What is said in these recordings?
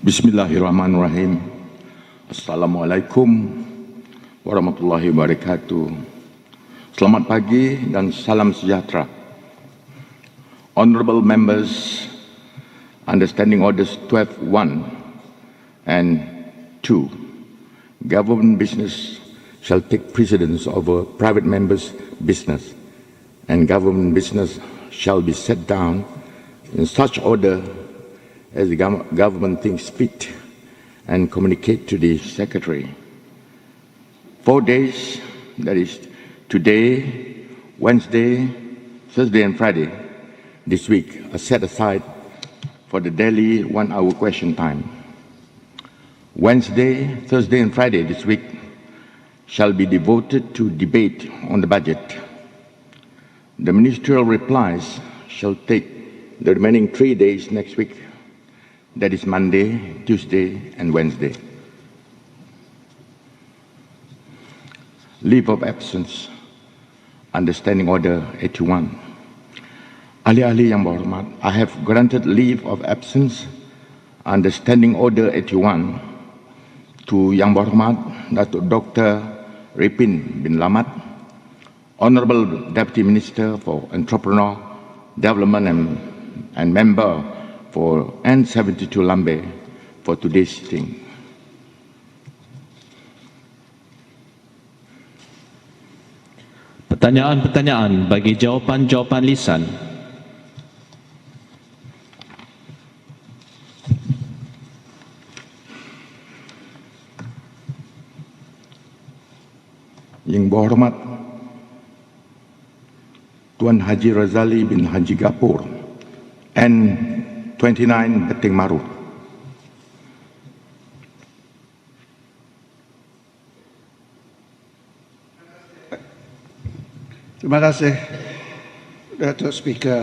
Bismillahirrahmanirrahim. Assalamualaikum warahmatullahi wabarakatuh. Selamat pagi dan salam sejahtera. Honorable members, Understanding Orders 12.1 and 2. Government business shall take precedence over private members' business, and government business shall be set down in such order as the government thinks fit and communicate to the Secretary. 4 days, that is today, Wednesday, Thursday and Friday this week, are set aside for the daily 1-hour question time. Wednesday, Thursday and Friday this week shall be devoted to debate on the budget. The ministerial replies shall take the remaining 3 days next week, that is Monday, Tuesday and Wednesday. Leave of absence, Understanding Order 81. Ahli-ahli yang berhormat, I have granted leave of absence, Understanding Order 81 to Yang Berhormat Datuk Dr. Ripin bin Lamat, Honorable Deputy Minister for Entrepreneur Development and Member for N72 Lambe for today's sitting. Pertanyaan-pertanyaan bagi jawapan-jawapan lisan. Yang berhormat Tuan Haji Razali bin Haji Gapur, N29 Beting Maru. Terima kasih, Datuk Speaker.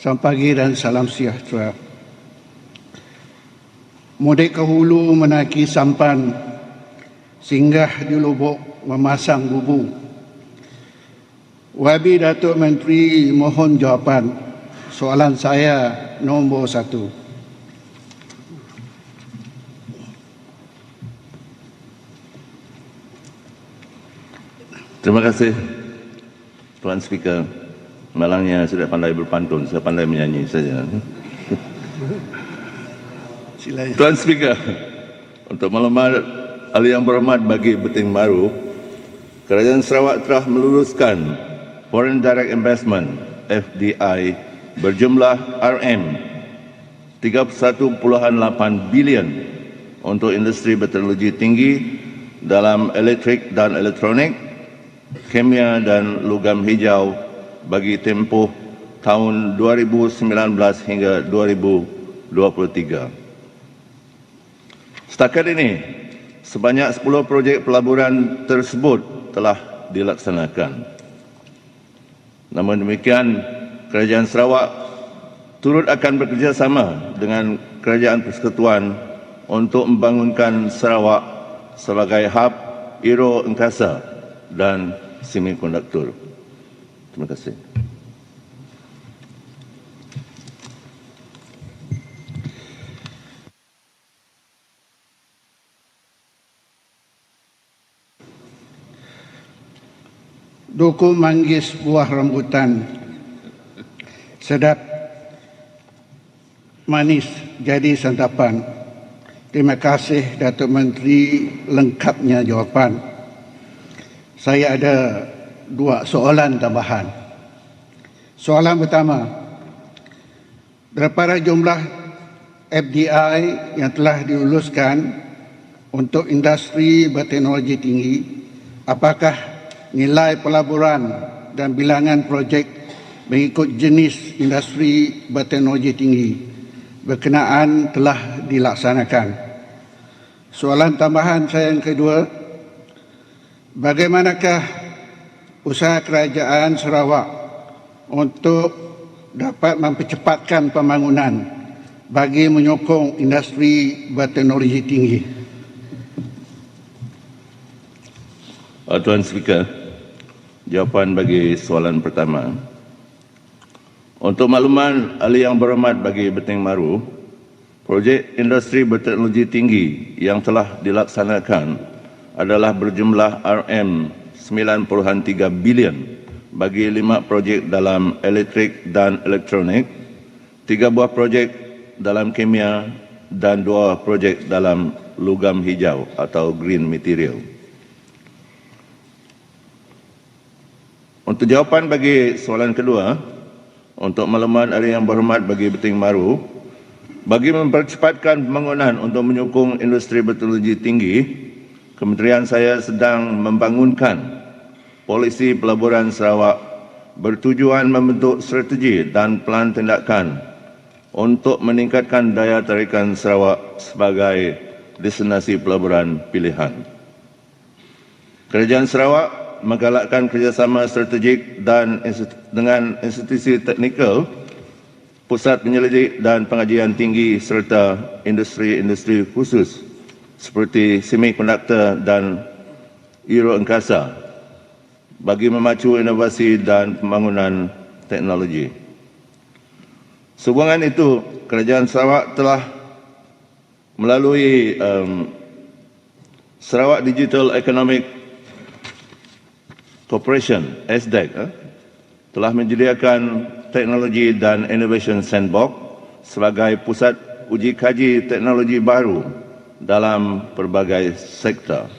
Selamat pagi dan salam sejahtera. Mudik ke hulu menaiki sampan, singgah di lubuk memasang bubu. Wabi Datuk Menteri mohon jawapan soalan saya nombor 1. Terima kasih, Tuan Speaker. Malangnya sudah pandai berpantun, saya pandai menyanyi saja. Silakan. Tuan Speaker, untuk maklumat ahli yang berhormat bagi Beting Maru, Kerajaan Sarawak telah meluluskan Foreign Direct Investment (FDI) berjumlah RM31.8 bilion untuk industri berteknologi tinggi dalam elektrik dan elektronik, kimia dan logam hijau bagi tempoh tahun 2019 hingga 2023. Setakat ini, sebanyak 10 projek pelaburan tersebut telah dilaksanakan. Namun demikian, Kerajaan Sarawak turut akan bekerjasama dengan Kerajaan Persekutuan untuk membangunkan Sarawak sebagai hub aero angkasa dan semikonduktor. Terima kasih. Duku manggis buah rambutan, sedap manis jadi santapan. Terima kasih Datuk Menteri, lengkapnya jawapan. Saya ada 2 soalan tambahan. Soalan pertama, daripada jumlah FDI yang telah diluluskan untuk industri berteknologi tinggi, apakah nilai pelaburan dan bilangan projek mengikut jenis industri berteknologi tinggi berkenaan telah dilaksanakan? Soalan tambahan saya yang kedua, bagaimanakah usaha kerajaan Sarawak untuk dapat mempercepatkan pembangunan bagi menyokong industri berteknologi tinggi? Tuan Speaker, jawapan bagi soalan pertama. Untuk makluman ahli yang berhormat bagi Beting Maru, Projek industri berteknologi tinggi yang telah dilaksanakan adalah berjumlah RM9.3 bilion bagi 5 projek dalam elektrik dan elektronik, 3 buah projek dalam kimia dan 2 projek dalam logam hijau atau green material. Untuk jawapan bagi soalan kedua, untuk makluman ahli yang berhormat bagi Beting Maru, bagi mempercepatkan pembangunan untuk menyokong industri berteknologi tinggi, Kementerian saya sedang membangunkan polisi pelaburan Sarawak bertujuan membentuk strategi dan pelan tindakan untuk meningkatkan daya tarikan Sarawak sebagai destinasi pelaburan pilihan. Kerajaan Sarawak menggalakkan kerjasama strategik dengan institusi teknikal, pusat penyelidik dan pengajian tinggi serta industri-industri khusus seperti semikonduktor dan aeroangkasa bagi memacu inovasi dan pembangunan teknologi. Sehubungan itu, Kerajaan Sarawak telah melalui Sarawak Digital Economic Corporation (SDEC) telah menyediakan Teknologi dan Innovation Sandbox sebagai pusat uji kaji teknologi baru dalam pelbagai sektor.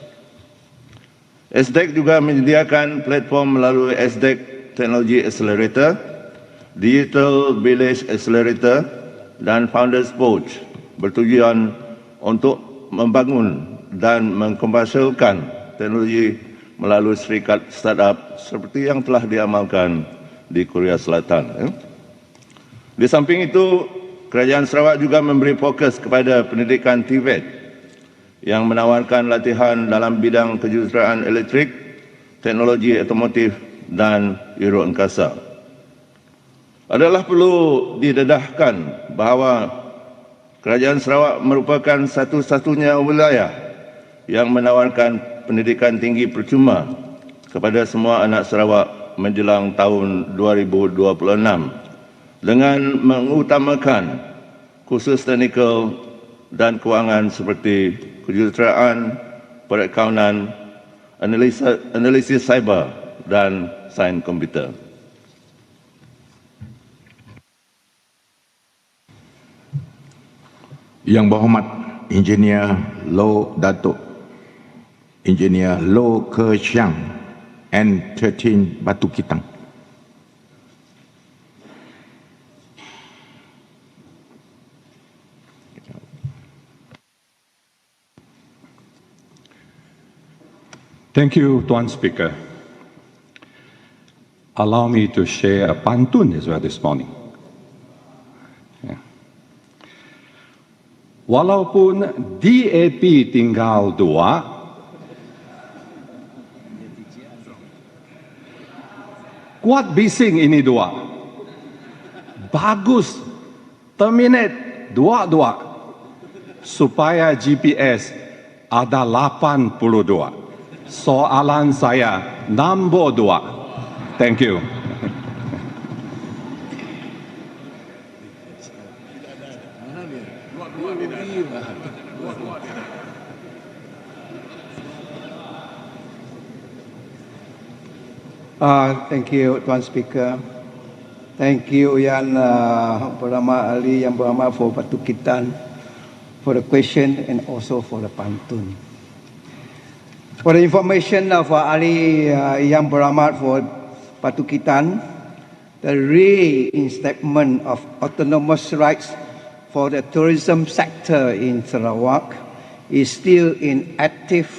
SDEC juga menyediakan platform melalui SDEC Technology Accelerator, Digital Village Accelerator dan Founders Pouch bertujuan untuk membangun dan mengkomersialkan teknologi melalui syarikat startup seperti yang telah diamalkan di Korea Selatan. Di samping itu, Kerajaan Sarawak juga memberi fokus kepada pendidikan TVET yang menawarkan latihan dalam bidang kejuruteraan elektrik, teknologi otomotif dan aeroangkasa. Adalah perlu didedahkan bahawa Kerajaan Sarawak merupakan satu-satunya wilayah yang menawarkan pendidikan tinggi percuma kepada semua anak Sarawak menjelang tahun 2026 dengan mengutamakan kursus teknikal dan kewangan seperti kejuruteraan, perakaunan, analisis cyber dan sains komputer. Yang berhormat Engineer Low Datuk Engineer Low Ke Siang N13 Batu Kitang. Thank you, Tuan Speaker. Allow me to share a pantun as well this morning. Yeah. Walaupun DAP tinggal 2, kuat bising ini 2. Bagus, terminate 2-2. Supaya GPS ada 82. Soalan saya nombor 2. Thank you. Thank you, Tuan Speaker. Thank you, Yang Berhormat Ahli Yang Berhormat for Batu Kitan, for the question and also for the pantun. For the information of Ahli Yang Berhormat for Batu Kitan, the reinstatement of autonomous rights for the tourism sector in Sarawak is still in active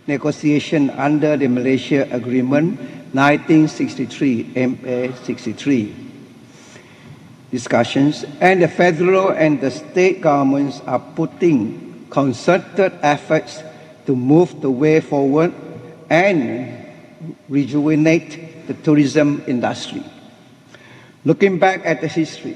negotiation under the Malaysia Agreement 1963, MA 63 discussions, and the federal and the state governments are putting concerted efforts to move the way forward and rejuvenate the tourism industry. Looking back at the history,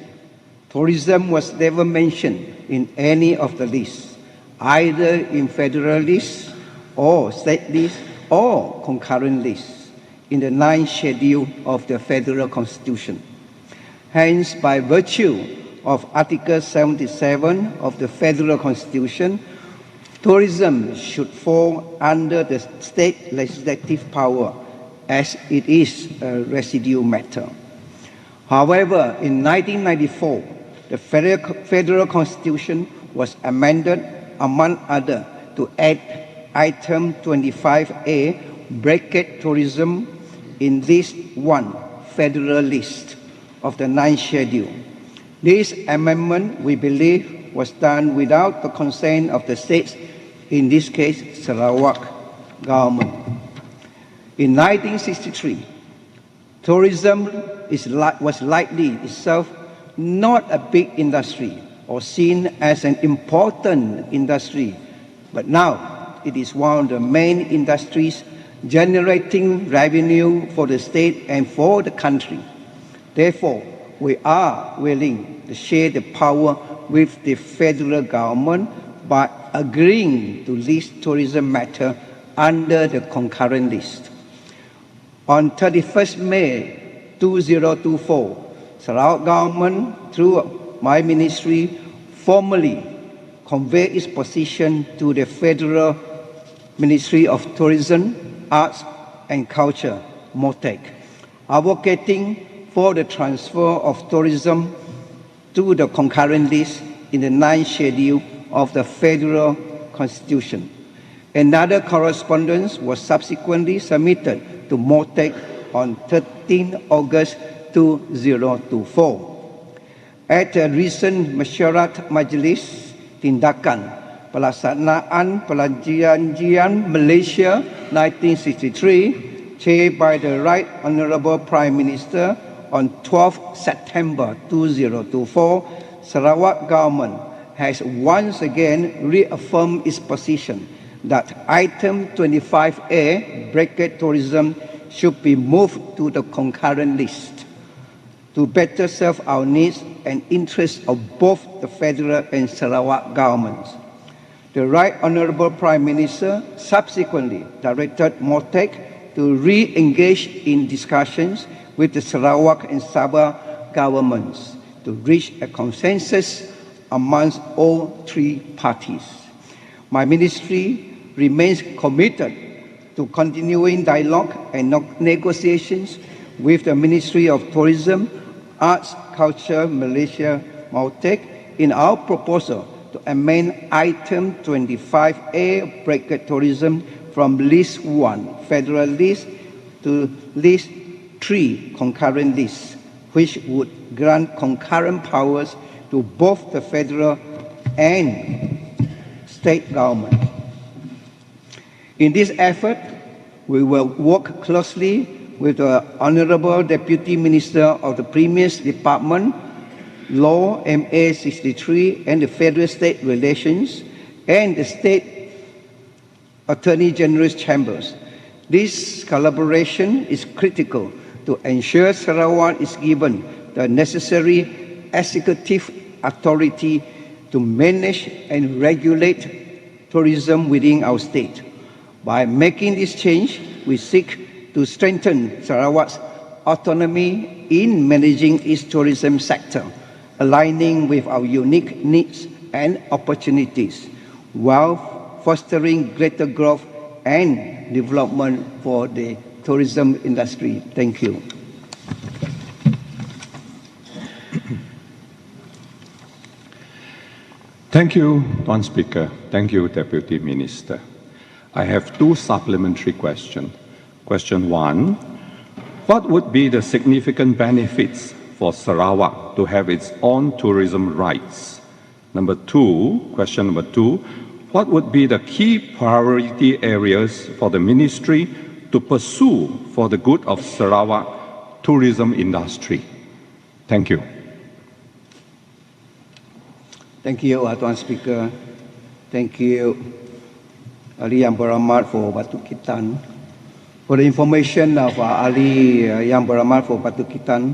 tourism was never mentioned in any of the lists, either in federal lists or state lists or concurrent lists in the 9th schedule of the Federal Constitution. Hence, by virtue of Article 77 of the Federal Constitution, tourism should fall under the state legislative power as it is a residual matter. However, in 1994, the Federal Constitution was amended, among others, to add Item 25A, bracket tourism, in List 1, Federal List of the 9th Schedule. This amendment, we believe, was done without the consent of the states, in this case, Sarawak government. In 1963, tourism was likely itself not a big industry or seen as an important industry, but now it is one of the main industries generating revenue for the state and for the country. Therefore, we are willing to share the power with the federal government by agreeing to list tourism matter under the concurrent list. On 31st May 2024, Sarawak government, through my ministry, formally conveyed its position to the Federal Ministry of Tourism, Arts and Culture, MOTEC, advocating for the transfer of tourism to the concurrent list in the 9th Schedule of the Federal Constitution. Another correspondence was subsequently submitted to MOTEC on 13 August 2024. At a recent Mesyuarat Majlis Tindakan Pelaksanaan Perjanjian Malaysia 1963, chaired by the Right Honourable Prime Minister on 12 September 2024, Sarawak government has once again reaffirmed its position that Item 25A, bracket tourism, should be moved to the concurrent list to better serve our needs and interests of both the federal and Sarawak governments. The Right Honourable Prime Minister subsequently directed MOTEC to re-engage in discussions with the Sarawak and Sabah governments to reach a consensus amongst all three parties. My ministry remains committed to continuing dialogue and negotiations with the Ministry of Tourism, Arts, Culture, Malaysia, MOTEC, in our proposal to amend Item 25A, bracket tourism, from List 1, Federal List, to List 3, Concurrent List, which would grant concurrent powers to both the federal and state government. In this effort, we will work closely with the Honourable Deputy Minister of the Premier's Department, Law MA 63, and the Federal State Relations, and the State Attorney General's Chambers. This collaboration is critical to ensure Sarawak is given the necessary executive authority to manage and regulate tourism within our state. By making this change, we seek to strengthen Sarawak's autonomy in managing its tourism sector, aligning with our unique needs and opportunities, while fostering greater growth and development for the tourism industry. Thank you. Thank you, Tuan Speaker. Thank you, Deputy Minister. I have two supplementary questions. Question 1, what would be the significant benefits for Sarawak to have its own tourism rights? Question number 2, what would be the key priority areas for the ministry to pursue for the good of Sarawak tourism industry? Thank you. Thank you, Tuan Speaker. Thank you, Ahli Yang Berhormat for Batu Kitan. For the information of Ahli Yang Berhormat for Batu Kitan,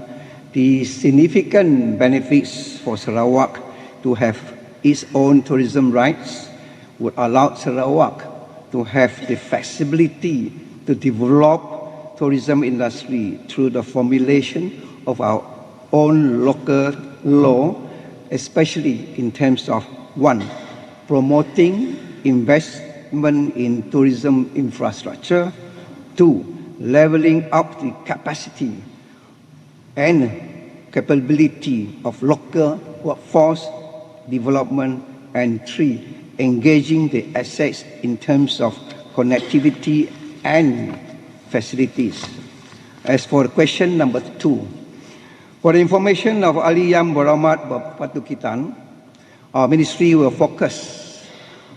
the significant benefits for Sarawak to have its own tourism rights would allow Sarawak to have the flexibility to develop tourism industry through the formulation of our own local law especially in terms of 1. Promoting investment in tourism infrastructure, 2. Leveling up the capacity and capability of local workforce development, and 3. Engaging the assets in terms of connectivity and facilities. As for question number 2, for the information of Ahli Yang Berhormat Batu Kitan, our ministry will focus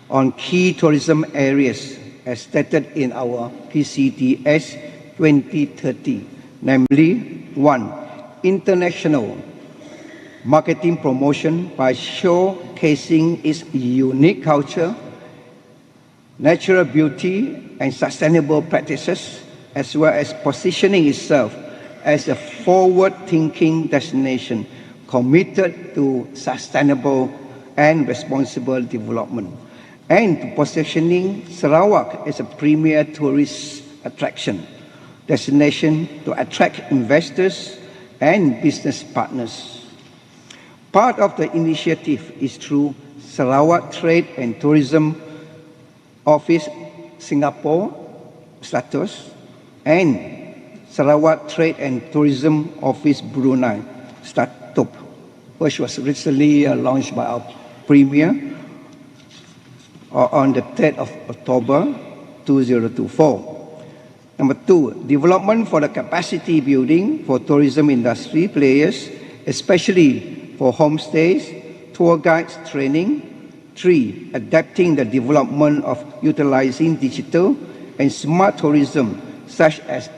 on key tourism areas as stated in our PCTS 2030, namely 1. International marketing promotion by showcasing its unique culture, natural beauty and sustainable practices, as well as positioning itself as a forward-thinking destination committed to sustainable and responsible development, and to positioning Sarawak as a premier tourist attraction destination to attract investors and business partners. Part of the initiative is through Sarawak Trade and Tourism Office Singapore status and Sarawak Trade and Tourism Office Brunei Statup, which was recently launched by our Premier on the 3rd of October 2024. Number 2, development for the capacity building for tourism industry players, especially for homestays, tour guides training. 3, adapting the development of utilizing digital and smart tourism such as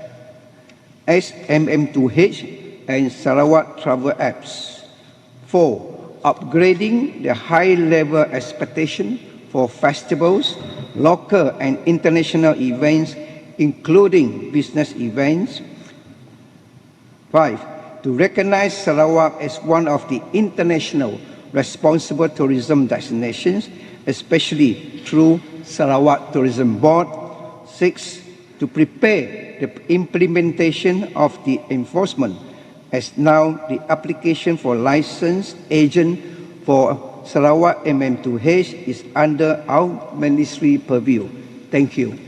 SMM2H and Sarawak travel apps. 4, upgrading the high-level expectation for festivals, local and international events, including business events. 5, to recognize Sarawak as one of the international responsible tourism destinations, especially through Sarawak Tourism Board. 6, to prepare the implementation of the enforcement, as now the application for licensed agent for Sarawak MM2H is under our ministry purview. Thank you.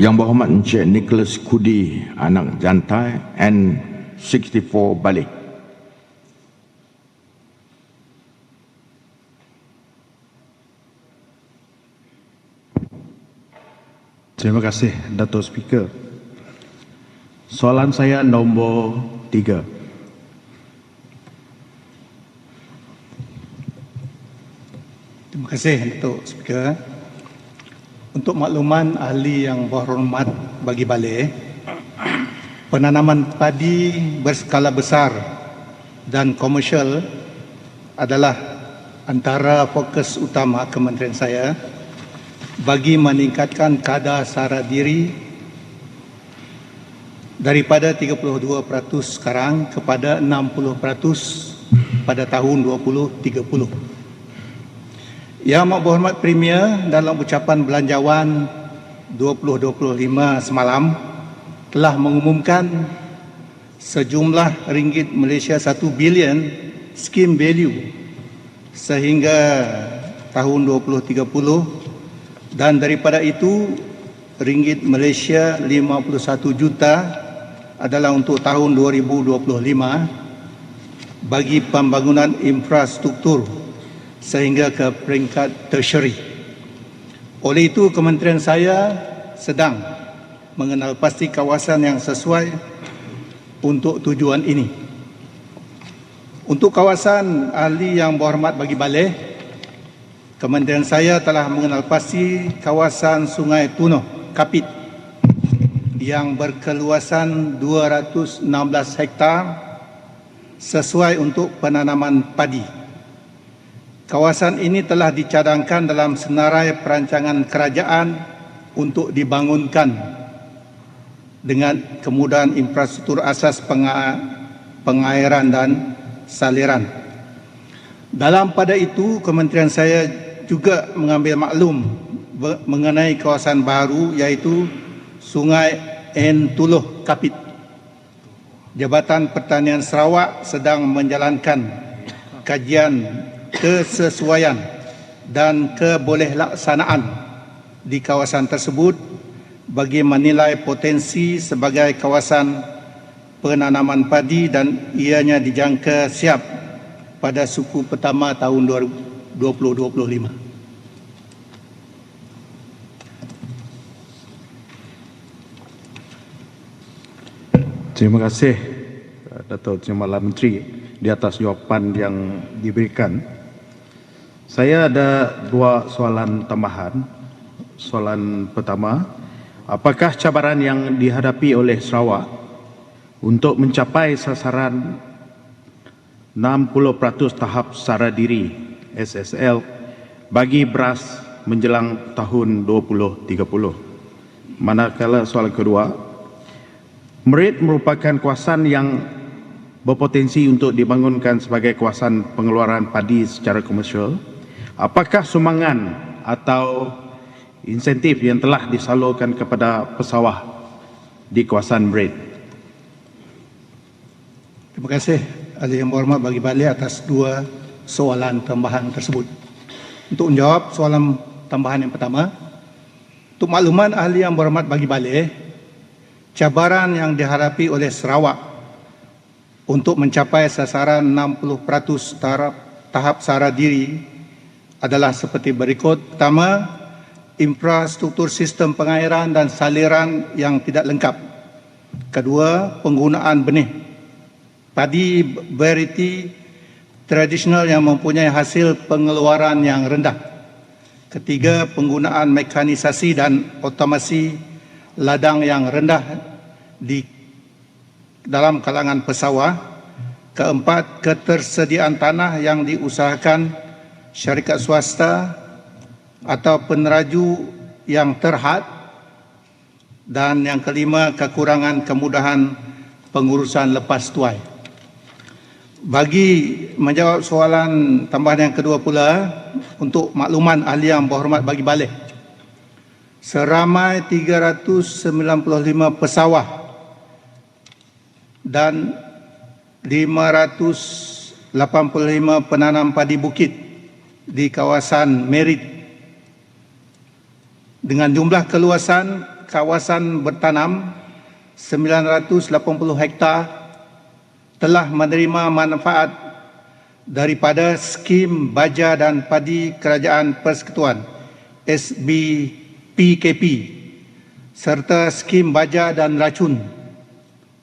Yang Berhormat Encik Nicholas Kudi, anak jantai, N64 balik. Terima kasih, Datuk Speaker. Soalan saya nombor 3. Terima kasih, Datuk Speaker. Untuk makluman ahli yang berhormat bagi balik, penanaman padi berskala besar dan komersial adalah antara fokus utama kementerian saya bagi meningkatkan kadar sara diri daripada 32% sekarang kepada 60% pada tahun 2030. Yang Amat Berhormat Premier dalam ucapan Belanjawan 2025 semalam telah mengumumkan sejumlah ringgit Malaysia 1 bilion scheme value sehingga tahun 2030, dan daripada itu ringgit Malaysia 51 juta adalah untuk tahun 2025 bagi pembangunan infrastruktur sehingga ke peringkat tertiary. Oleh itu, kementerian saya sedang mengenal pasti kawasan yang sesuai untuk tujuan ini. Untuk kawasan ahli yang berhormat bagi balik, kementerian saya telah mengenal pasti kawasan Sungai Tunoh, Kapit, yang berkeluasan 216 hektar sesuai untuk penanaman padi. Kawasan ini telah dicadangkan dalam senarai perancangan kerajaan untuk dibangunkan dengan kemudahan infrastruktur asas pengairan dan saliran. Dalam pada itu, kementerian saya juga mengambil maklum mengenai kawasan baru iaitu Sungai Entuluh Kapit. Jabatan Pertanian Sarawak sedang menjalankan kajian kesesuaian dan kebolehaksanaan di kawasan tersebut bagi menilai potensi sebagai kawasan penanaman padi dan ianya dijangka siap pada suku pertama tahun 2025. Terima kasih Datuk Seri Malala Menteri di atas jawapan yang diberikan. Saya ada dua soalan tambahan. Soalan pertama, apakah cabaran yang dihadapi oleh Sarawak untuk mencapai sasaran 60% tahap sara diri SSL bagi beras menjelang tahun 2030? Manakala soalan kedua, Merit merupakan kawasan yang berpotensi untuk dibangunkan sebagai kawasan pengeluaran padi secara komersial. Apakah sumbangan atau insentif yang telah disalurkan kepada pesawah di kawasan Merit? Terima kasih Ahli Yang Berhormat Bagi Balik atas dua soalan tambahan tersebut. Untuk menjawab soalan tambahan yang pertama, untuk makluman Ahli Yang Berhormat Bagi Balik, cabaran yang dihadapi oleh Sarawak untuk mencapai sasaran 60% tahap sara diri adalah seperti berikut. Pertama, infrastruktur sistem pengairan dan saliran yang tidak lengkap. Kedua, penggunaan benih padi variety tradisional yang mempunyai hasil pengeluaran yang rendah. Ketiga, penggunaan mekanisasi dan otomasi ladang yang rendah di dalam kalangan pesawah. Keempat, ketersediaan tanah yang diusahakan syarikat swasta atau peneraju yang terhad. Dan yang kelima, kekurangan kemudahan pengurusan lepas tuai. Bagi menjawab soalan tambahan yang kedua pula, untuk makluman Ahli Yang Berhormat Bagi Balik, seramai 395 pesawah dan 585 penanam padi bukit di kawasan Merit dengan jumlah keluasan kawasan bertanam 980 hektar telah menerima manfaat daripada skim baja dan padi Kerajaan Persekutuan SBPKP serta skim baja dan racun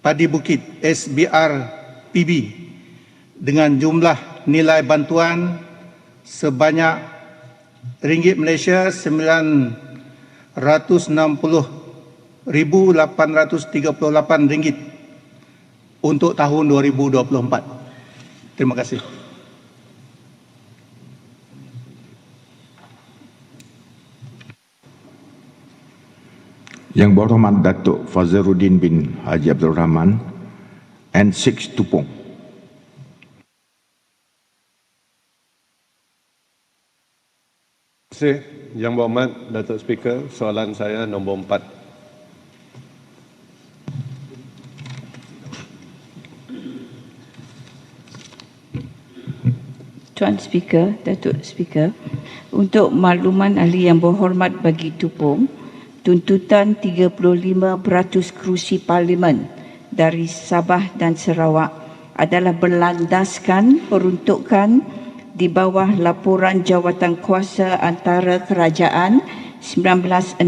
padi bukit SBRPB dengan jumlah nilai bantuan sebanyak ringgit Malaysia 960,838 ringgit untuk tahun 2024. Terima kasih. Yang Berhormat Datuk Fazruddin bin Haji Abdul Rahman N6 Tupong. Terima kasih Yang Berhormat Datuk Speaker. Soalan saya nombor 4. Tuan Speaker, Datuk Speaker, untuk makluman Ahli Yang Berhormat Bagi Tupong, tuntutan 35% kerusi Parlimen dari Sabah dan Sarawak adalah berlandaskan peruntukan di bawah laporan jawatan kuasa antara kerajaan 1962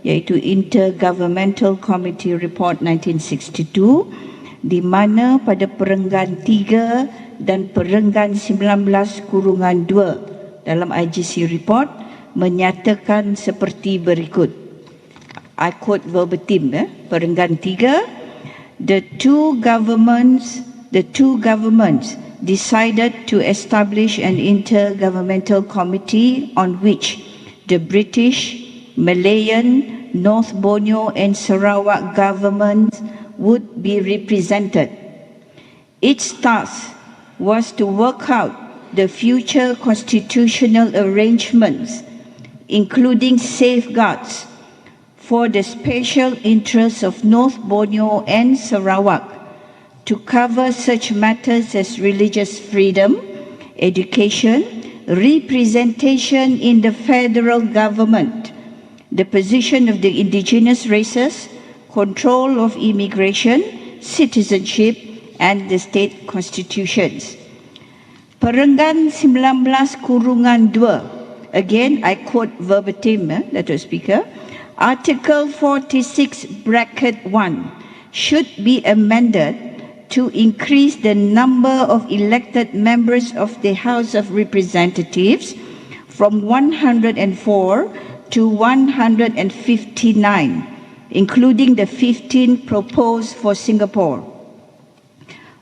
iaitu Intergovernmental Committee Report 1962, di mana pada perenggan 3 dan perenggan 19/2 dalam IGC report menyatakan seperti berikut. I quote verbatim, perenggan 3, the two governments decided to establish an intergovernmental committee on which the British, Malayan, North Borneo and Sarawak governments would be represented. Its task was to work out the future constitutional arrangements, including safeguards for the special interests of North Borneo and Sarawak, to cover such matters as religious freedom, education, representation in the federal government, the position of the indigenous races, control of immigration, citizenship, and the state constitutions. Perenggan 19-2, again I quote verbatim, Dato' Speaker, Article 46(1) should be amended to increase the number of elected members of the House of Representatives from 104 to 159, including the 15 proposed for Singapore.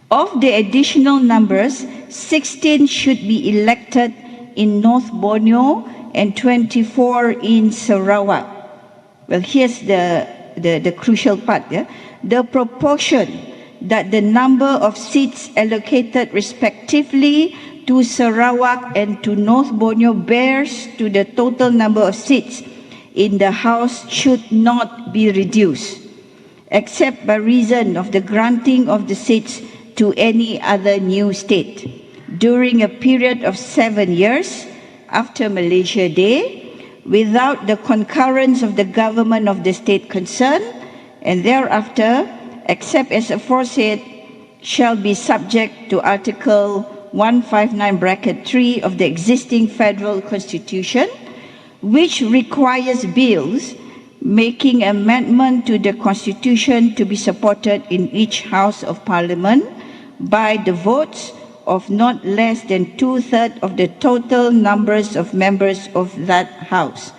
Of the additional numbers, 16 should be elected in North Borneo and 24 in Sarawak. Well, here's the crucial part. The proportion that the number of seats allocated respectively to Sarawak and to North Borneo bears to the total number of seats in the House should not be reduced, except by reason of the granting of the seats to any other new state during a period of 7 years after Malaysia Day, without the concurrence of the government of the state concerned, and thereafter, except as aforesaid, shall be subject to Article 159(3) of the existing federal constitution, which requires bills making amendment to the constitution to be supported in each House of Parliament by the votes of not less than 2/3 of the total numbers of members of that House.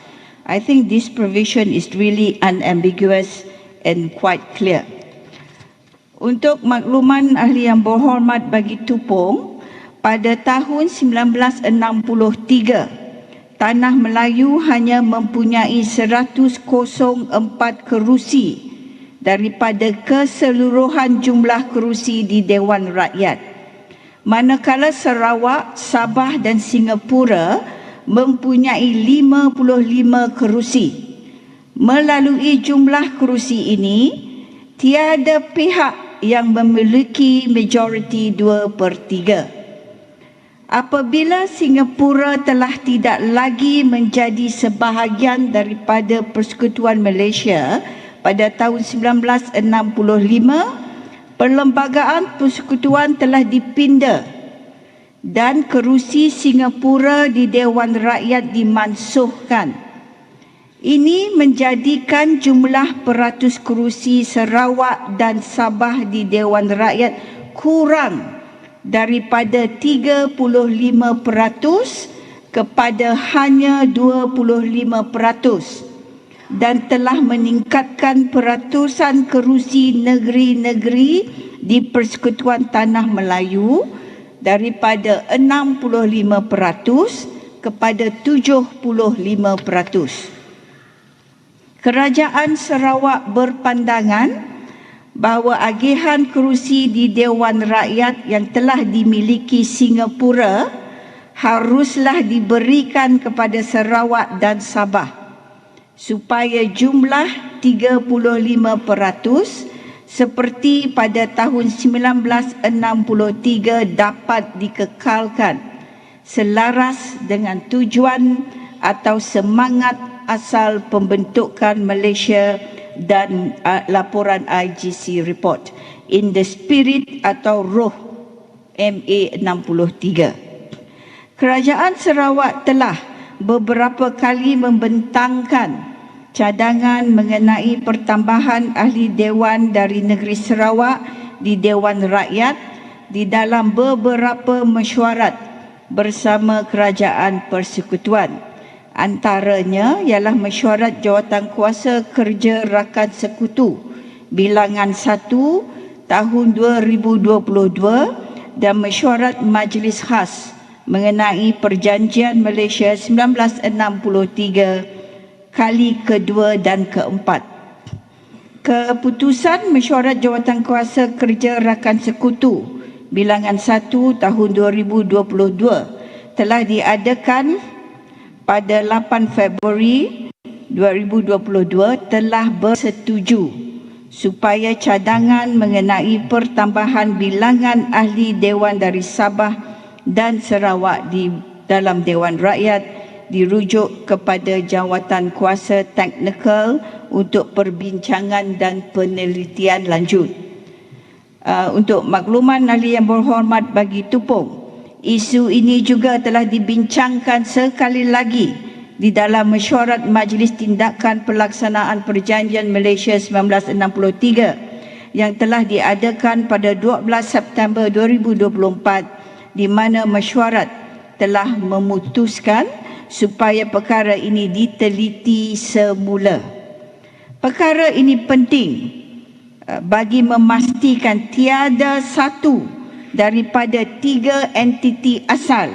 I think this provision is really unambiguous and quite clear. Untuk makluman ahli yang berhormat bagi Tupong, pada tahun 1963, Tanah Melayu hanya mempunyai 104 kerusi daripada keseluruhan jumlah kerusi di Dewan Rakyat. Manakala Sarawak, Sabah dan Singapura mempunyai 55 kerusi. Melalui jumlah kerusi ini, tiada pihak yang memiliki majoriti 2/3. Apabila Singapura telah tidak lagi menjadi sebahagian daripada Persekutuan Malaysia pada tahun 1965, perlembagaan persekutuan telah dipinda dan kerusi Singapura di Dewan Rakyat dimansuhkan. Ini menjadikan jumlah peratus kerusi Sarawak dan Sabah di Dewan Rakyat kurang daripada 35% kepada hanya 25%, dan telah meningkatkan peratusan kerusi negeri-negeri di Persekutuan Tanah Melayu daripada 65% kepada 75%. Kerajaan Sarawak berpandangan bahawa agihan kerusi di Dewan Rakyat yang telah dimiliki Singapura haruslah diberikan kepada Sarawak dan Sabah supaya jumlah 35% seperti pada tahun 1963 dapat dikekalkan selaras dengan tujuan atau semangat asal pembentukan Malaysia dan laporan IGC report in the spirit atau roh MA 63. Kerajaan Sarawak telah beberapa kali membentangkan cadangan mengenai pertambahan ahli dewan dari negeri Sarawak di Dewan Rakyat di dalam beberapa mesyuarat bersama kerajaan persekutuan. Antaranya ialah Mesyuarat Jawatankuasa Kerja Rakan Sekutu Bilangan 1 tahun 2022 dan Mesyuarat Majlis Khas mengenai Perjanjian Malaysia 1963 kali kedua dan keempat. Keputusan Mesyuarat Jawatankuasa Kerja Rakan Sekutu bilangan 1 tahun 2022 telah diadakan pada 8 Februari 2022 telah bersetuju supaya cadangan mengenai pertambahan bilangan ahli Dewan dari Sabah dan Sarawak di dalam Dewan Rakyat dirujuk kepada jawatan kuasa teknikal untuk perbincangan dan penelitian lanjut. Untuk makluman ahli yang berhormat bagi Tupung, isu ini juga telah dibincangkan sekali lagi di dalam Mesyuarat Majlis Tindakan Pelaksanaan Perjanjian Malaysia 1963 yang telah diadakan pada 12 September 2024, di mana mesyuarat telah memutuskan supaya perkara ini diteliti semula. Perkara ini penting bagi memastikan tiada satu daripada 3 entiti asal,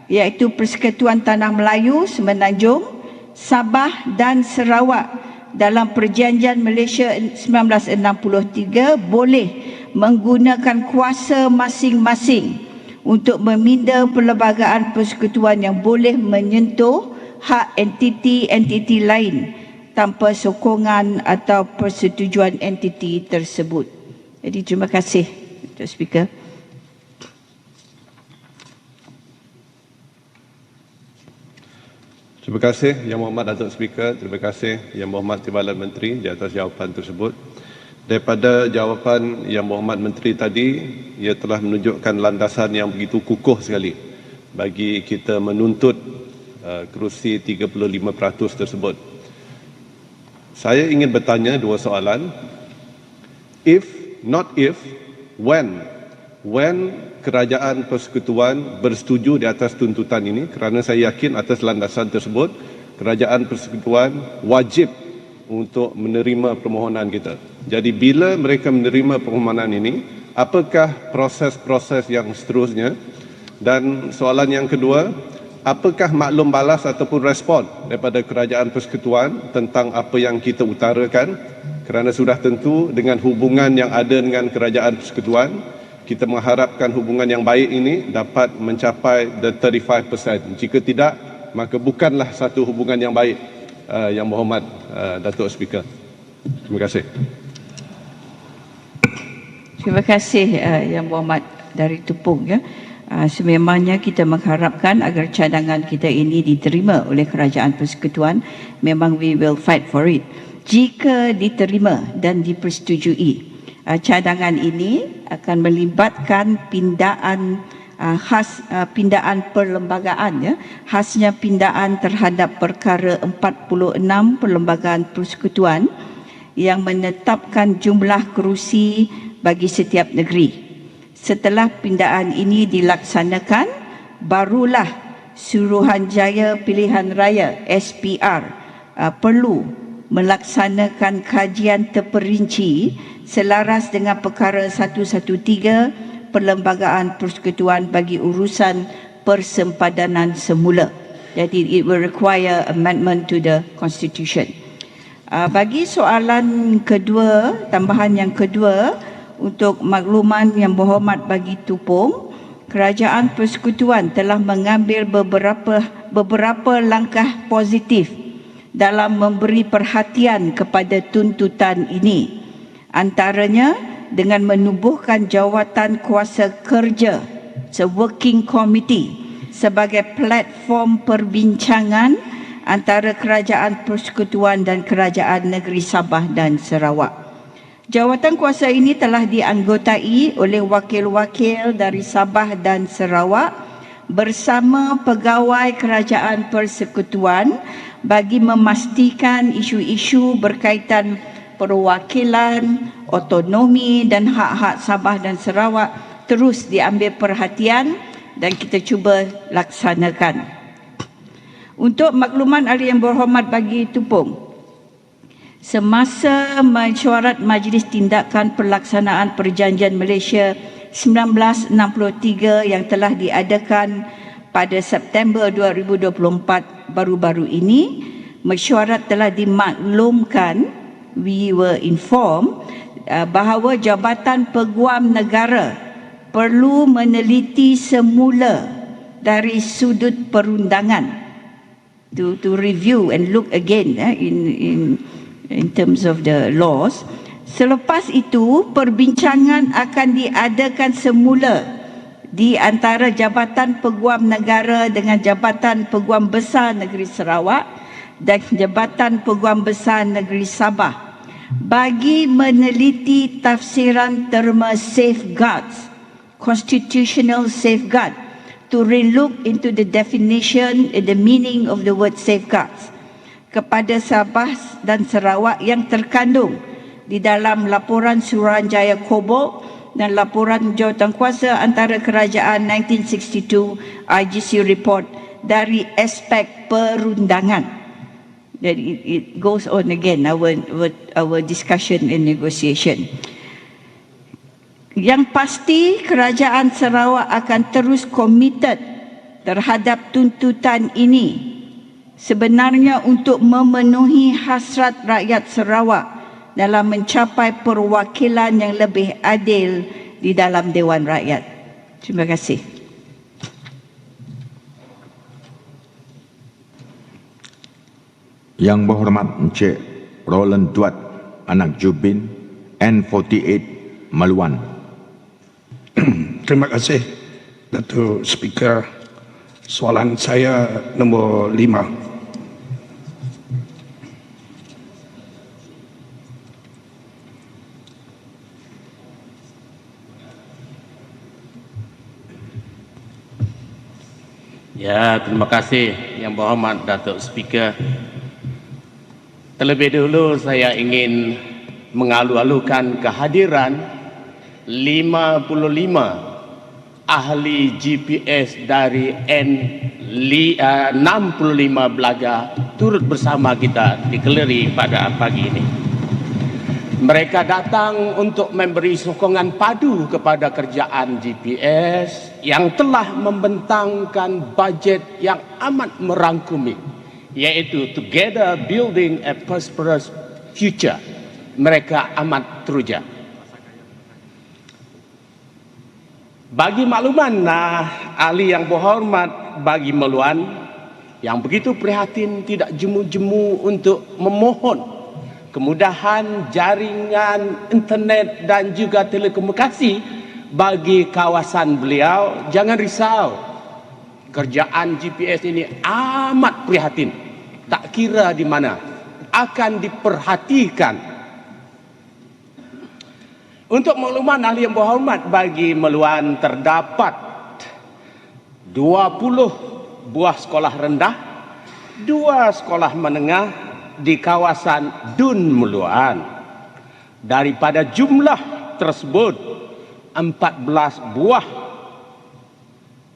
iaitu Persekutuan Tanah Melayu, Semenanjung, Sabah dan Sarawak dalam Perjanjian Malaysia 1963 boleh menggunakan kuasa masing-masing untuk meminda perlembagaan persekutuan yang boleh menyentuh hak entiti-entiti lain tanpa sokongan atau persetujuan entiti tersebut. Jadi terima kasih, Mr. Speaker. Terima kasih Yang Berhormat Datuk Speaker. Terima kasih Yang Berhormat Timbalan Menteri di atas jawapan tersebut. Daripada jawapan Yang Berhormat Menteri tadi, ia telah menunjukkan landasan yang begitu kukuh sekali bagi kita menuntut kerusi 35% tersebut. Saya ingin bertanya dua soalan. If, not if, when kerajaan persekutuan bersetuju di atas tuntutan ini, kerana saya yakin atas landasan tersebut kerajaan persekutuan wajib untuk menerima permohonan kita. Jadi bila mereka menerima permohonan ini, apakah proses-proses yang seterusnya? Dan soalan yang kedua, apakah maklum balas ataupun respon daripada kerajaan persekutuan tentang apa yang kita utarakan? Kerana sudah tentu dengan hubungan yang ada dengan kerajaan persekutuan, kita mengharapkan hubungan yang baik ini dapat mencapai the 35%. Jika tidak, maka bukanlah satu hubungan yang baik. Yang Berhormat Datuk Speaker. Terima kasih. Terima kasih Yang Berhormat dari Tupung. Sememangnya kita mengharapkan agar cadangan kita ini diterima oleh kerajaan persekutuan. Memang we will fight for it. Jika diterima dan dipersetujui, cadangan ini akan melibatkan pindaan pindaan perlembagaan, khasnya pindaan terhadap perkara 46 perlembagaan persekutuan yang menetapkan jumlah kerusi bagi setiap negeri. Setelah pindaan ini dilaksanakan, barulah Suruhanjaya Pilihan Raya SPR perlu melaksanakan kajian terperinci selaras dengan perkara 113 Perlembagaan Persekutuan bagi urusan persempadanan semula. Jadi it will require amendment to the constitution. Bagi soalan kedua, tambahan yang kedua, untuk makluman Yang Berhormat bagi Tupung, kerajaan persekutuan telah mengambil beberapa langkah positif dalam memberi perhatian kepada tuntutan ini. Antaranya dengan menubuhkan jawatan kuasa kerja, working committee, sebagai platform perbincangan antara kerajaan persekutuan dan kerajaan negeri Sabah dan Sarawak. Jawatan kuasa ini telah dianggotai oleh wakil-wakil dari Sabah dan Sarawak bersama pegawai kerajaan persekutuan bagi memastikan isu-isu berkaitan perwakilan, otonomi dan hak-hak Sabah dan Sarawak terus diambil perhatian dan kita cuba laksanakan. Untuk makluman ahli yang berhormat bagi Tupung, semasa mesyuarat Majlis Tindakan Pelaksanaan Perjanjian Malaysia 1963 yang telah diadakan pada September 2024 baru-baru ini, mesyuarat telah dimaklumkan, we were informed, bahawa Jabatan Peguam Negara perlu meneliti semula dari sudut perundangan, to review and look again in terms of the laws. Selepas itu, perbincangan akan diadakan semula di antara Jabatan Peguam Negara dengan Jabatan Peguam Besar Negeri Sarawak dan Jabatan Peguam Besar Negeri Sabah bagi meneliti tafsiran terma safeguards, constitutional safeguard, to relook into the definition and the meaning of the word safeguards kepada Sabah dan Sarawak yang terkandung di dalam laporan Suruhanjaya Kobol dan laporan jawatankuasa antara kerajaan 1962 IGC report dari aspek perundangan. Jadi it goes on again, our discussion and negotiation. Yang pasti kerajaan Sarawak akan terus committed terhadap tuntutan ini, sebenarnya untuk memenuhi hasrat rakyat Sarawak dalam mencapai perwakilan yang lebih adil di dalam Dewan Rakyat. Terima kasih. Yang berhormat Encik Roland Duat, anak Jubin, N48, Maluan. Terima kasih, Datuk Speaker. Soalan saya nombor 5. Ya, terima kasih Yang Berhormat Datuk Speaker. Terlebih dahulu saya ingin mengalu-alukan kehadiran 55 ahli GPS dari N65 Belaga turut bersama kita di Keleri pada pagi ini. Mereka datang untuk memberi sokongan padu kepada kerjaan GPS yang telah membentangkan bajet yang amat merangkumi, yaitu Together Building a Prosperous Future. Mereka amat teruja. Bagi makluman ahli yang berhormat bagi Meluan yang begitu prihatin tidak jemu-jemu untuk memohon kemudahan jaringan internet dan juga telekomunikasi bagi kawasan beliau, jangan risau. Kerjaan GPS ini amat prihatin. Tak kira di mana, akan diperhatikan. Untuk makluman ahli yang berhormat bagi Meluan, terdapat 20 buah sekolah rendah, 2 sekolah menengah di kawasan Dun Meluan. Daripada jumlah tersebut, 14 buah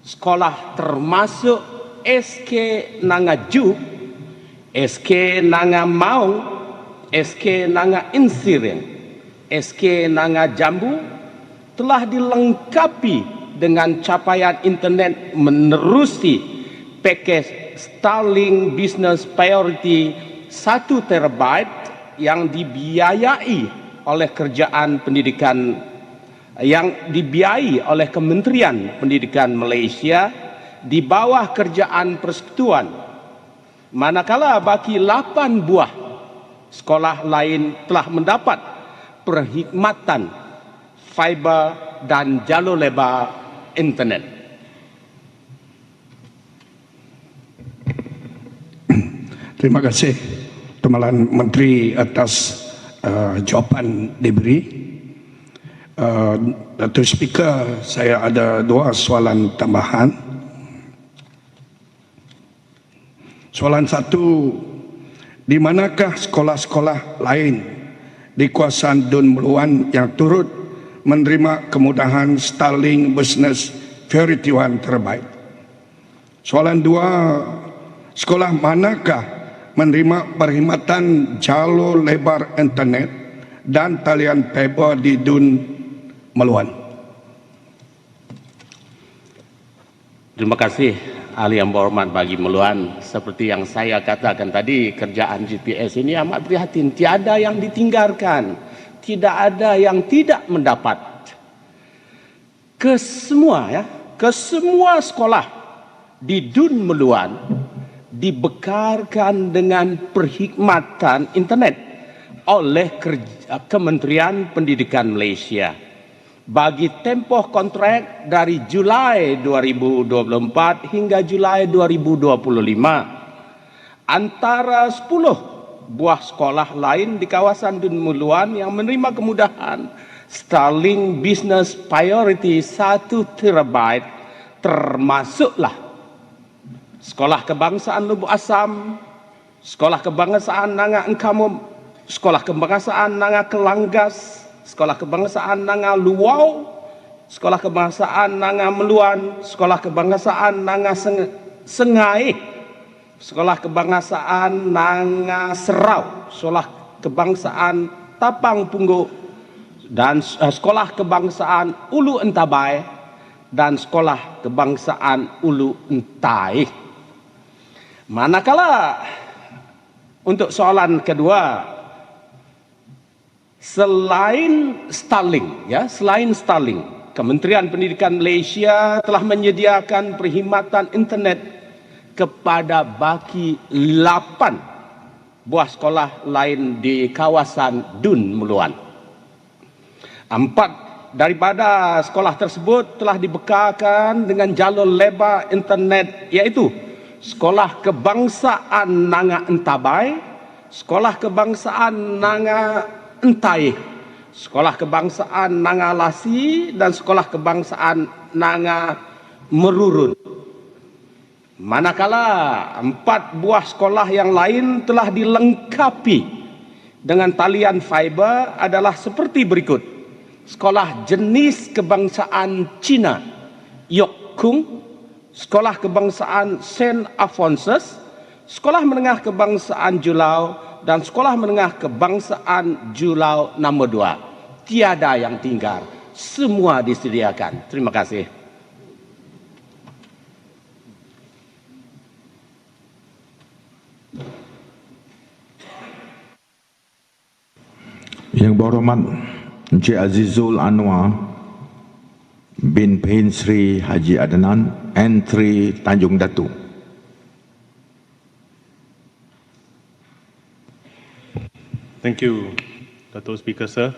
sekolah termasuk SK Nangaju, SK Nanga Maung, SK Nanga Insiring, SK Nanga Jambu telah dilengkapi dengan capaian internet menerusi pakej Starlink Business Priority 1 terabyte yang dibiayai oleh kerjaan pendidikan, yang dibiayai oleh Kementerian Pendidikan Malaysia di bawah kerjaan persekutuan. Manakala bagi 8 buah sekolah lain telah mendapat perkhidmatan fiber dan jalur lebar internet. Terima kasih Timbalan Menteri atas jawapan diberi. Datuk Speaker, saya ada 2 soalan tambahan. Soalan 1, di manakah sekolah-sekolah lain di kawasan Dun Meluan yang turut menerima kemudahan Starlink Business Priority 1 terabyte? Soalan 2, sekolah manakah menerima perkhidmatan jalur lebar internet dan talian fiber di Dun Meluan? Terima kasih ahli yang berhormat bagi Meluan. Seperti yang saya katakan tadi, kerjaan GPS ini amat prihatin. Tiada yang ditinggalkan, tidak ada yang tidak mendapat. ke semua sekolah di Dun Meluan dibekalkan dengan perkhidmatan internet oleh Kementerian Pendidikan Malaysia bagi tempoh kontrak dari Julai 2024 hingga Julai 2025. Antara 10 buah sekolah lain di kawasan Dun Meluan yang menerima kemudahan Starlink Business Priority 1 terabyte termasuklah Sekolah Kebangsaan Lubuk Asam, Sekolah Kebangsaan Nanga Engkamum, Sekolah Kebangsaan Nanga Kelanggas, Sekolah Kebangsaan Nanga Luau, Sekolah Kebangsaan Nanga Meluan, Sekolah Kebangsaan Nanga Sengai, Sekolah Kebangsaan Nanga Serau, Sekolah Kebangsaan Tapang Pungguk, dan Sekolah Kebangsaan Ulu Entabai dan Sekolah Kebangsaan Ulu Entai. Manakala untuk soalan kedua, selain Starlink, Kementerian Pendidikan Malaysia telah menyediakan perkhidmatan internet kepada bagi 8 buah sekolah lain di kawasan Dun Meluan. 4 daripada sekolah tersebut telah dibekalkan dengan jalur lebar internet, iaitu Sekolah Kebangsaan Nanga Entabai, Sekolah Kebangsaan Nanga Entai, Sekolah Kebangsaan Nanga Lasi, dan Sekolah Kebangsaan Nanga Merurun. Manakala 4 buah sekolah yang lain telah dilengkapi dengan talian fiber adalah seperti berikut. Sekolah Jenis Kebangsaan Cina Yok Kung, Sekolah Kebangsaan Saint Alphonsus, Sekolah Menengah Kebangsaan Julau, dan Sekolah Menengah Kebangsaan Julau nombor 2. Tiada yang tinggal, semua disediakan. Terima kasih. Yang berhormat Encik Azizul Anwar bin Pehin Sri Haji Adnan N3 Tanjung Datu. Thank you, Dato' Speaker, sir.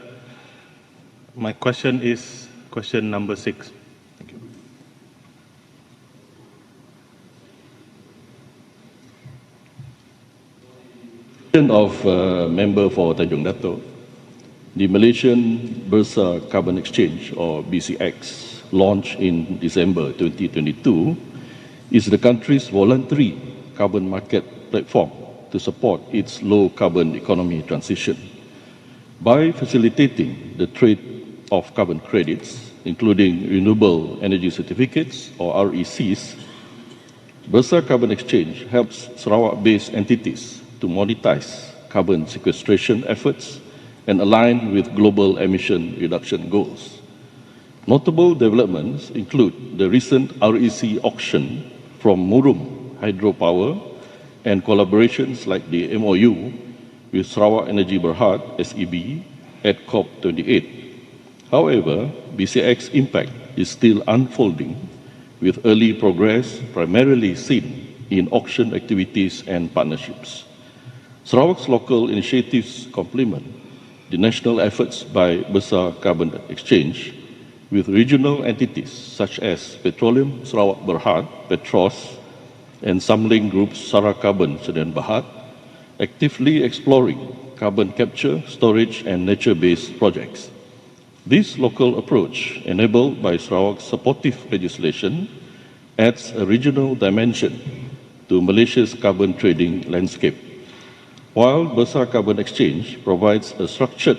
My question is question number 6. Thank you. Of member for Tanjung Dato'. The Malaysian Bursa Carbon Exchange, or BCX, launched in December 2022, is the country's voluntary carbon market platform to support its low-carbon economy transition. By facilitating the trade of carbon credits, including renewable energy certificates, or RECs, Bursa Carbon Exchange helps Sarawak-based entities to monetize carbon sequestration efforts and align with global emission reduction goals. Notable developments include the recent REC auction from Murum Hydropower and collaborations like the MOU with Sarawak Energy Berhad SEB at COP28. However, BCX impact is still unfolding, with early progress primarily seen in auction activities and partnerships. Sarawak's local initiatives complement the national efforts by Bursa Carbon Exchange with regional entities such as Petroleum Sarawak Berhad, Petros, and Samling Group's Sara Carbon Sedan Berhad, actively exploring carbon capture, storage, and nature-based projects. This local approach, enabled by Sarawak's supportive legislation, adds a regional dimension to Malaysia's carbon trading landscape. While Bursa Carbon Exchange provides a structured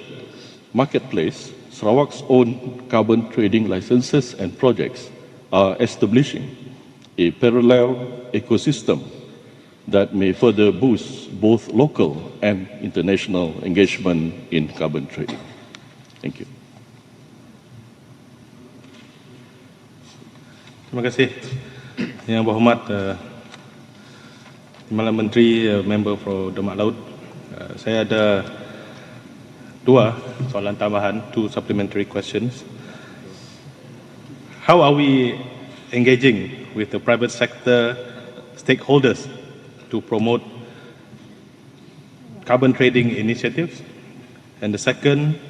marketplace, Sarawak's own carbon trading licenses and projects are establishing a parallel ecosystem that may further boost both local and international engagement in carbon trading. Thank you. Terima kasih. Yang berhormat Timbalan Menteri, member for Demak Laut. Saya ada 2 soalan tambahan, 2 supplementary questions. how are we engaging with the private sector stakeholders to promote carbon trading initiatives? And the second,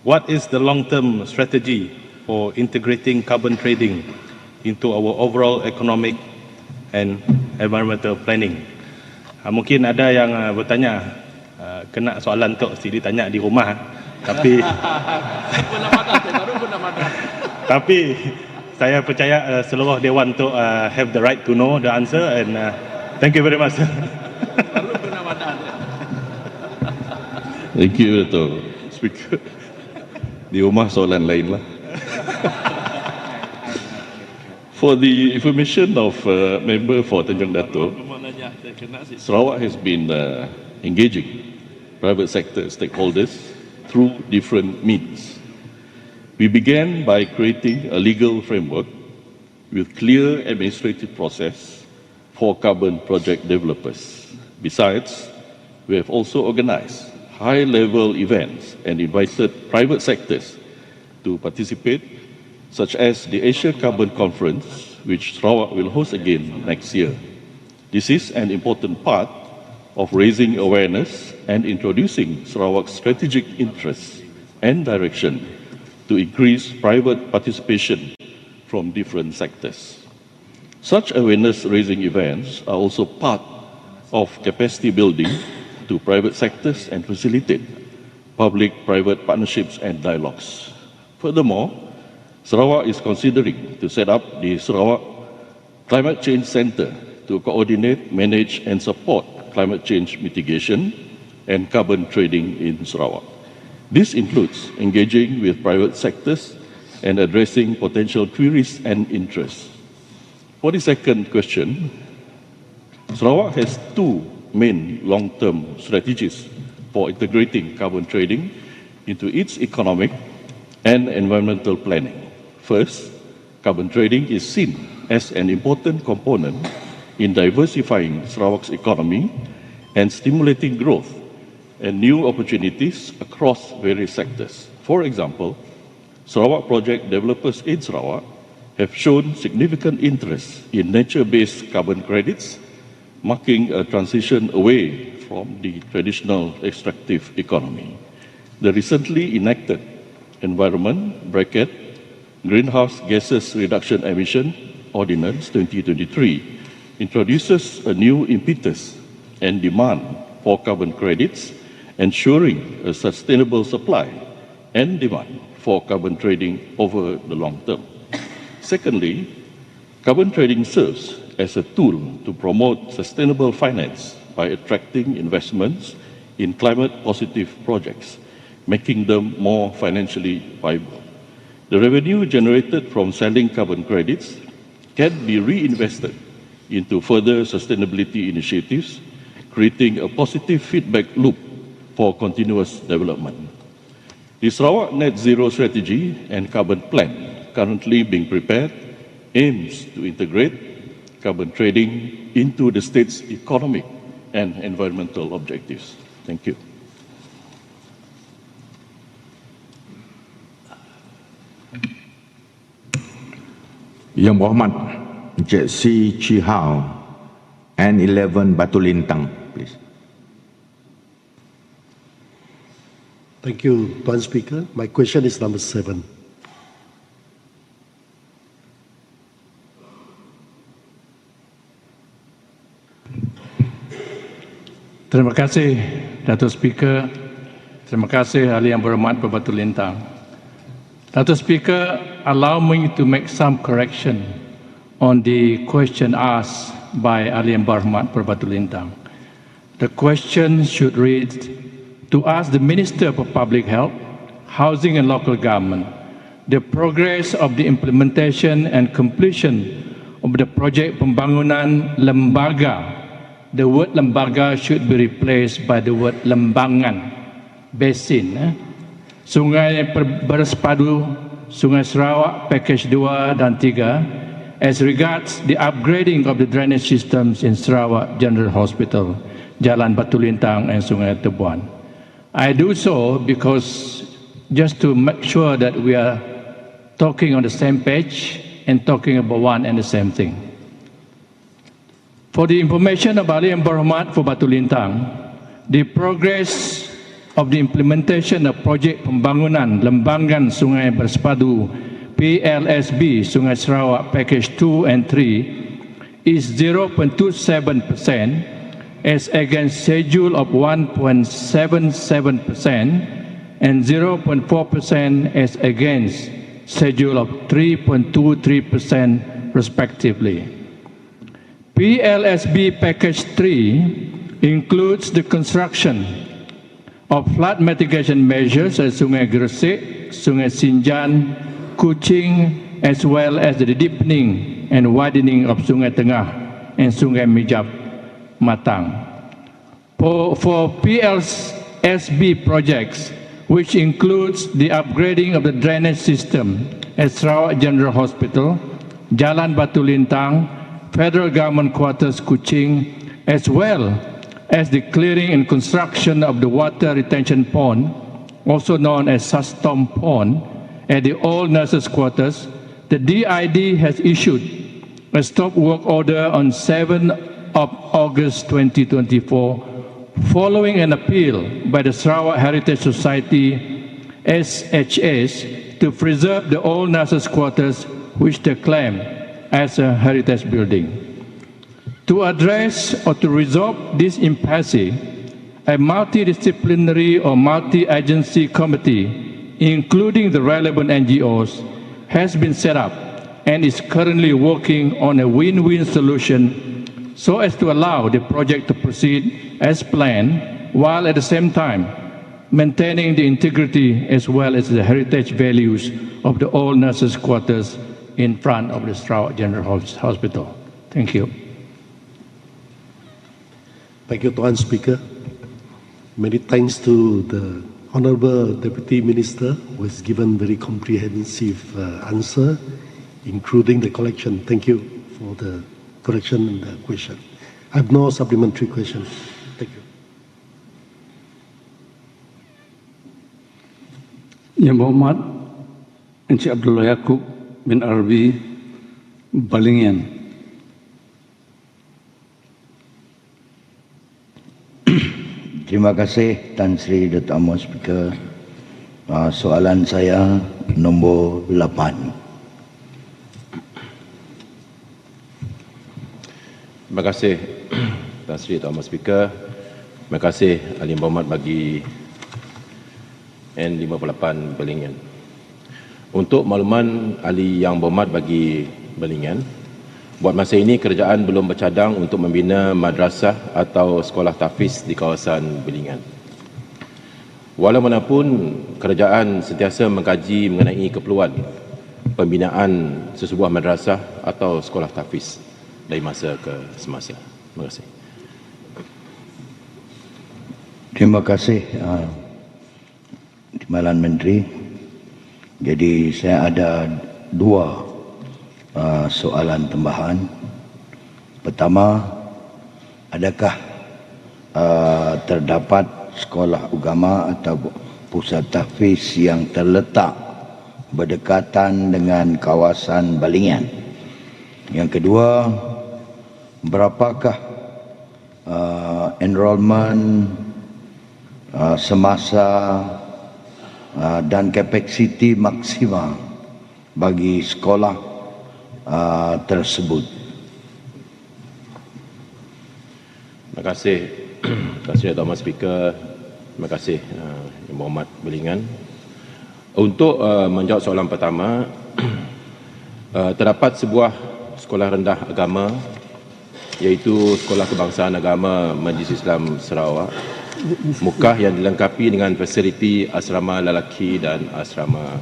what is the long-term strategy for integrating carbon trading into our overall economic and environmental planning? Mungkin ada yang bertanya, kena soalan tu mesti ditanya di rumah, tapi tapi saya percaya seluruh Dewan tu have the right to know the answer, and thank you very much. Thank you, Dato' Speaker. Di rumah soalan lain lah. For the information of member for Tanjung Dato', Sarawak has been engaging private sector stakeholders through different means. We began by creating a legal framework with clear administrative process for carbon project developers. Besides, we have also organized high-level events and invited private sectors to participate, such as the Asia Carbon Conference, which Sarawak will host again next year. This is an important part of raising awareness and introducing Sarawak's strategic interests and direction to increase private participation from different sectors. Such awareness-raising events are also part of capacity building to private sectors and facilitate public-private partnerships and dialogues. Furthermore, Sarawak is considering to set up the Sarawak Climate Change Centre to coordinate, manage and support climate change mitigation and carbon trading in Sarawak. This includes engaging with private sectors and addressing potential queries and interests. For the second question, Sarawak has two main long-term strategies for integrating carbon trading into its economic and environmental planning. First, carbon trading is seen as an important component in diversifying Sarawak's economy and stimulating growth and new opportunities across various sectors. For example, Sarawak project developers in Sarawak have shown significant interest in nature-based carbon credits, marking a transition away from the traditional extractive economy. The recently enacted Environment Greenhouse Gases Reduction Emission Ordinance 2023 introduces a new impetus and demand for carbon credits, ensuring a sustainable supply and demand for carbon trading over the long term. Secondly, carbon trading serves as a tool to promote sustainable finance by attracting investments in climate-positive projects, making them more financially viable. The revenue generated from selling carbon credits can be reinvested into further sustainability initiatives, creating a positive feedback loop for continuous development. The Sarawak Net Zero Strategy and Carbon Plan, currently being prepared, aims to integrate carbon trading into the state's economic and environmental objectives. Thank you. Yang Berhormat Encik Si Chihau and 11 Batu Lintang, please. Thank you, Tuan Speaker. My question is number 7. Terima kasih, Dato' Speaker. Terima kasih, Ahli Yang Berhormat Batu Lintang. Dato' Speaker, allow me to make some correction on the question asked by Ahli Yang Berhormat Batu Lintang. The question should read, to ask the Minister for Public Health, Housing and Local Government, the progress of the implementation and completion of the project pembangunan lembaga. The word lembaga should be replaced by the word lembangan, basin. Sungai Bersepadu, Sungai Sarawak, Package 2 dan 3, as regards the upgrading of the drainage systems in Sarawak General Hospital, Jalan Batu Lintang and Sungai Tebuan. I do so because just to make sure that we are talking on the same page and talking about one and the same thing. For the information of Ahli yang berhormat for Batu Lintang, the progress of the implementation of projek pembangunan lembangan sungai bersepadu PLSB Sungai Sarawak Package 2 and 3 is 0.27% as against schedule of 1.77% and 0.4% as against schedule of 3.23% respectively. PLSB Package 3 includes the construction of flood mitigation measures at Sungai Gresik, Sungai Sinjan, Kuching, as well as the deepening and widening of Sungai Tengah and Sungai Mijap Matang. For PLSB projects, which includes the upgrading of the drainage system at Sarawak General Hospital, Jalan Batu Lintang, Federal Government Quarters Kuching, as well as the clearing and construction of the water retention pond, also known as Sustom Pond, at the old nurses' quarters, the DID has issued a stop work order on 7 of August 2024, following an appeal by the Sarawak Heritage Society, SHS, to preserve the old nurses' quarters, which they claim as a heritage building. To address or to resolve this impasse, a multidisciplinary or multi-agency committee, including the relevant NGOs, has been set up and is currently working on a win-win solution so as to allow the project to proceed as planned, while at the same time maintaining the integrity as well as the heritage values of the old nurses' quarters in front of the Sarawak General Hospital. Thank you. Thank you, Tuan Speaker. Many thanks to the Honourable Deputy Minister, who has given very comprehensive answer, including the collection. Thank you for the correction and the question. I have no supplementary question. Thank you. Yang Berhormat Encik Abdullah Yaakob bin Arabi Balingian. Terima kasih Tan Sri Dato' Amor Speaker. Soalan saya nombor 8. Terima kasih Tan Sri Dato' Amor Speaker. Terima kasih Ahli yang Berhormat bagi N58 Belingan. Untuk makluman Ahli yang Berhormat bagi Belingan, buat masa ini kerajaan belum bercadang untuk membina madrasah atau sekolah tahfiz di kawasan Belingan. Walaupun kerajaan sentiasa mengkaji mengenai keperluan pembinaan sesebuah madrasah atau sekolah tahfiz dari masa ke semasa. Terima kasih. Terima kasih Timbalan Menteri. Jadi saya ada dua soalan tambahan. Pertama, adakah terdapat sekolah agama atau pusat tahfiz yang terletak berdekatan dengan kawasan Balingan? Yang kedua, berapakah enrollment semasa dan kapasiti maksimal bagi sekolah tersebut? Terima kasih Tan Sri Dato' Amor Speaker. Terima kasih Yang Berhormat Belingan. Untuk menjawab soalan pertama, terdapat sebuah sekolah rendah agama, iaitu Sekolah Kebangsaan Agama Majlis Islam Sarawak, Mukah, yang dilengkapi dengan fasiliti asrama lelaki dan asrama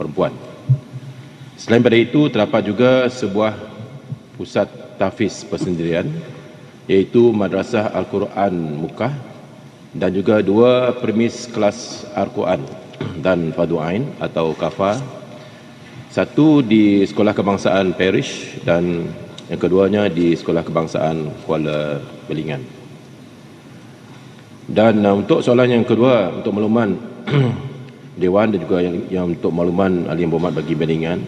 perempuan. Selain daripada itu, terdapat juga sebuah pusat tahfiz persendirian, iaitu Madrasah Al-Quran Mukah, dan juga dua premis kelas Al-Quran dan Fardu Ain atau Kafa, satu di Sekolah Kebangsaan Parish dan yang keduanya di Sekolah Kebangsaan Kuala Belingan. Dan untuk soalan yang kedua, untuk makluman Dewan dan juga yang untuk makluman Ahli Yang Berhormat bagi bandingan,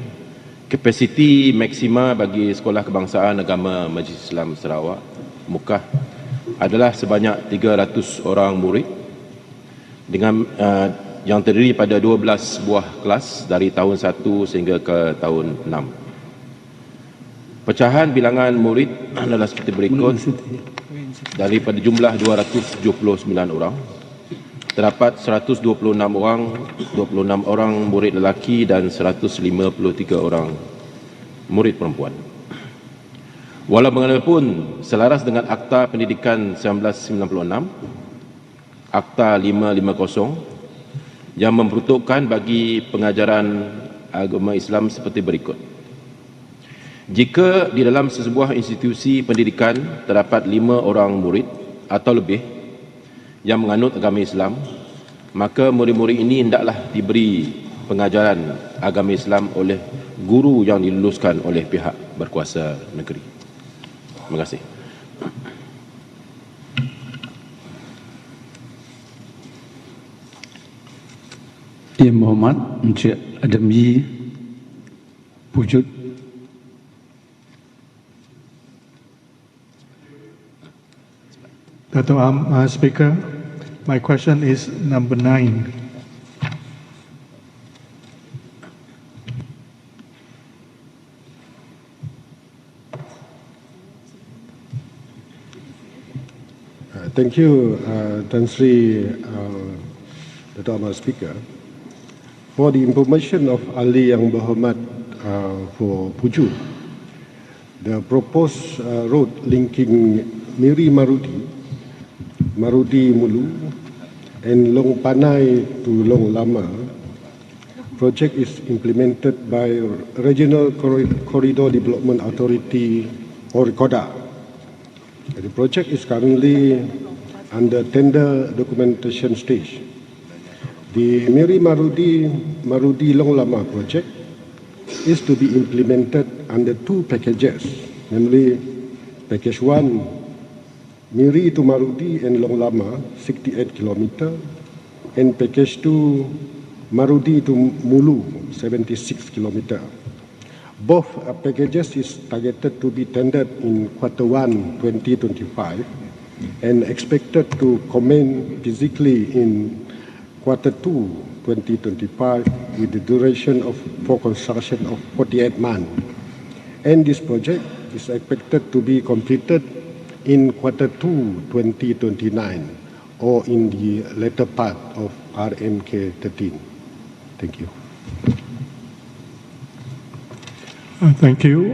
kapasiti maksima bagi Sekolah Kebangsaan Agama Majlis Islam Sarawak Mukah adalah sebanyak 300 orang murid dengan yang terdiri pada 12 buah kelas dari tahun 1 sehingga ke tahun 6. Pecahan bilangan murid adalah seperti berikut. Daripada jumlah 279 orang, terdapat 126 orang murid lelaki dan 153 orang murid perempuan. Walaupun selaras dengan Akta Pendidikan 1996, Akta 550 yang memperuntukkan bagi pengajaran agama Islam seperti berikut. Jika di dalam sesebuah institusi pendidikan terdapat 5 orang murid atau lebih yang menganut agama Islam, maka murid-murid ini hendaklah diberi pengajaran agama Islam oleh guru yang diluluskan oleh pihak berkuasa negeri. Terima kasih. Yang Berhormat Encik Ademi Pujut. Dato' Speaker, my question is number 9. Thank you, Tan Sri Dato' Speaker. For the information of Ahli Yang Berhormat for Puju, the proposed road linking Miri Marudi, Marudi Mulu and Long Panai to Long Lama project is implemented by Regional Corridor Development Authority or RCODA. The project is currently under tender documentation stage. The Miri Marudi Long Lama project is to be implemented under 2 packages, namely Package 1, Miri to Marudi and Long Lama, 68 km, and Package 2, Marudi to Mulu, 76 km. Both packages is targeted to be tendered in Q1 2025 and expected to commence physically in Q2 2025 with the duration for construction of 48 months. And this project is expected to be completed in Q2 2029 or in the later part of RMK 13. Thank you. Thank you,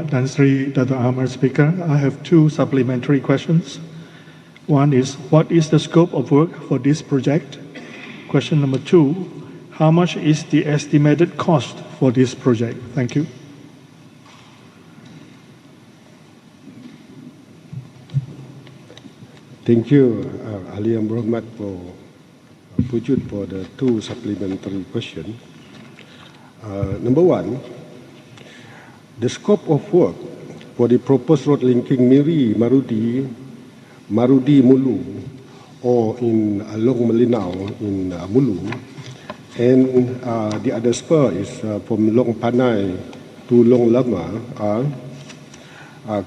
Tan Sri Dato' Ahmad Speaker. I have 2 supplementary questions. One is, what is the scope of work for this project? Question number 2, how much is the estimated cost for this project? Thank you. Thank you, Ahli Yang Berhormat for Pujut for the 2 supplementary questions. Number 1, the scope of work for the proposed road linking Miri Marudi Mulu, or in Long Melinau in Mulu, and the other spur is from Long Panai to Long Lama,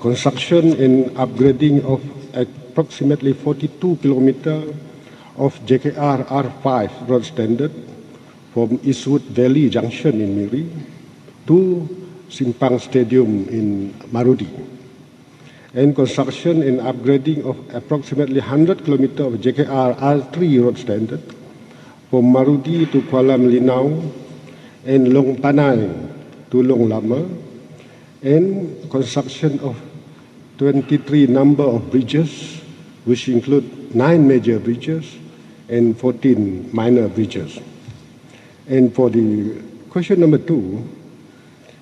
construction and upgrading of approximately 42 km of JKR R5 road standard from Eastwood Valley Junction in Miri to Simpang Stadium in Marudi, and construction and upgrading of approximately 100 km of JKR R3 road standard from Marudi to Kuala Melinau and Long Panai to Long Lama, and construction of 23 number of bridges, which include 9 major bridges and 14 minor bridges. And for the question number 2,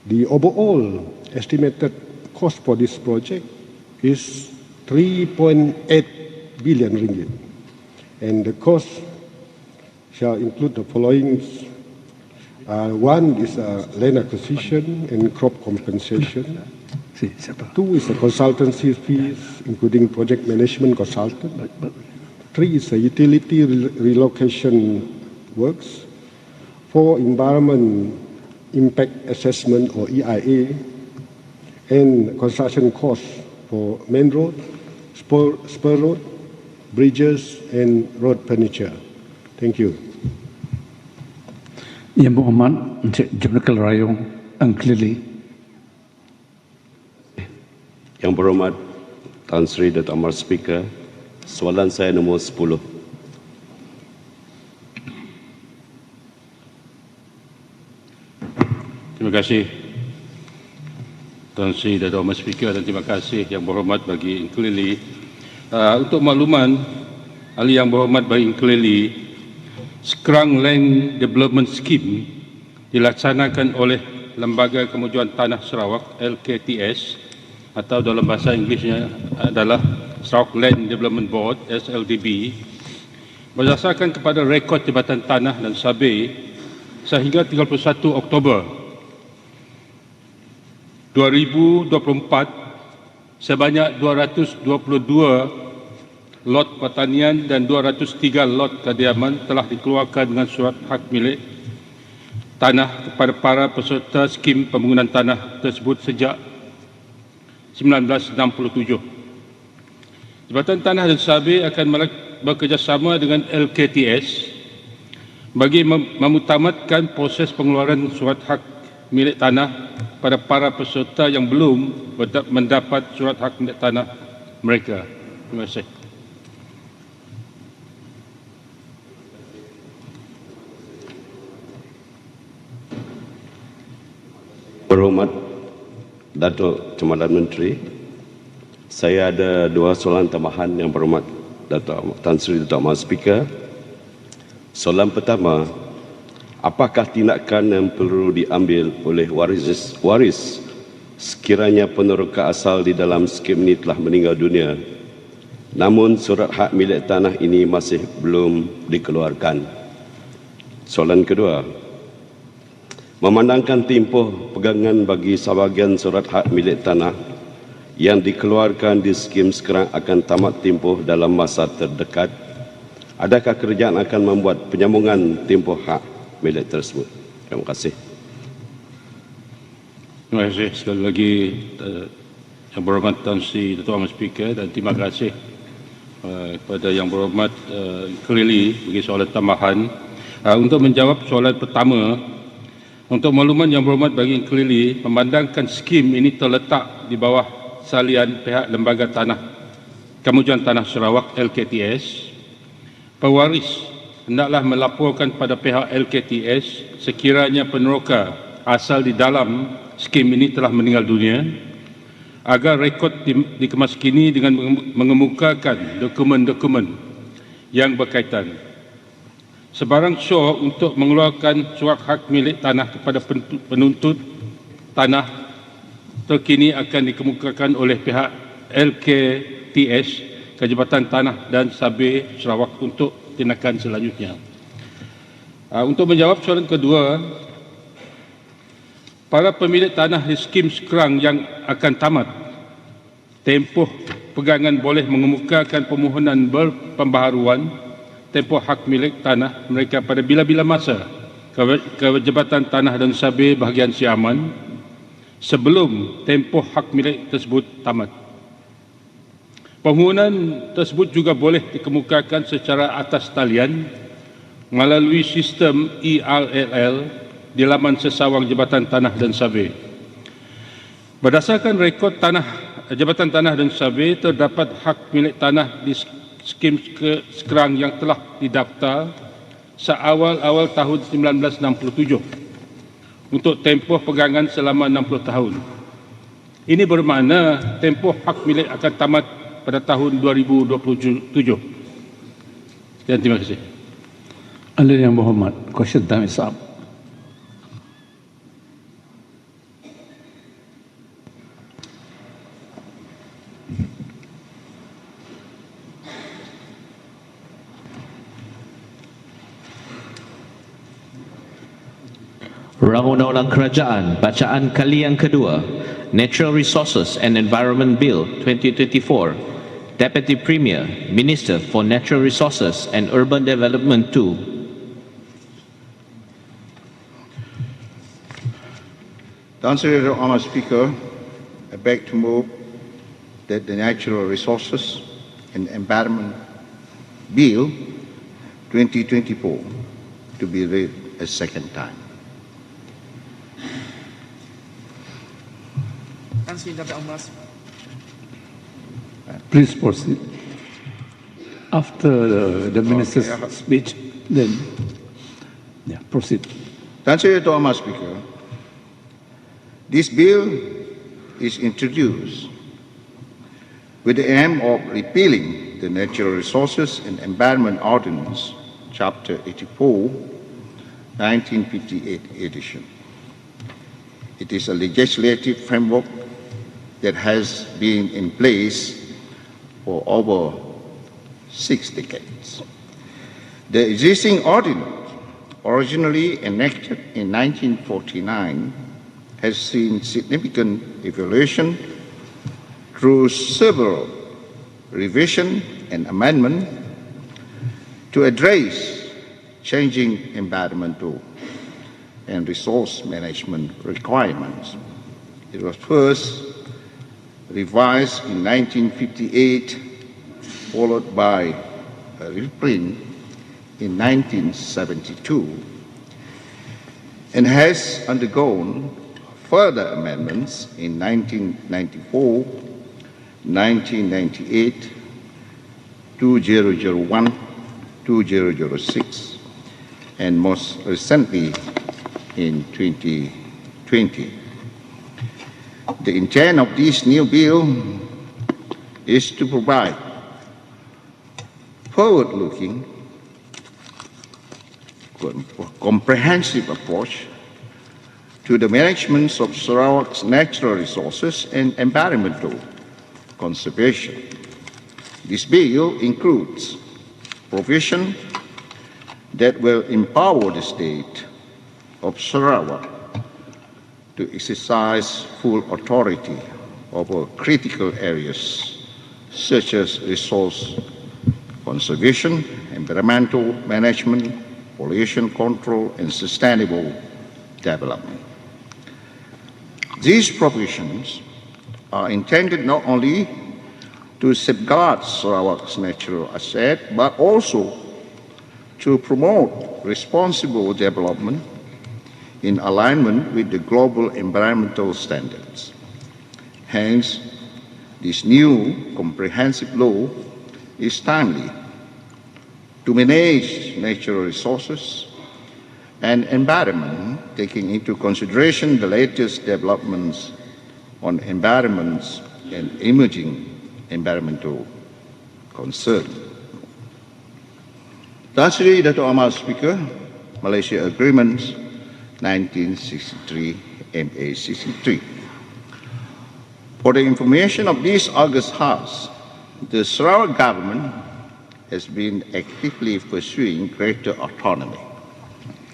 the overall estimated cost for this project is 3.8 billion ringgit. And the cost shall include the following. One is land acquisition and crop compensation. 2 is the consultancy fees, including project management consultant. 3 is the utility relocation works. for Environment Impact Assessment or EIA and construction costs for main road, spur road, bridges and road furniture. Thank you. Yang berhormat Encik Jurnal Rayong Angklili. Yang berhormat Tan Sri Dato' Amar Speaker, soalan saya nombor 10. Terima kasih Tan Sri Dato' Amar Speaker dan terima kasih Yang Berhormat Bagi Inklili. Untuk makluman ahli Yang Berhormat Bagi Inklili, Sekerang Land Development Scheme dilaksanakan oleh Lembaga Kemajuan Tanah Sarawak LKTS atau dalam bahasa Inggerisnya adalah Sarawak Land Development Board SLDB berdasarkan kepada rekod Jabatan Tanah dan Survey sehingga 31 Oktober 2024 sebanyak 222 lot pertanian dan 203 lot kediaman telah dikeluarkan dengan surat hak milik tanah kepada para peserta skim pembangunan tanah tersebut sejak 1967. Jabatan Tanah dan Survey akan bekerjasama dengan LKTS bagi memutamatkan proses pengeluaran surat hak milik tanah pada para peserta yang belum mendapat surat hak milik tanah mereka. Terima kasih. Berhormat Datuk Jemaatan Menteri, saya ada dua soalan tambahan Yang Berhormat Datuk Tan Sri Dato' Amar Speaker. Soalan pertama, apakah tindakan yang perlu diambil oleh waris sekiranya peneroka asal di dalam skim ini telah meninggal dunia, namun surat hak milik tanah ini masih belum dikeluarkan? Soalan kedua, memandangkan tempoh pegangan bagi sebahagian surat hak milik tanah yang dikeluarkan di skim sekarang akan tamat tempoh dalam masa terdekat, adakah kerajaan akan membuat penyambungan tempoh hak milik tersebut? Terima kasih. Terima kasih sekali lagi Yang Berhormat Tan Sri Dato' Amar Speaker dan terima kasih kepada Yang Berhormat Kelili bagi soalan tambahan. Untuk menjawab soalan pertama, untuk makluman Yang Berhormat Bagi Kelili, memandangkan skim ini terletak di bawah salian pihak Lembaga Tanah Kemajuan Tanah Sarawak LKTS, pewaris hendaklah melaporkan pada pihak LKTS sekiranya peneroka asal di dalam skim ini telah meninggal dunia agar rekod dikemaskini dengan mengemukakan dokumen-dokumen yang berkaitan. Sebarang syok untuk mengeluarkan surat hak milik tanah kepada penuntut tanah terkini akan dikemukakan oleh pihak LKTS ke Jabatan Tanah dan Survey Sarawak untuk tindakan selanjutnya. Untuk menjawab soalan kedua, para pemilik tanah di skim sekerang yang akan tamat tempoh pegangan boleh mengemukakan permohonan berpembaharuan tempoh hak milik tanah mereka pada bila-bila masa ke Jabatan Tanah dan Survey bahagian Siaman sebelum tempoh hak milik tersebut tamat. Permohonan tersebut juga boleh dikemukakan secara atas talian melalui sistem ERLL di laman sesawang Jabatan Tanah dan Survey. Berdasarkan rekod Jabatan Tanah dan Survey, terdapat hak milik tanah di skim sekerang yang telah didaftar seawal-awal tahun 1967 untuk tempoh pegangan selama 60 tahun. Ini bermakna tempoh hak milik akan tamat pada tahun 2027. Dan terima kasih. Ahli Yang Berhormat, question time is up. Rang Undang-Undang Kerajaan, bacaan kali yang kedua, Natural Resources and Environment Bill 2024, Deputy Premier, Minister for Natural Resources and Urban Development 2. Honourable Honour Speaker, I beg to move that the Natural Resources and Environment Bill 2024 to be read a second time. Please proceed. After the minister's speech, then proceed. Honourable Speaker, this bill is introduced with the aim of repealing the Natural Resources and Environment Ordinance, Chapter 84, 1958 edition. It is a legislative framework that has been in place for over 6 decades. The existing ordinance, originally enacted in 1949, has seen significant evaluation through several revision and amendment to address changing environmental and resource management requirements. It was first revised in 1958, followed by a reprint in 1972, and has undergone further amendments in 1994, 1998, 2001, 2006, and most recently in 2020. The intent of this new bill is to provide forward-looking, comprehensive approach to the management of Sarawak's natural resources and environmental conservation. This bill includes provision that will empower the state of Sarawak to exercise full authority over critical areas such as resource conservation, environmental management, pollution control, and sustainable development. These provisions are intended not only to safeguard Sarawak's natural asset, but also to promote responsible development in alignment with the global environmental standards. Hence, this new comprehensive law is timely to manage natural resources and environment, taking into consideration the latest developments on environments and emerging environmental concerns. Lastly, Honourable Speaker, Malaysia Agreements 1963 MA 63. For the information of this August House, the Sarawak government has been actively pursuing greater autonomy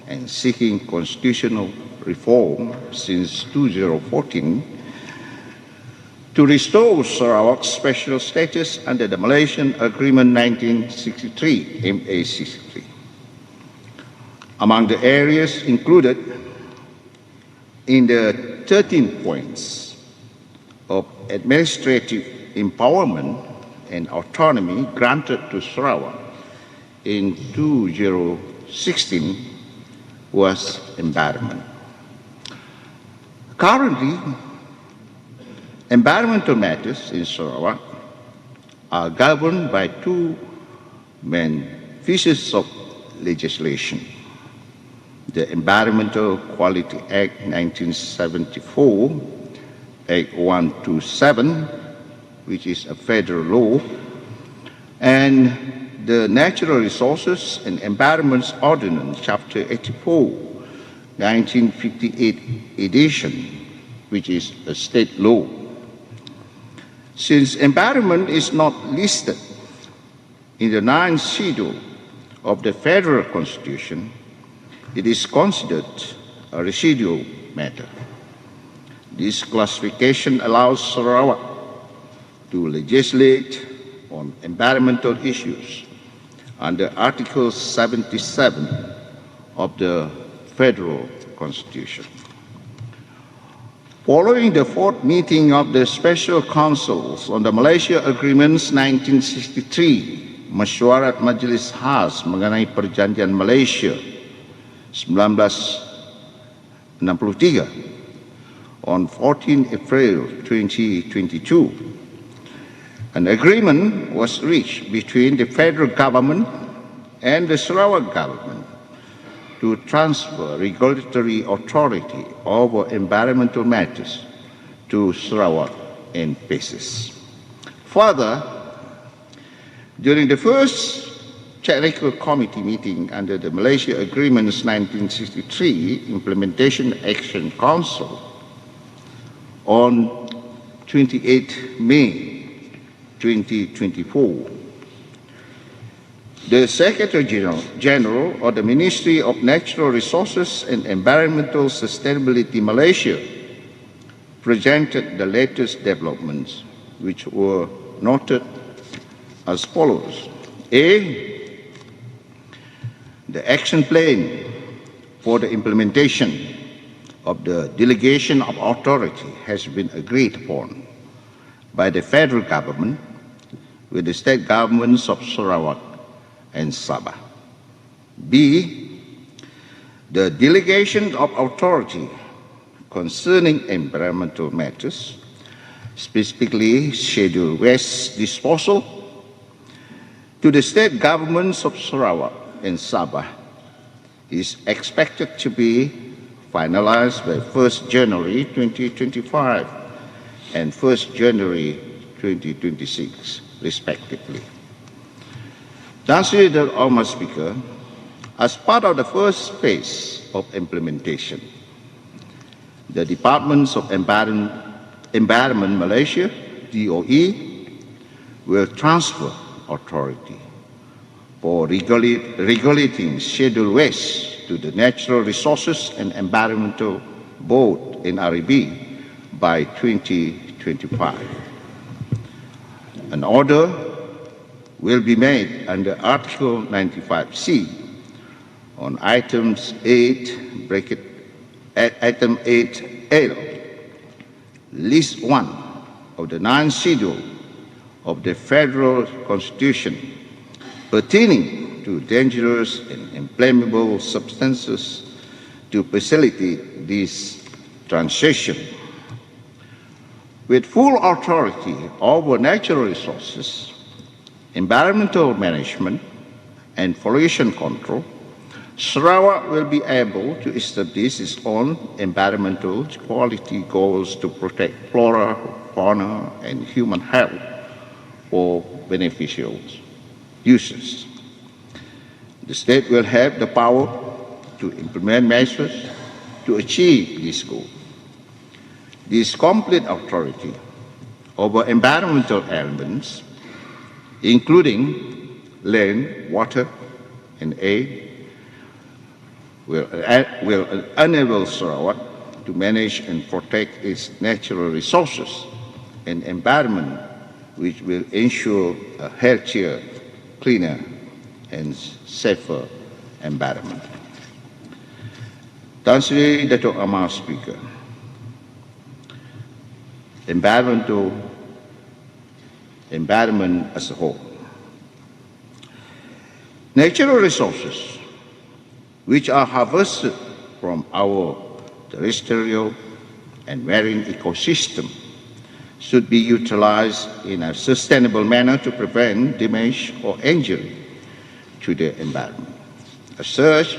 and seeking constitutional reform since 2014 to restore Sarawak's special status under the Malaysian Agreement 1963 MA 63. Among the areas included in the 13 points of administrative empowerment and autonomy granted to Sarawak in 2016 was environment. Currently, environmental matters in Sarawak are governed by two main pieces of legislation: the Environmental Quality Act 1974, Act 127, which is a federal law, and the Natural Resources and Environment Ordinance, Chapter 84, 1958 edition, which is a state law. Since environment is not listed in the 9th schedule of the Federal Constitution, it is considered a residual matter. This classification allows Sarawak to legislate on environmental issues under Article 77 of the Federal Constitution. Following the fourth meeting of the Special Councils on the Malaysia Agreements 1963, Mesyuarat Majlis Khas mengenai Perjanjian Malaysia 1963 on 14 April 2022, an agreement was reached between the federal government and the Sarawak government to transfer regulatory authority over environmental matters to Sarawak in phases. Further, during the first technical committee meeting under the Malaysia Agreements 1963 Implementation Action Council on 28 May 2024, the Secretary General of the Ministry of Natural Resources and Environmental Sustainability Malaysia presented the latest developments, which were noted as follows. A, the action plan for the implementation of the delegation of authority has been agreed upon by the federal government with the state governments of Sarawak and Sabah. B, the delegation of authority concerning environmental matters, specifically Schedule West disposal, to the state governments of Sarawak and Sabah is expected to be finalized by 1st January 2025 and 1st January 2026, respectively. Translated Honourable Speaker, as part of the first phase of implementation, the Departments of Environment Malaysia, DOE, will transfer authority for regulating Schedule West to the Natural Resources and Environmental Board, NREB, by 2025. An order will be made under Article 95C on items 8, item 8L, List 1 of the 9th Schedule of the Federal Constitution pertaining to dangerous and inflammable substances to facilitate this transition. With full authority over natural resources, environmental management, and pollution control, Sarawak will be able to establish its own environmental quality goals to protect flora, fauna, and human health for beneficial users. The state will have the power to implement measures to achieve this goal. This complete authority over environmental elements, including land, water, and air, will enable Sarawak to manage and protect its natural resources and environment, which will ensure a healthier, cleaner, and safer environment. Tan Sri Datuk Amar Speaker, environment as a whole. Natural resources which are harvested from our terrestrial and marine ecosystem should be utilized in a sustainable manner to prevent damage or injury to the environment. As such,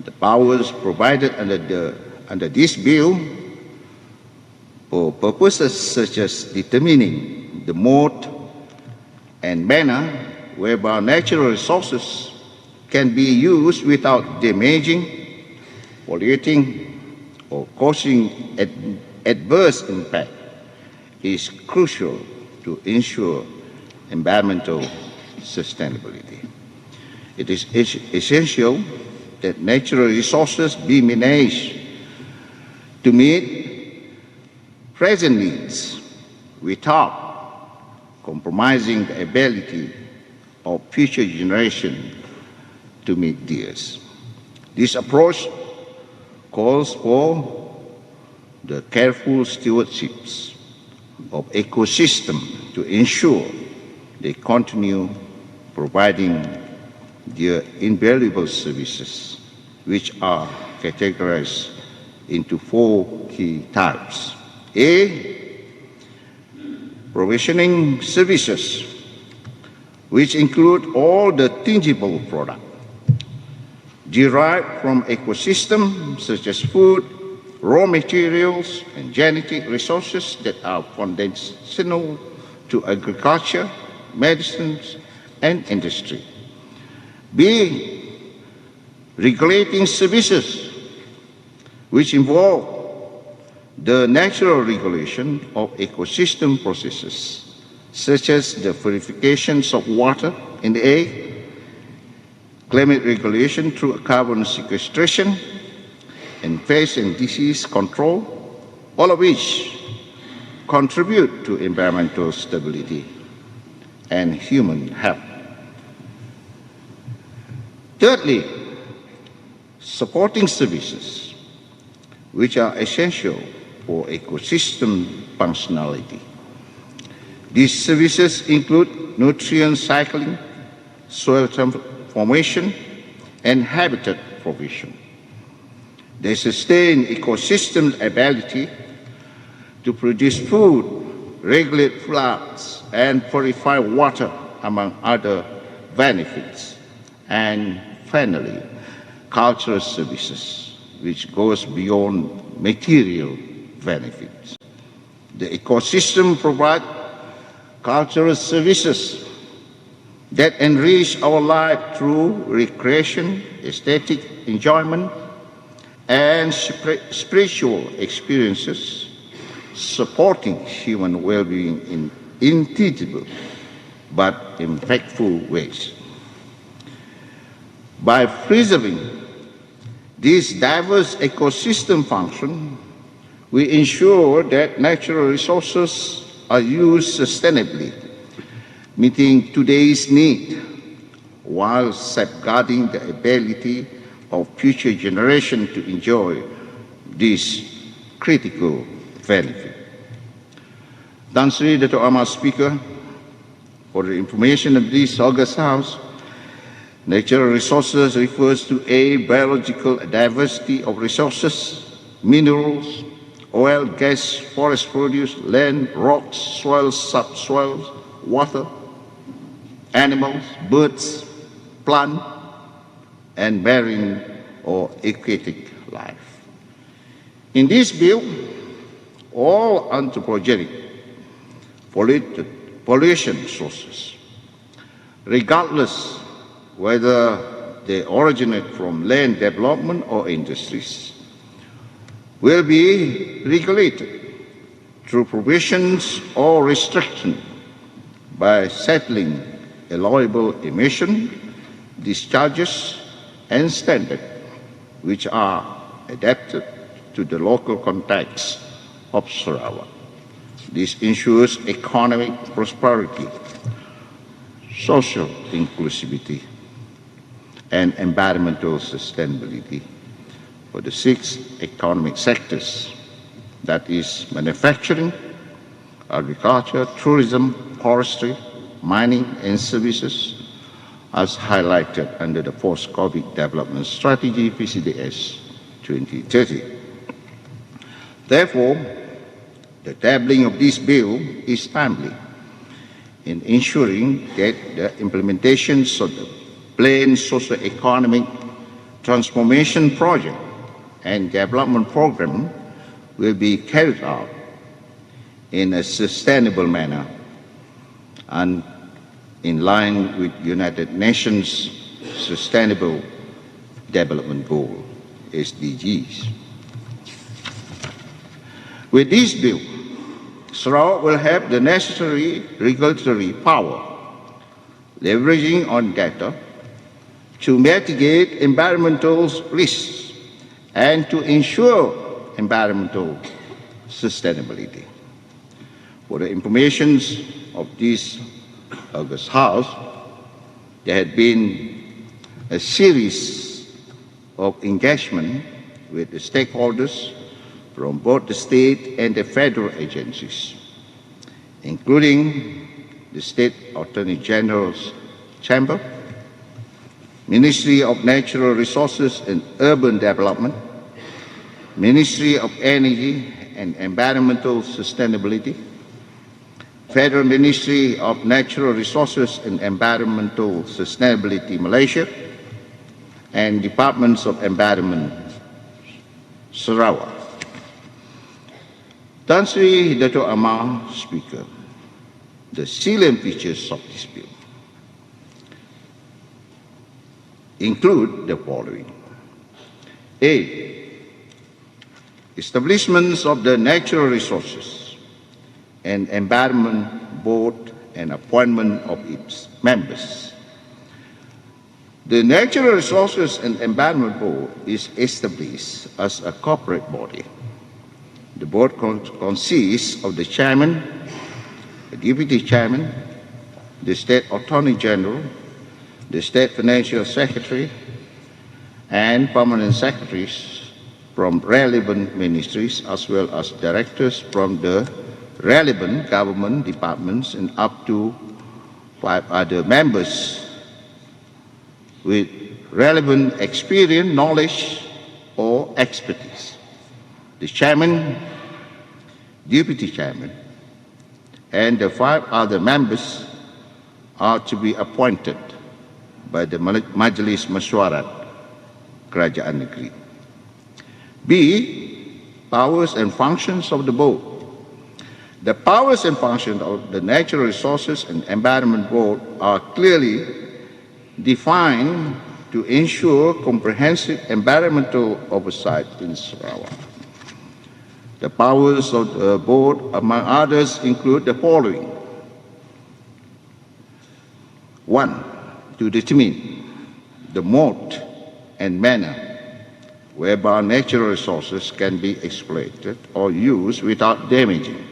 the powers provided under this bill for purposes such as determining the mode and manner whereby natural resources can be used without damaging, polluting, or causing adverse impact is crucial to ensure environmental sustainability. It is essential that natural resources be managed to meet present needs without compromising the ability of future generations to meet theirs. This approach calls for the careful stewardships of ecosystem to ensure they continue providing their invaluable services, which are categorized into 4 key types. A, provisioning services, which include all the tangible products derived from ecosystem such as food, raw materials, and genetic resources that are foundational to agriculture, medicines, and industry. B, regulating services, which involve the natural regulation of ecosystem processes, such as the purifications of water in the air, climate regulation through carbon sequestration, and pest and disease control, all of which contribute to environmental stability and human health. Thirdly, supporting services, which are essential for ecosystem functionality. These services include nutrient cycling, soil formation, and habitat provision. They sustain ecosystem's ability to produce food, regulate floods, and purify water, among other benefits. And finally, cultural services, which goes beyond material benefits. The ecosystem provides cultural services that enrich our life through recreation, aesthetic enjoyment, and spiritual experiences, supporting human well-being in intangible but impactful ways. By preserving this diverse ecosystem function, we ensure that natural resources are used sustainably, meeting today's need while safeguarding the ability of future generations to enjoy this critical benefit. Tan Sri Dato' Amar Speaker, for the information of this August House, natural resources refers to a biological diversity of resources, minerals, oil, gas, forest produce, land, rocks, soils, subsoils, water, animals, birds, plant, and marine or aquatic life. In this bill, all anthropogenic pollution sources, regardless whether they originate from land development or industries, will be regulated through provisions or restrictions by settling allowable emission, discharges, and standards which are adapted to the local context of Sarawak. This ensures economic prosperity, social inclusivity, and environmental sustainability for the 6 economic sectors, that is manufacturing, agriculture, tourism, forestry, mining, and services, as highlighted under the Post-COVID Development Strategy PCDS 2030. Therefore, the tabling of this bill is timely in ensuring that the implementation of the planned socio-economic transformation project and development program will be carried out in a sustainable manner and in line with United Nations Sustainable Development Goal, SDGs. With this bill, Sarawak will have the necessary regulatory power, leveraging on data to mitigate environmental risks and to ensure environmental sustainability. For the information of this August House, there had been a series of engagement with the stakeholders from both the state and the federal agencies, including the State Attorney General's Chamber, Ministry of Natural Resources and Urban Development, Ministry of Energy and Environmental Sustainability, Federal Ministry of Natural Resources and Environmental Sustainability Malaysia, and Departments of Environment Sarawak. Tan Sri Dato' Amar, Speaker, the salient features of this bill include the following. A. Establishments of the Natural Resources and Environment Board and appointment of its members. The Natural Resources and Environment Board is established as a corporate body. The board consists of the chairman, the deputy chairman, the State Attorney General, the State Financial Secretary, and permanent secretaries from relevant ministries, as well as directors from the relevant government departments, and up to 5 other members with relevant experience, knowledge, or expertise. The chairman, deputy chairman, and the 5 other members are to be appointed by the Majlis Mesyuarat Kedua Negeri. B. Powers and functions of the board. The powers and functions of the Natural Resources and Environment Board are clearly defined to ensure comprehensive environmental oversight in Sarawak. The powers of the board, among others, include the following. 1. To determine the mode and manner whereby natural resources can be exploited or used without damaging,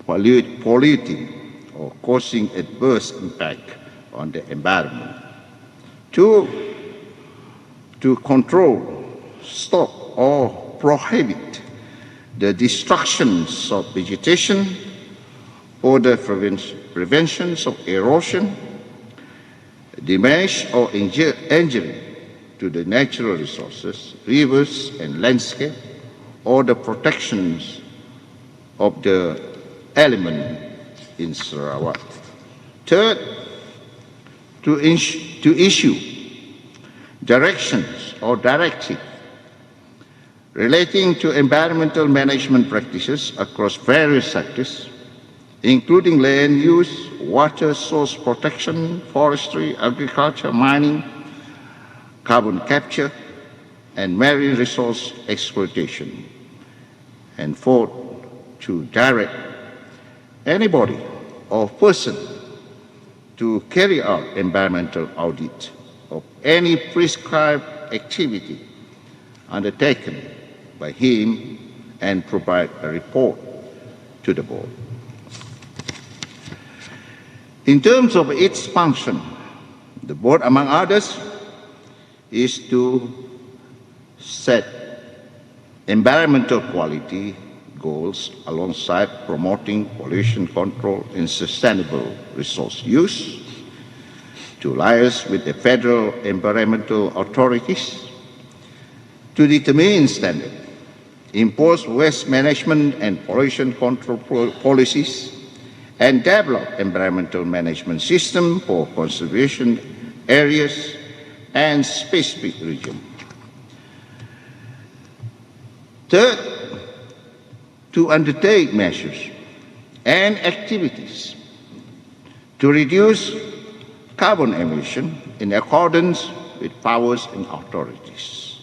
polluting, or causing adverse impact on the environment. 2. To control, stop, or prohibit the destructions of vegetation or the preventions of erosion, damage or injury to the natural resources, rivers and landscape, or the protections of the element in Sarawak. 3rd, to issue directions or directive relating to environmental management practices across various sectors, including land use, water source protection, forestry, agriculture, mining, carbon capture, and marine resource exploitation. And 4th, to direct anybody or person to carry out environmental audit of any prescribed activity undertaken by him and provide a report to the board. In terms of its function, the board, among others, is to set environmental quality goals alongside promoting pollution control and sustainable resource use, to liaise with the federal environmental authorities, to determine standards, impose waste management and pollution control policies, and develop environmental management system for conservation areas and specific regions. 3rd, to undertake measures and activities to reduce carbon emission in accordance with powers and authorities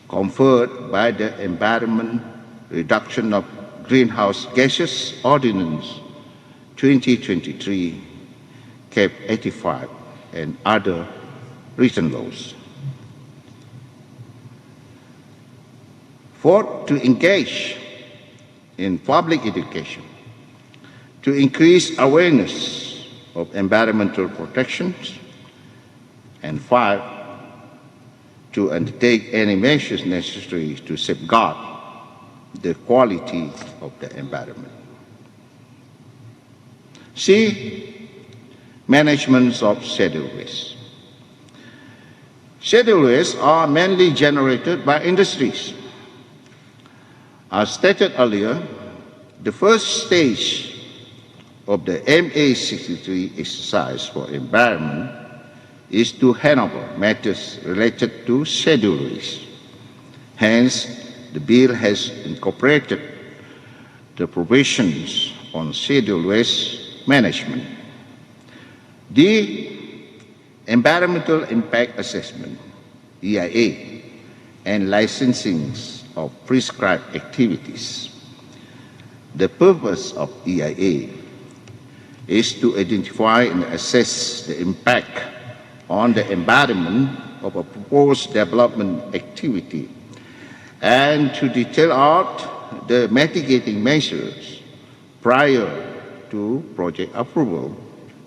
conferred by the Environment Reduction of Greenhouse Gases Ordinance 2023, Cap 85, and other written laws. 4th, to engage in public education, to increase awareness of environmental protections, and 5, to undertake any measures necessary to safeguard the quality of the environment. C. Management of scheduled waste. Scheduled waste are mainly generated by industries. As stated earlier, the first stage of the MA63 exercise for environment is to hand over matters related to scheduled waste. Hence, the bill has incorporated the provisions on scheduled waste management. The Environmental Impact Assessment, EIA, and licensing of prescribed activities. The purpose of EIA is to identify and assess the impact on the environment of a proposed development activity and to detail out the mitigating measures prior to project approval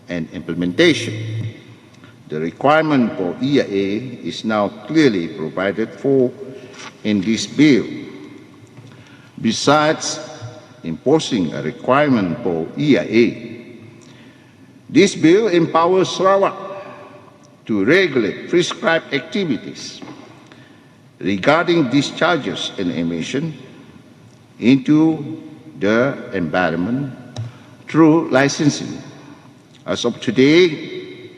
and implementation. The requirement for EIA is now clearly provided for in this bill. Besides imposing a requirement for EIA, this bill empowers Sarawak to regulate prescribed activities regarding discharges and emission into the environment through licensing. As of today,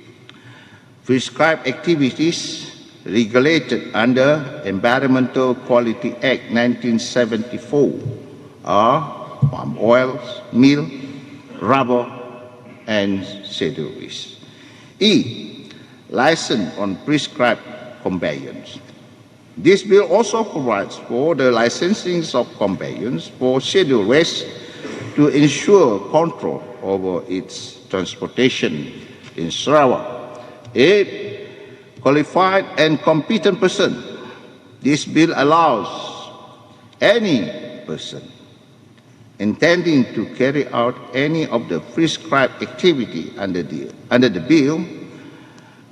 prescribed activities regulated under Environmental Quality Act 1974 are palm oil, meal, rubber, and scheduled waste. E. License on prescribed conveyance. This bill also provides for the licensing of conveyance for scheduled waste to ensure control over its transportation in Sarawak. A qualified and competent person. This bill allows any person intending to carry out any of the prescribed activity under the bill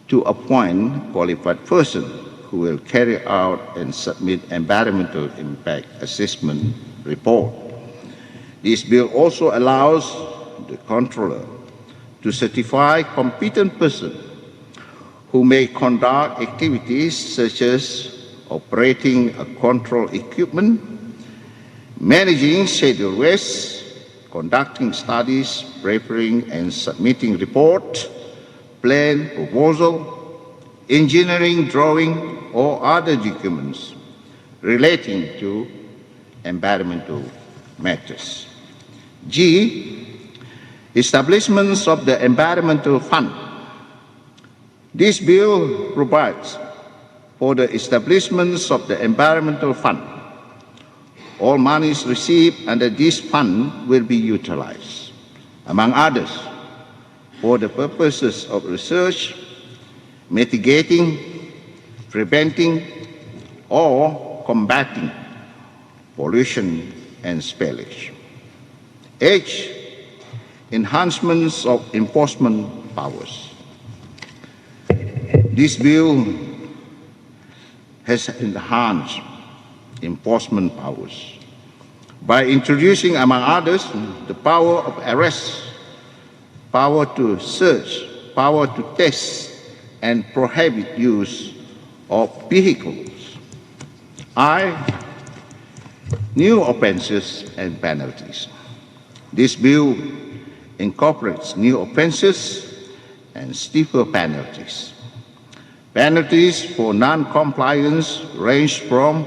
to appoint qualified person who will carry out and submit environmental impact assessment report. This bill also allows the controller to certify competent person who may conduct activities such as operating a control equipment, managing scheduled waste, conducting studies, preparing and submitting report, plan, proposal, engineering, drawing, or other documents relating to environmental matters. G. Establishments of the Environmental Fund. This bill provides for the establishments of the Environmental Fund. All monies received under this fund will be utilized, among others, for the purposes of research, mitigating, preventing, or combating pollution and spillage. H. Enhancements of enforcement powers. This bill has enhanced enforcement powers by introducing, among others, the power of arrest, power to search, power to test, and prohibit use of vehicles. I. New offences and penalties. This bill incorporates new offences and stiffer penalties. Penalties for non-compliance range from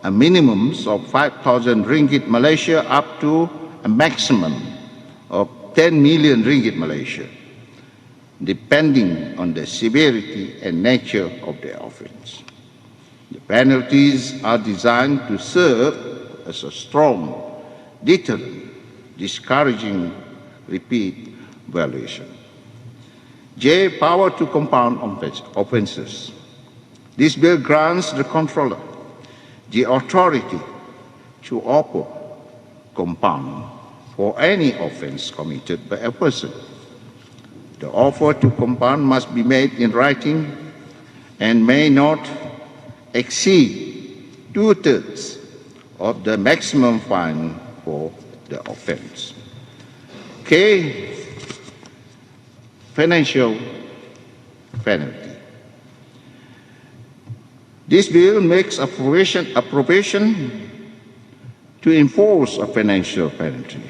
a minimum of 5,000 ringgit Malaysia up to a maximum of 10 million ringgit Malaysia, depending on the severity and nature of the offence. The penalties are designed to serve as a strong deterrent, discouraging repeat violation. J. Power to compound offences. This bill grants the controller the authority to offer compound for any offence committed by a person. The offer to compound must be made in writing and may not exceed 2/3 of the maximum fine for the offence. K. Financial penalty. This bill makes a provision to enforce a financial penalty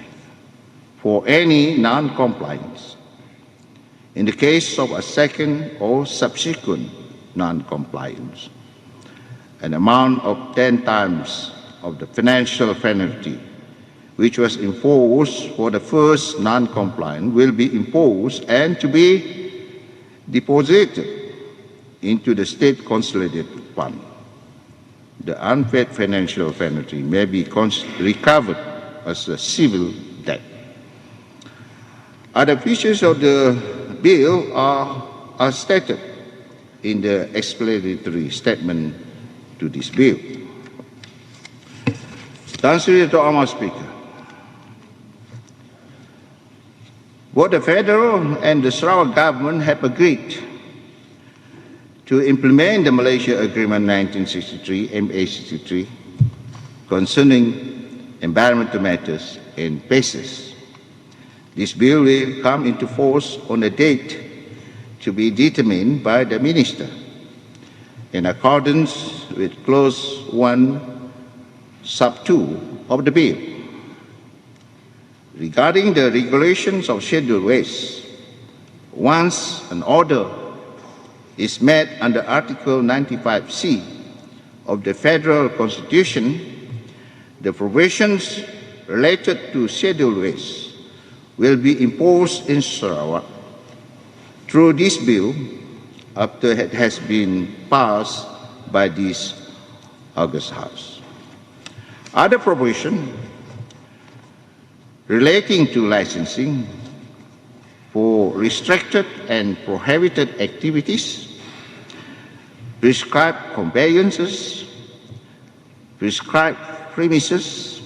for any non-compliance in the case of a second or subsequent non-compliance, an amount of 10 times of the financial penalty which was enforced for the first non-compliance will be imposed and to be deposited into the state consolidated fund. The unpaid financial penalty may be recovered as a civil debt. Other features of the bill are stated in the explanatory statement to this bill. Tan Sri Dato' Amar Speaker, both the federal and the Sarawak government have agreed to implement the Malaysia Agreement 1963, MA63, concerning environmental matters and PACES. This bill will come into force on a date to be determined by the Minister in accordance with Clause 1, Sub 2 of the bill. Regarding the regulations of scheduled waste, once an order is met under Article 95C of the Federal Constitution, the provisions related to scheduled waste will be imposed in Sarawak through this bill after it has been passed by this August House. Other provisions relating to licensing for restricted and prohibited activities, prescribed conveyances, prescribed premises,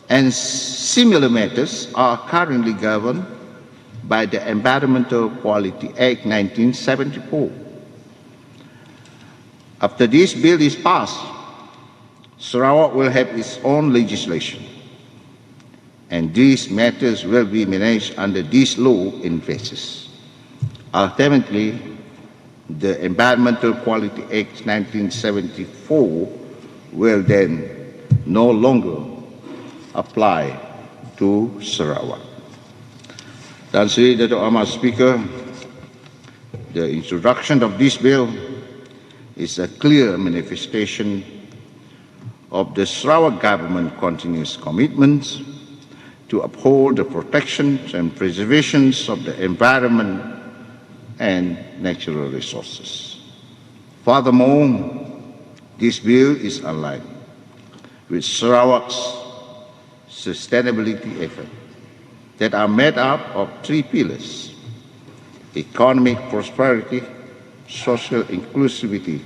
and similar matters are currently governed by the Environmental Quality Act 1974. After this bill is passed, Sarawak will have its own legislation, and these matters will be managed under this law in phases. Ultimately, the Environmental Quality Act 1974 will then no longer apply to Sarawak. Tan Sri Dato' Amar Speaker, the introduction of this bill is a clear manifestation of the Sarawak government continuous commitments to uphold the protection and preservation of the environment and natural resources. Furthermore, this bill is aligned with Sarawak's sustainability efforts that are made up of three pillars: economic prosperity, social inclusivity,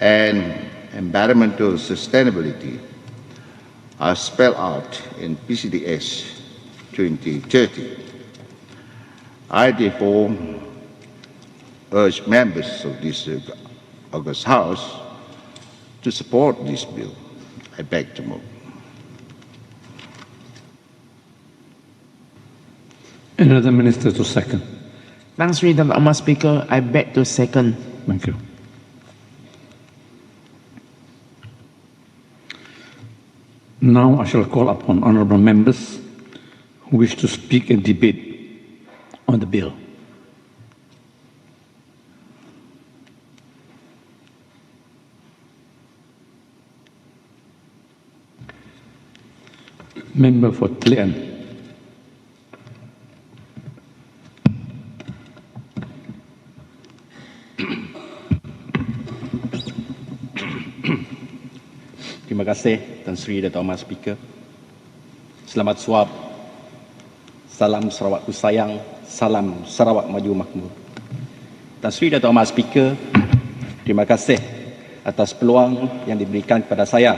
and environmental sustainability, are spelled out in PCDS 2030. I therefore urge members of this August House to support this bill. I beg to move. Another minister to second. Tang Sri Dato' Amar Speaker, I beg to second. Thank you. Now I shall call upon honourable members who wish to speak and debate on the bill. Member for Tlian. Terima kasih Tan Sri Dato' Amar Speaker. Selamat suap. Salam Sarawakku sayang, salam Sarawak maju makmur. Tan Sri Dato' Amar Speaker, terima kasih atas peluang yang diberikan kepada saya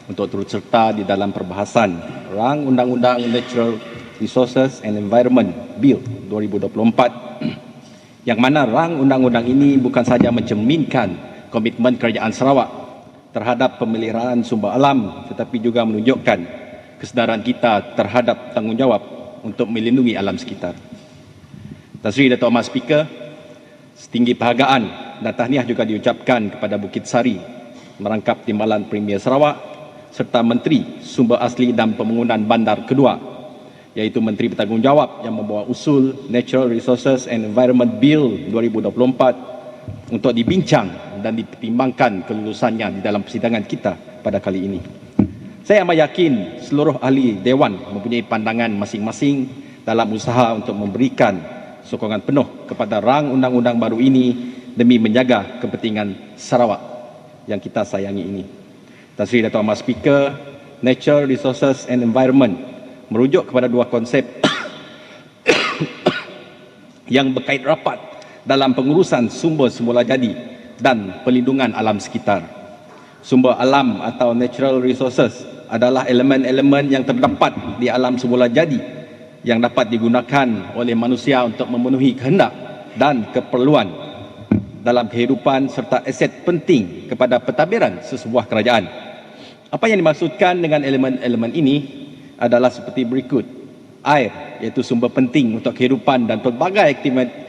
untuk turut serta di dalam perbahasan Rang Undang-Undang Natural Resources and Environment Bill 2024, yang mana rang undang-undang ini bukan saja mencerminkan komitmen kerajaan Sarawak, terhadap pemeliharaan sumber alam, tetapi juga menunjukkan kesedaran kita terhadap tanggungjawab untuk melindungi alam sekitar. Tan Sri Dato' Ahmad Speaker, setinggi penghargaan dan tahniah juga diucapkan kepada Bukit Sari, merangkap Timbalan Premier Sarawak, serta Menteri Sumber Asli dan Pembangunan Bandar Kedua, iaitu Menteri Bertanggungjawab yang membawa usul Natural Resources and Environment Bill 2024 untuk dibincang dan dipertimbangkan kelulusannya di dalam persidangan kita pada kali ini. Saya amat yakin seluruh ahli Dewan mempunyai pandangan masing-masing dalam usaha untuk memberikan sokongan penuh kepada rang undang-undang baru ini demi menjaga kepentingan Sarawak yang kita sayangi ini. Tan Sri Dato' Ahmad Speaker, Natural Resources and Environment merujuk kepada dua konsep yang berkait rapat dalam pengurusan sumber semula jadi dan pelindungan alam sekitar. Sumber alam atau natural resources adalah elemen-elemen yang terdapat di alam semula jadi yang dapat digunakan oleh manusia untuk memenuhi kehendak dan keperluan dalam kehidupan serta aset penting kepada pentadbiran sesebuah kerajaan. Apa yang dimaksudkan dengan elemen-elemen ini adalah seperti berikut. Air, iaitu sumber penting untuk kehidupan dan pelbagai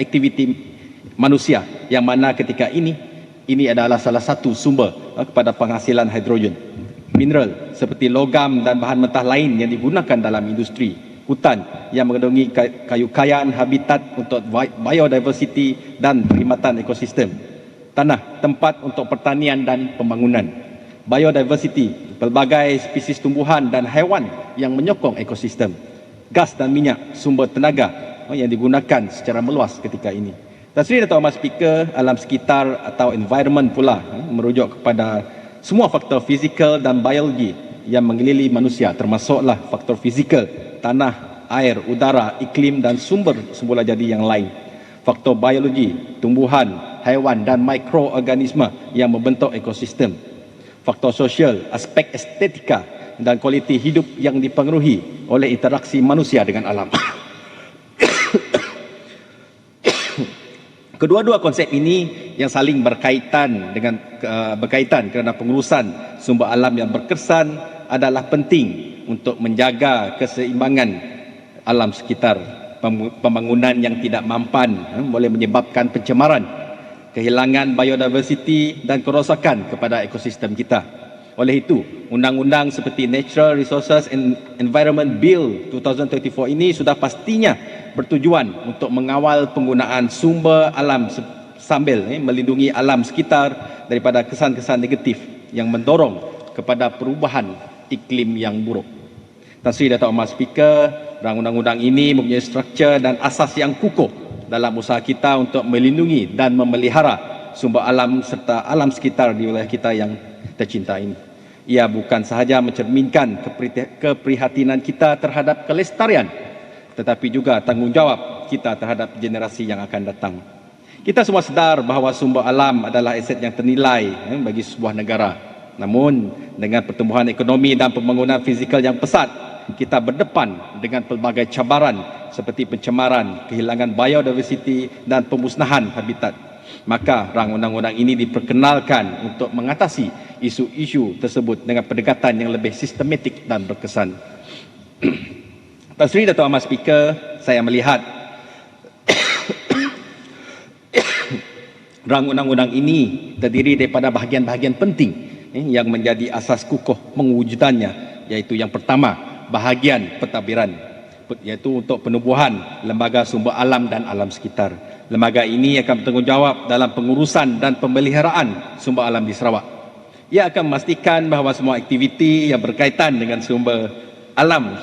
aktiviti manusia, yang mana ketika ini adalah salah satu sumber kepada penghasilan hidrogen. Mineral seperti logam dan bahan mentah lain yang digunakan dalam industri. Hutan yang mengandungi kayu kayaan habitat untuk biodiversity dan perkhidmatan ekosistem. Tanah, tempat untuk pertanian dan pembangunan. Biodiversity, pelbagai spesies tumbuhan dan haiwan yang menyokong ekosistem. Gas dan minyak, sumber tenaga yang digunakan secara meluas ketika ini. Tan Sri Dato' Ahmad Speaker, alam sekitar atau environment pula merujuk kepada semua faktor fizikal dan biologi yang mengelilingi manusia, termasuklah faktor fizikal, tanah, air, udara, iklim dan sumber semula jadi yang lain. Faktor biologi, tumbuhan, haiwan dan mikroorganisme yang membentuk ekosistem. Faktor sosial, aspek estetika dan kualiti hidup yang dipengaruhi oleh interaksi manusia dengan alam. Kedua-dua konsep ini yang saling berkaitan kerana pengurusan sumber alam yang berkesan adalah penting untuk menjaga keseimbangan alam sekitar. Pembangunan yang tidak mampan boleh menyebabkan pencemaran, kehilangan biodiversity dan kerosakan kepada ekosistem kita. Oleh itu, undang-undang seperti Natural Resources and Environment Bill 2024 ini sudah pastinya bertujuan untuk mengawal penggunaan sumber alam sambil melindungi alam sekitar daripada kesan-kesan negatif yang mendorong kepada perubahan iklim yang buruk. Tan Sri Dato' Ahmad Speaker, rang undang-undang ini mempunyai struktur dan asas yang kukuh dalam usaha kita untuk melindungi dan memelihara sumber alam serta alam sekitar di wilayah kita yang tercinta ini. Ia bukan sahaja mencerminkan keprihatinan kita terhadap kelestarian, tetapi juga tanggungjawab kita terhadap generasi yang akan datang. Kita semua sedar bahawa sumber alam adalah aset yang ternilai bagi sebuah negara. Namun, dengan pertumbuhan ekonomi dan pembangunan fizikal yang pesat, kita berdepan dengan pelbagai cabaran seperti pencemaran, kehilangan biodiversity dan pemusnahan habitat. Maka rang undang-undang ini diperkenalkan untuk mengatasi isu-isu tersebut dengan pendekatan yang lebih sistematik dan berkesan. Tan Sri Dato' Ahmad Speaker, saya melihat rang undang-undang ini terdiri daripada bahagian-bahagian penting yang menjadi asas kukuh mewujudannya, iaitu yang pertama, bahagian pentadbiran, iaitu untuk penubuhan lembaga sumber alam dan alam sekitar. Lembaga ini akan bertanggungjawab dalam pengurusan dan pemeliharaan sumber alam di Sarawak. Ia akan memastikan bahawa semua aktiviti yang berkaitan dengan sumber alam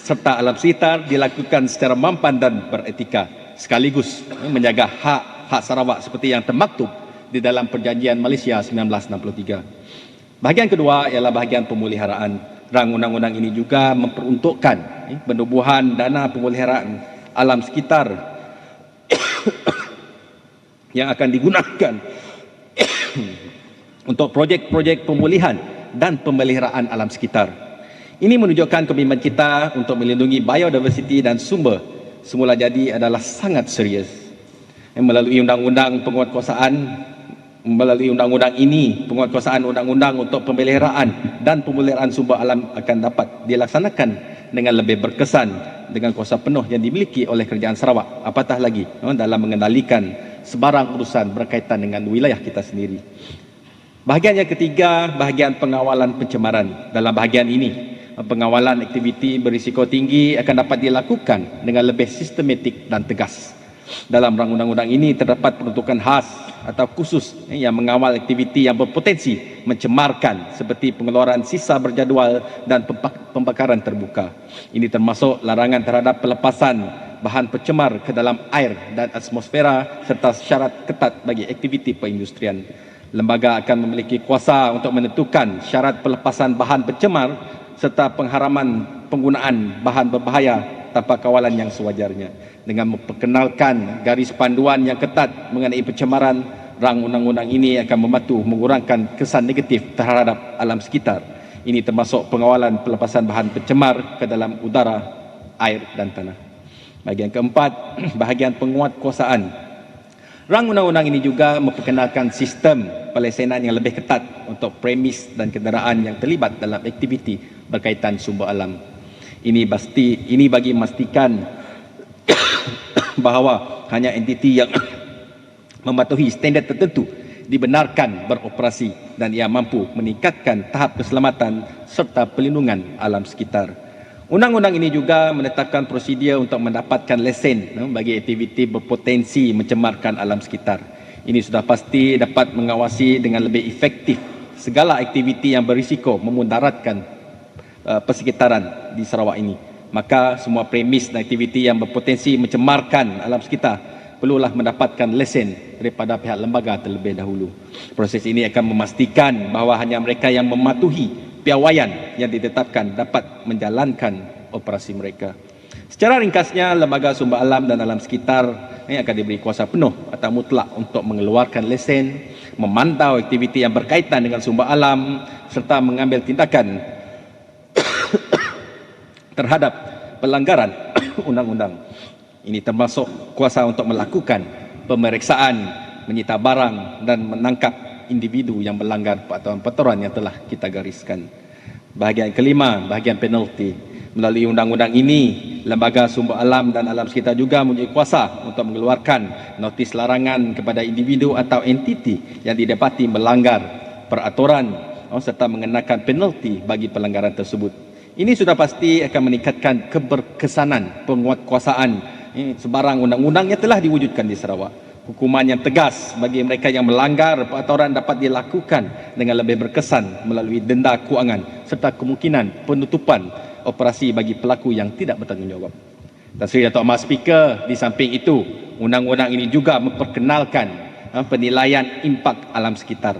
serta alam sekitar dilakukan secara mampan dan beretika, sekaligus menjaga hak Sarawak seperti yang termaktub di dalam Perjanjian Malaysia 1963. Bahagian kedua ialah bahagian pemeliharaan. Rang undang-undang ini juga memperuntukkan penubuhan dana pemeliharaan alam sekitar yang akan digunakan untuk projek-projek pemulihan dan pemeliharaan alam sekitar. Ini menunjukkan komitmen kita untuk melindungi biodiversity dan sumber semula jadi adalah sangat serius. Melalui undang-undang penguatkuasaan Melalui undang-undang ini, penguatkuasaan undang-undang untuk pemeliharaan dan pemeliharaan sumber alam akan dapat dilaksanakan dengan lebih berkesan dengan kuasa penuh yang dimiliki oleh Kerajaan Sarawak, apatah lagi dalam mengendalikan sebarang urusan berkaitan dengan wilayah kita sendiri. Bahagian yang ketiga, bahagian pengawalan pencemaran. Dalam bahagian ini, pengawalan aktiviti berisiko tinggi akan dapat dilakukan dengan lebih sistematik dan tegas. Dalam rang undang-undang ini terdapat peruntukan khas atau khusus yang mengawal aktiviti yang berpotensi mencemarkan seperti pengeluaran sisa berjadual dan pembakaran terbuka. Ini termasuk larangan terhadap pelepasan bahan pencemar ke dalam air dan atmosfera serta syarat ketat bagi aktiviti perindustrian. Lembaga akan memiliki kuasa untuk menentukan syarat pelepasan bahan pencemar serta pengharaman penggunaan bahan berbahaya tanpa kawalan yang sewajarnya. Dengan memperkenalkan garis panduan yang ketat mengenai pencemaran, rang undang-undang ini akan membantu mengurangkan kesan negatif terhadap alam sekitar. Ini termasuk pengawalan pelepasan bahan pencemar ke dalam udara, air dan tanah. Bahagian keempat, bahagian penguatkuasaan. Rang undang-undang ini juga memperkenalkan sistem pelesenan yang lebih ketat untuk premis dan kenderaan yang terlibat dalam aktiviti berkaitan sumber alam. Ini bagi memastikan bahawa hanya entiti yang mematuhi standard tertentu dibenarkan beroperasi dan ia mampu meningkatkan tahap keselamatan serta pelindungan alam sekitar. Undang-undang ini juga menetapkan prosedur untuk mendapatkan lesen bagi aktiviti berpotensi mencemarkan alam sekitar. Ini sudah pasti dapat mengawasi dengan lebih efektif segala aktiviti yang berisiko memudaratkan persekitaran di Sarawak ini. Maka semua premis dan aktiviti yang berpotensi mencemarkan alam sekitar perlulah mendapatkan lesen daripada pihak lembaga terlebih dahulu. Proses ini akan memastikan bahawa hanya mereka yang mematuhi piawaian yang ditetapkan dapat menjalankan operasi mereka. Secara ringkasnya, lembaga sumber alam dan alam sekitar ini akan diberi kuasa penuh atau mutlak untuk mengeluarkan lesen, memantau aktiviti yang berkaitan dengan sumber alam serta mengambil tindakan terhadap pelanggaran undang-undang. Ini termasuk kuasa untuk melakukan pemeriksaan, menyita barang dan menangkap individu yang melanggar peraturan-peraturan yang telah kita gariskan. Bahagian kelima, bahagian penalti. Melalui undang-undang ini, lembaga sumber alam dan alam sekitar juga mempunyai kuasa untuk mengeluarkan notis larangan kepada individu atau entiti yang didapati melanggar peraturan serta mengenakan penalti bagi pelanggaran tersebut. Ini sudah pasti akan meningkatkan keberkesanan penguatkuasaan sebarang undang-undang yang telah diwujudkan di Sarawak. Hukuman yang tegas bagi mereka yang melanggar peraturan dapat dilakukan dengan lebih berkesan melalui denda kewangan serta kemungkinan penutupan operasi bagi pelaku yang tidak bertanggungjawab. Dan Seri Datuk Ahmad Speaker, di samping itu, undang-undang ini juga memperkenalkan penilaian impak alam sekitar.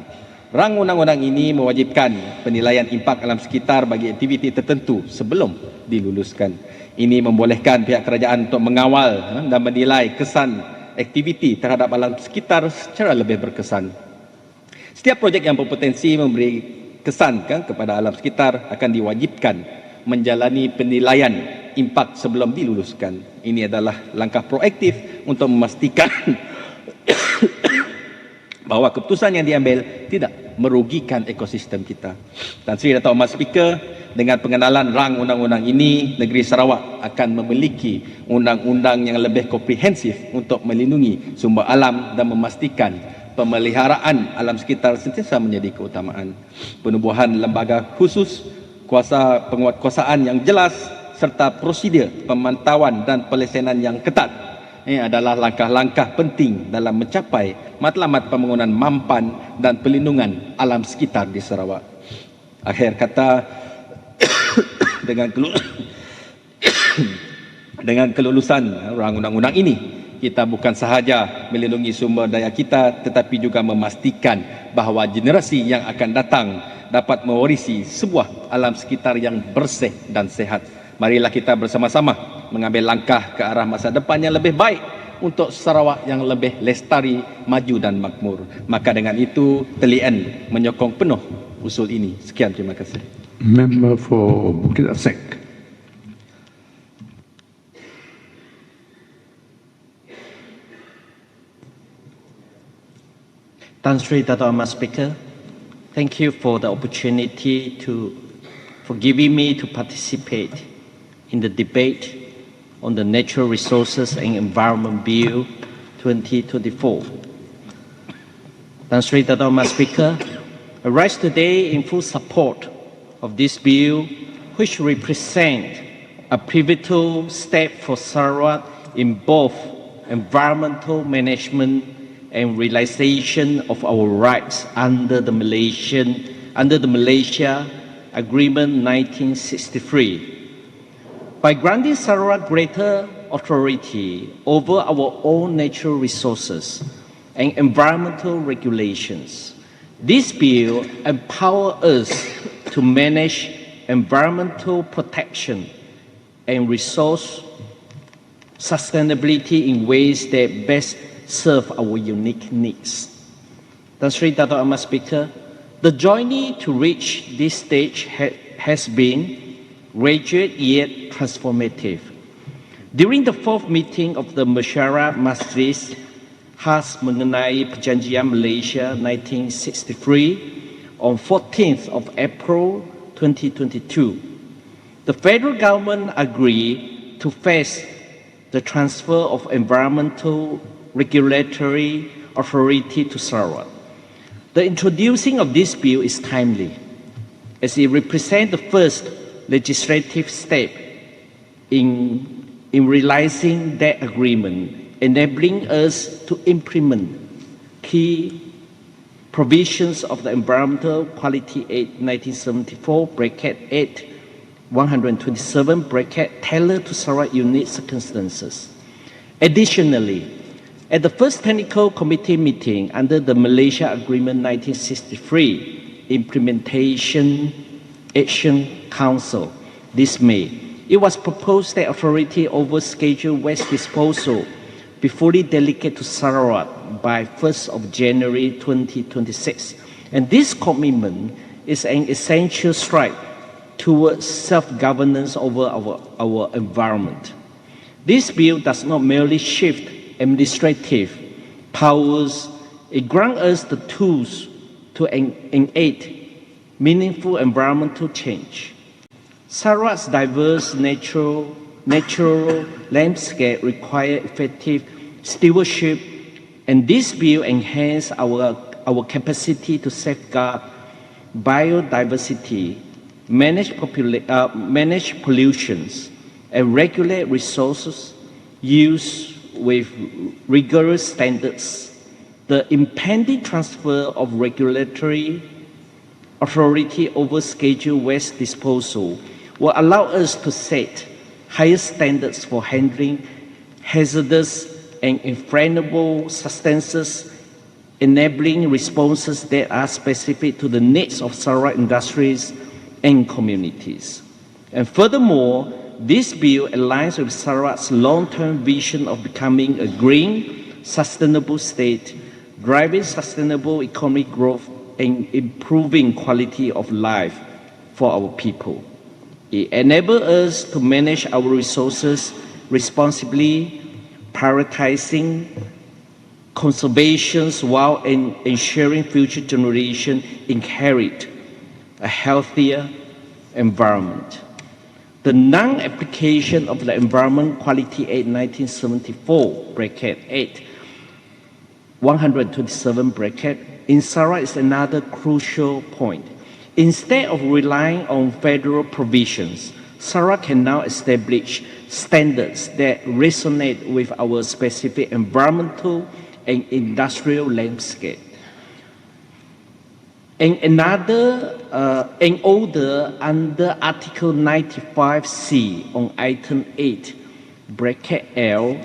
Rang undang-undang ini mewajibkan penilaian impak alam sekitar bagi aktiviti tertentu sebelum diluluskan. Ini membolehkan pihak kerajaan untuk mengawal dan menilai kesan aktiviti terhadap alam sekitar secara lebih berkesan. Setiap projek yang berpotensi memberi kesan kepada alam sekitar akan diwajibkan menjalani penilaian impak sebelum diluluskan. Ini adalah langkah proaktif untuk memastikan bahawa keputusan yang diambil tidak merugikan ekosistem kita. Dan Seri Datuk Ahmad Speaker, dengan pengenalan rang undang-undang ini, negeri Sarawak akan memiliki undang-undang yang lebih komprehensif untuk melindungi sumber alam dan memastikan pemeliharaan alam sekitar sentiasa menjadi keutamaan. Penubuhan lembaga khusus, kuasa penguatkuasaan yang jelas serta prosedur pemantauan dan pelesenan yang ketat ini adalah langkah-langkah penting dalam mencapai matlamat pembangunan mampan dan pelindungan alam sekitar di Sarawak. Akhir kata, dengan kelulusan rang undang-undang ini, kita bukan sahaja melindungi sumber daya kita tetapi juga memastikan bahawa generasi yang akan datang dapat mewarisi sebuah alam sekitar yang bersih dan sehat. Marilah kita bersama-sama mengambil langkah ke arah masa depan yang lebih baik untuk Sarawak yang lebih lestari, maju dan makmur. Maka dengan itu, Telian menyokong penuh usul ini. Sekian, terima kasih. Member for Bukit Asek. Tan Sri Dato' Ahmad Speaker, thank you for the opportunity for giving me to participate in the debate on the Natural Resources and Environment Bill 2024. Tan Sri Dato' Ahmad Speaker, I rise today in full support of this bill, which represents a pivotal step for Sarawak in both environmental management and realization of our rights under the Malaysia Agreement 1963. By granting Sarawak greater authority over our own natural resources and environmental regulations, this bill empowers us to manage environmental protection and resource sustainability in ways that best serve our unique needs. Tan Sri Dato' Ahmad Speaker, the journey to reach this stage has been gradual yet transformative. During the fourth meeting of the Mesyuarat Majlis Khas mengenai Perjanjian Malaysia 1963 on 14th of April 2022, the federal government agreed to phase the transfer of environmental regulatory authority to Sarawak. The introducing of this bill is timely, as it represents the first legislative step in realizing that agreement, enabling us to implement key provisions of the Environmental Quality Act 1974, (8) 127, tailored to Sarawak unique circumstances. Additionally, at the first technical committee meeting under the Malaysia Agreement 1963 Implementation Action Council this May, it was proposed that authority over scheduled waste disposal be fully delegated to Sarawak by 1st of January 2026. And this commitment is an essential stride towards self-governance over our environment. This bill does not merely shift administrative powers, it grants us the tools to enact meaningful environmental change. Sarawak's diverse natural landscape requires effective stewardship, and this bill enhances our capacity to safeguard biodiversity, manage pollutions, and regulate resources use with rigorous standards. The impending transfer of regulatory authority over scheduled waste disposal will allow us to set higher standards for handling hazardous and inflammable substances, enabling responses that are specific to the needs of Sarawak industries and communities. And furthermore, this bill aligns with Sarawak's long-term vision of becoming a green, sustainable state, driving sustainable economic growth and improving quality of life for our people. It enables us to manage our resources responsibly, prioritizing conservation while ensuring future generations inherit a healthier environment. The non-application of the Environment Quality Act 1974, (8) 127, in Sarawak is another crucial point. Instead of relying on federal provisions, Sarawak can now establish standards that resonate with our specific environmental and industrial landscape. In order under Article 95C on Item 8, (L)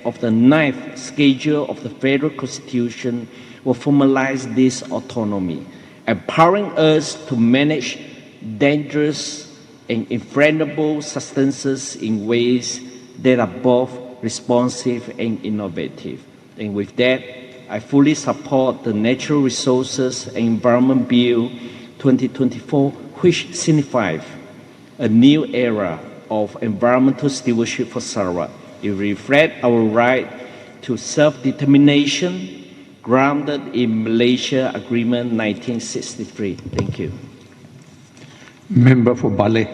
of the 9th Schedule of the Federal Constitution will formalize this autonomy, empowering us to manage dangerous and inflammable substances in ways that are both responsive and innovative. And with that, I fully support the Natural Resources and Environment Bill 2024, which signifies a new era of environmental stewardship for Sarawak. It reflects our right to self-determination, grounded in Malaysia Agreement 1963. Thank you. Member for Baleh.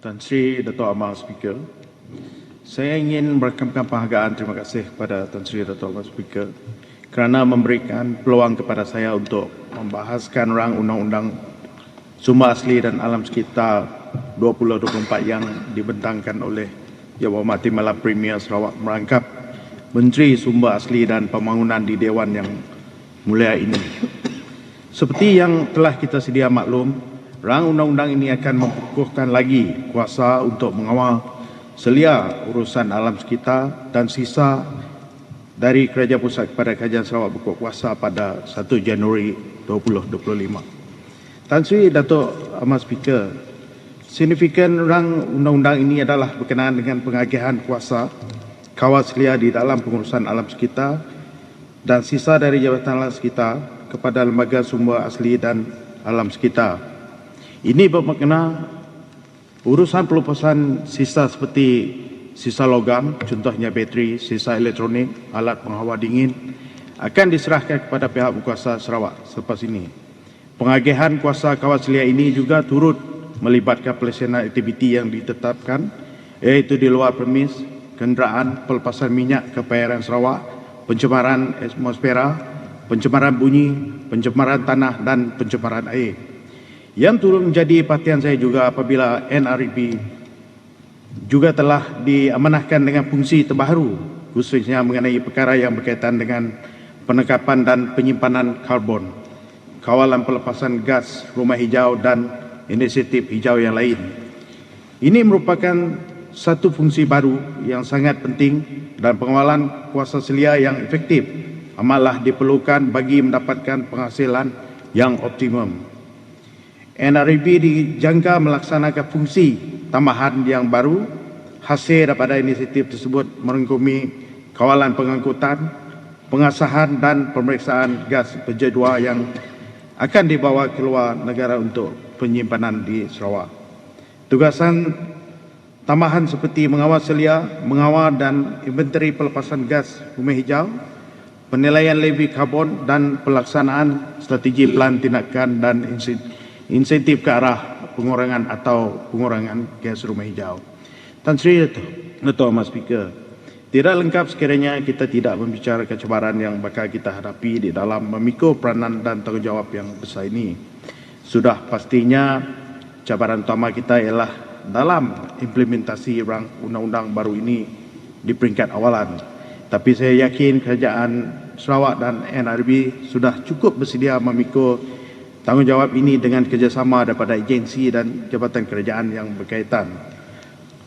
Tan Sri Dato' Amar Speaker, saya ingin merakamkan penghargaan terima kasih kepada Tan Sri Dato' Amar Speaker kerana memberikan peluang kepada saya untuk membahaskan rang undang-undang sumber asli dan alam sekitar 2024 yang dibentangkan oleh Yang Berhormat Timbalan Premier Sarawak merangkap Menteri Sumber Asli dan Pembangunan di Dewan yang mulia ini. Seperti yang telah kita sedia maklum, rang undang-undang ini akan memperkukuhkan lagi kuasa untuk mengawal selia urusan alam sekitar dan sisa dari Kerajaan Pusat kepada Kerajaan Sarawak berkuasa pada 1 Januari 2025. Tan Sri Dato' Amar Speaker, signifikan rang undang-undang ini adalah berkenaan dengan pengagihan kuasa kawal selia di dalam pengurusan alam sekitar dan sisa dari Jabatan Alam Sekitar kepada Lembaga Sumber Asli dan Alam Sekitar. Ini bermakna urusan pelepasan sisa seperti sisa logam, contohnya bateri, sisa elektronik, alat penghawa dingin akan diserahkan kepada pihak berkuasa Sarawak selepas ini. Pengagihan kuasa kawal selia ini juga turut melibatkan pelaksanaan aktiviti yang ditetapkan, iaitu di luar premis, kenderaan, pelepasan minyak ke perairan Sarawak, pencemaran atmosfera, pencemaran bunyi, pencemaran tanah dan pencemaran air. Yang turut menjadi perhatian saya juga apabila NRB juga telah diamanahkan dengan fungsi terbaru, khususnya mengenai perkara yang berkaitan dengan penangkapan dan penyimpanan karbon, kawalan pelepasan gas rumah hijau dan inisiatif hijau yang lain. Ini merupakan satu fungsi baru yang sangat penting dan pengawalan kuasa selia yang efektif amatlah diperlukan bagi mendapatkan penghasilan yang optimum. NRB dijangka melaksanakan fungsi tambahan yang baru. Hasil daripada inisiatif tersebut merangkumi kawalan pengangkutan, pengasahan dan pemeriksaan gas berjadual yang akan dibawa keluar negara untuk penyimpanan di Sarawak. Tugasan tambahan seperti mengawal selia, mengawal dan inventari pelepasan gas rumah hijau, penilaian levy karbon dan pelaksanaan strategi pelan tindakan dan insentif ke arah pengurangan gas rumah hijau. Tan Sri Dato' Amar Speaker, tidak lengkap sekiranya kita tidak membicarakan cabaran yang bakal kita hadapi di dalam memikul peranan dan tanggungjawab yang besar ini. Sudah pastinya cabaran utama kita ialah dalam implementasi rang undang-undang baru ini di peringkat awalan. Tapi saya yakin Kerajaan Sarawak dan NRB sudah cukup bersedia memikul tanggungjawab ini dengan kerjasama daripada agensi dan jabatan kerajaan yang berkaitan.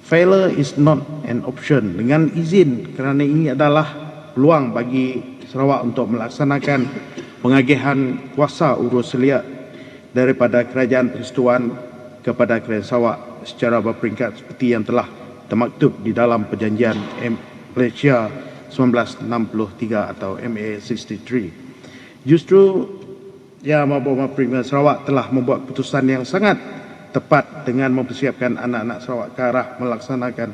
Failure is not an option. Dengan izin, kerana ini adalah peluang bagi Sarawak untuk melaksanakan pengagihan kuasa urus selia daripada Kerajaan Persekutuan kepada Kerajaan Sarawak secara berperingkat seperti yang telah termaktub di dalam Perjanjian Malaysia 1963 atau MA63. Justru Yang Berhormat Premier Sarawak telah membuat keputusan yang sangat tepat dengan mempersiapkan anak-anak Sarawak ke arah melaksanakan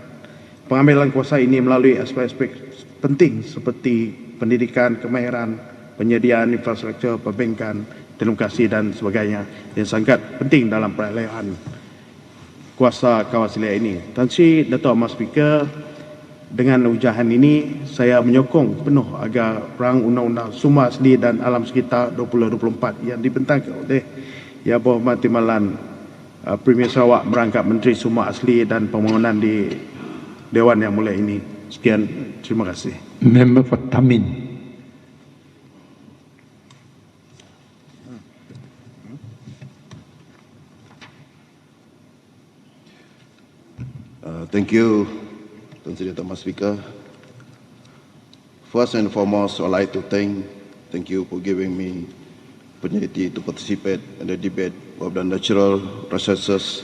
pengambilan kuasa ini melalui aspek-aspek penting seperti pendidikan, kemahiran, penyediaan infrastruktur, perbankan, telekomunikasi dan sebagainya yang sangat penting dalam perolehan kuasa kawal selia ini. Tan Sri Dato' Amar Speaker, dengan ujahan ini saya menyokong penuh agar rang undang-undang sumber asli dan alam sekitar 2024 yang dibentangkan oleh Yang Berhormat Timbalan Premier Sarawak merangkap Menteri Sumber Asli dan Pembangunan di Dewan yang mulia ini. Sekian, terima kasih. Member for Tamin. Thank you, Tan Sri Dato' Amar Speaker. First and foremost, I'd like to thank you for giving me opportunity to participate in the debate of the Natural Resources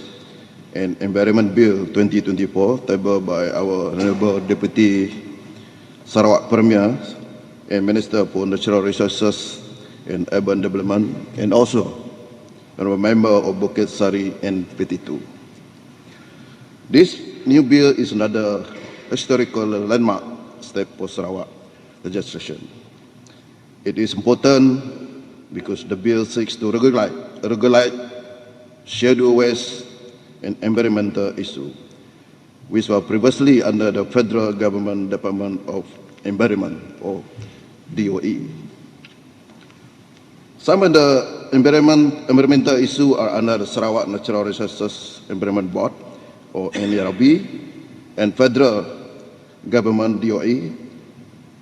and Environment Bill 2024 tabled by our Honourable Deputy Sarawak Premier and Minister for Natural Resources and Urban Development, and also Honourable Member of Bukit Sari and 52. This new bill is another historical landmark step for Sarawak legislation. It is important because the bill seeks to regulate schedule waste and environmental issues, which were previously under the Federal Government Department of Environment, or DOE. Some of the environmental issues are under the Sarawak Natural Resources Environment Board, or NERB, and Federal Government DOE.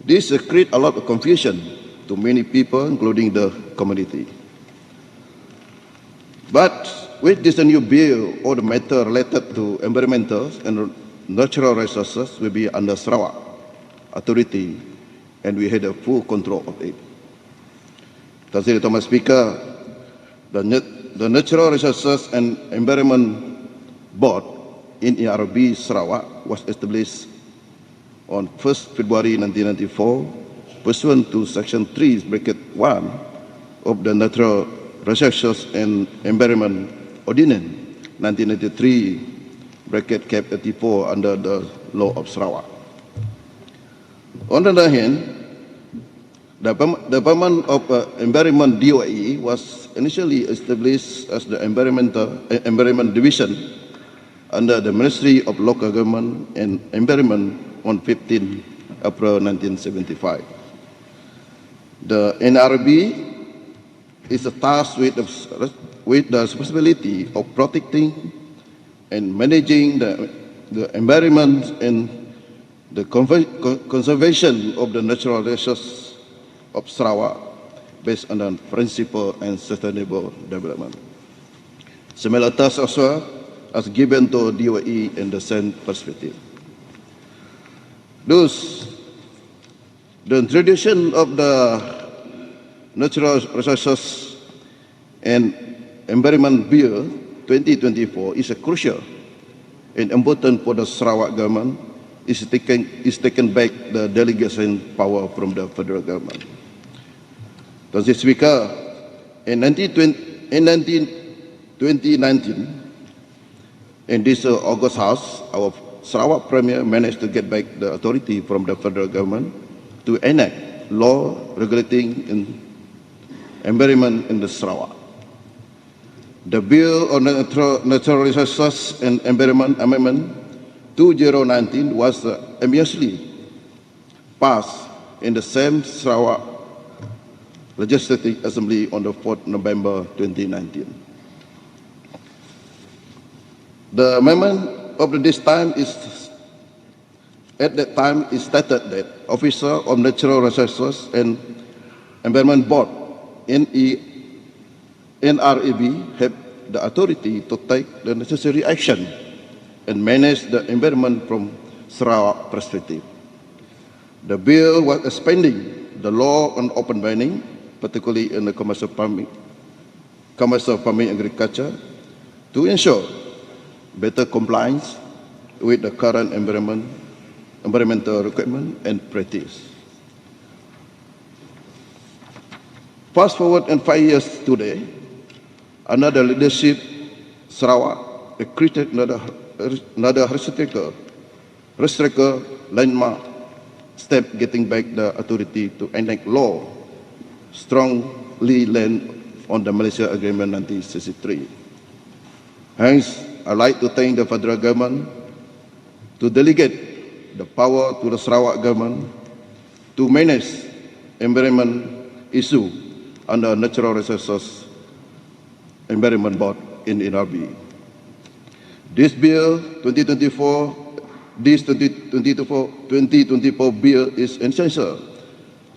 This creates a lot of confusion to many people, including the community. But with this new bill, all the matter related to environmental and natural resources will be under Sarawak Authority, and we had a full control of it. Tansi Thomas Speaker, the Natural Resources and Environment Board in ERB Sarawak was established on 1st February 1994 pursuant to Section 3(1) of the Natural Resources and Environment Ordinance 1993 (Cap 84) under the law of Sarawak. On the other hand, the Department of Environment DOE was initially established as the Environment Division under the Ministry of Local Government and Environment on 15 April 1975. The NRB is tasked with the responsibility of protecting and managing the environment and the conservation of the natural resources of Sarawak based on the principle and sustainable development. Similar tasks also as given to DOE in the same perspective. Thus, the introduction of the Natural Resources and Environment Bill 2024 is a crucial and important for the Sarawak government is taken back the delegation power from the federal government. Mr. Speaker, in 2019, in this August House, our Sarawak Premier managed to get back the authority from the federal government to enact law regulating environment in the Sarawak. The Bill on Natural Resources and Environment Amendment 2019 was ambitiously passed in the same Sarawak Legislative Assembly on the 4th November 2019. The amendment of this time at that time is stated that Officer of Natural Resources and Environment Board NREB have the authority to take the necessary action and manage the environment from Sarawak perspective. The bill was expanding the law on open mining, particularly in the commercial farming agriculture, to ensure better compliance with the current environmental requirement and practice. Fast forward in 5 years today, another leadership Sarawak created another historical landmark step getting back the authority to enact law strongly land on the Malaysia Agreement 1963. Hence, I'd like to thank the federal government to delegate the power to the Sarawak government to manage environment issue under Natural Resources Environment Board in NRB. This bill 2024 bill is essential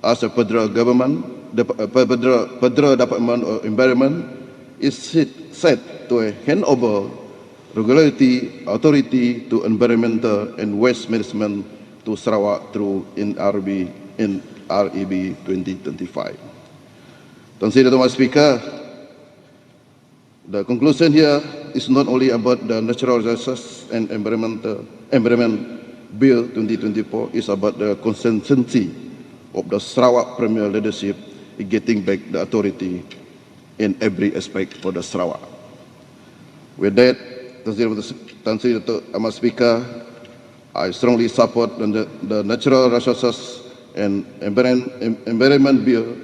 as the federal government, the Federal Department of Environment is set to hand over regulatory authority to environmental and waste management to Sarawak through NREB 2025. Mr. Speaker, the conclusion here is not only about the Natural Resources and Environment Bill 2024, it's about the consistency of the Sarawak Premier leadership in getting back the authority in every aspect for the Sarawak. With that, Tan Sri Dato' Ahmad Speaker, I strongly support the Natural Resources and Environment Bill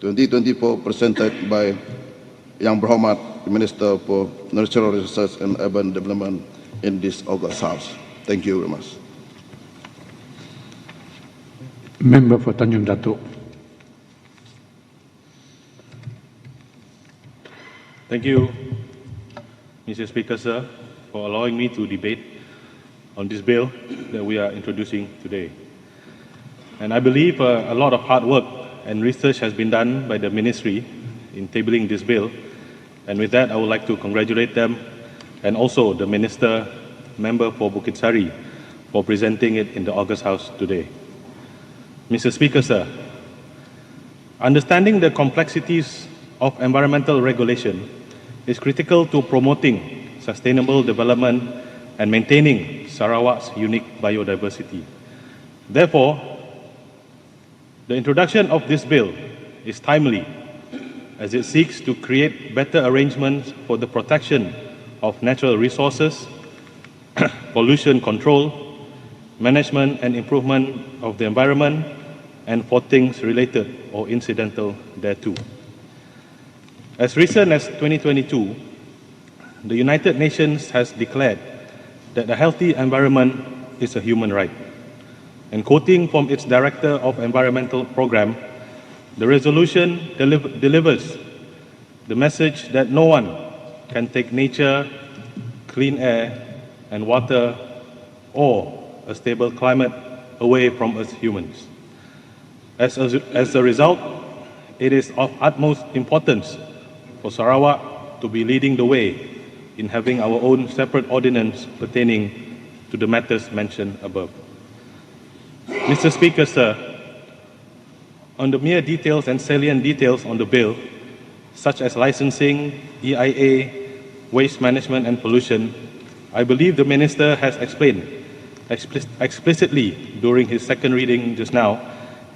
2024 presented by Yang Berhormat Minister for Natural Resources and Urban Development in this August House. Thank you very much. Member for Tanjung Datuk. Thank you, Mr. Speaker, sir, for allowing me to debate on this bill that we are introducing today. And I believe a lot of hard work and research has been done by the ministry in tabling this bill. And with that, I would like to congratulate them and also the minister, member for Bukit Sari, for presenting it in the August House today. Mr. Speaker, sir, understanding the complexities of environmental regulation is critical to promoting sustainable development and maintaining Sarawak's unique biodiversity. Therefore, the introduction of this bill is timely as it seeks to create better arrangements for the protection of natural resources, pollution control, management and improvement of the environment, and for things related or incidental thereto. As recent as 2022, the United Nations has declared that a healthy environment is a human right. And quoting from its Director of Environmental Program, the resolution delivers the message that no one can take nature, clean air and water, or a stable climate away from us humans. As a result, it is of utmost importance for Sarawak to be leading the way in having our own separate ordinance pertaining to the matters mentioned above. Mr. Speaker, sir, on the mere details and salient details on the bill, such as licensing, EIA, waste management and pollution, I believe the Minister has explained explicitly during his second reading just now,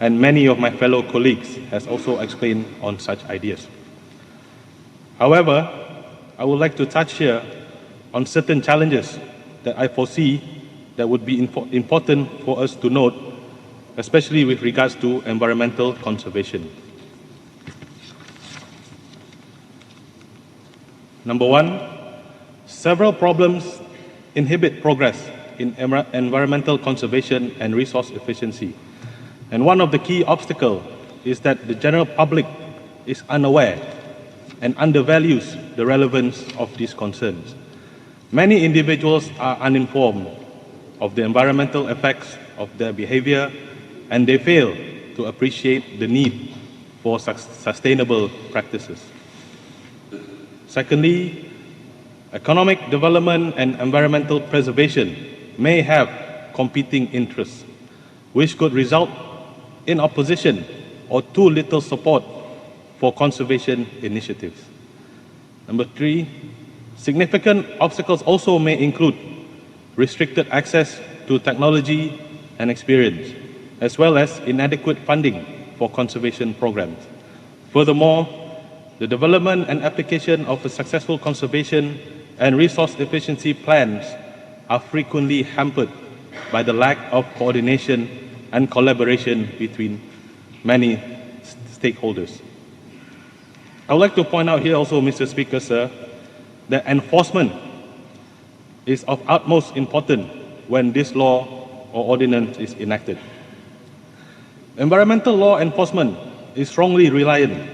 and many of my fellow colleagues has also explained on such ideas. However, I would like to touch here on certain challenges that I foresee that would be important for us to note, especially with regards to environmental conservation. Number one, several problems inhibit progress in environmental conservation and resource efficiency. And one of the key obstacles is that the general public is unaware and undervalues the relevance of these concerns. Many individuals are uninformed of the environmental effects of their behavior, and they fail to appreciate the need for sustainable practices. Secondly, economic development and environmental preservation may have competing interests, which could result in opposition or too little support for conservation initiatives. Number three, significant obstacles also may include restricted access to technology and experience, as well as inadequate funding for conservation programs. Furthermore, the development and application of a successful conservation and resource efficiency plans are frequently hampered by the lack of coordination and collaboration between many stakeholders. I would like to point out here also, Mr. Speaker, sir, that enforcement is of utmost importance when this law or ordinance is enacted. Environmental law enforcement is strongly reliant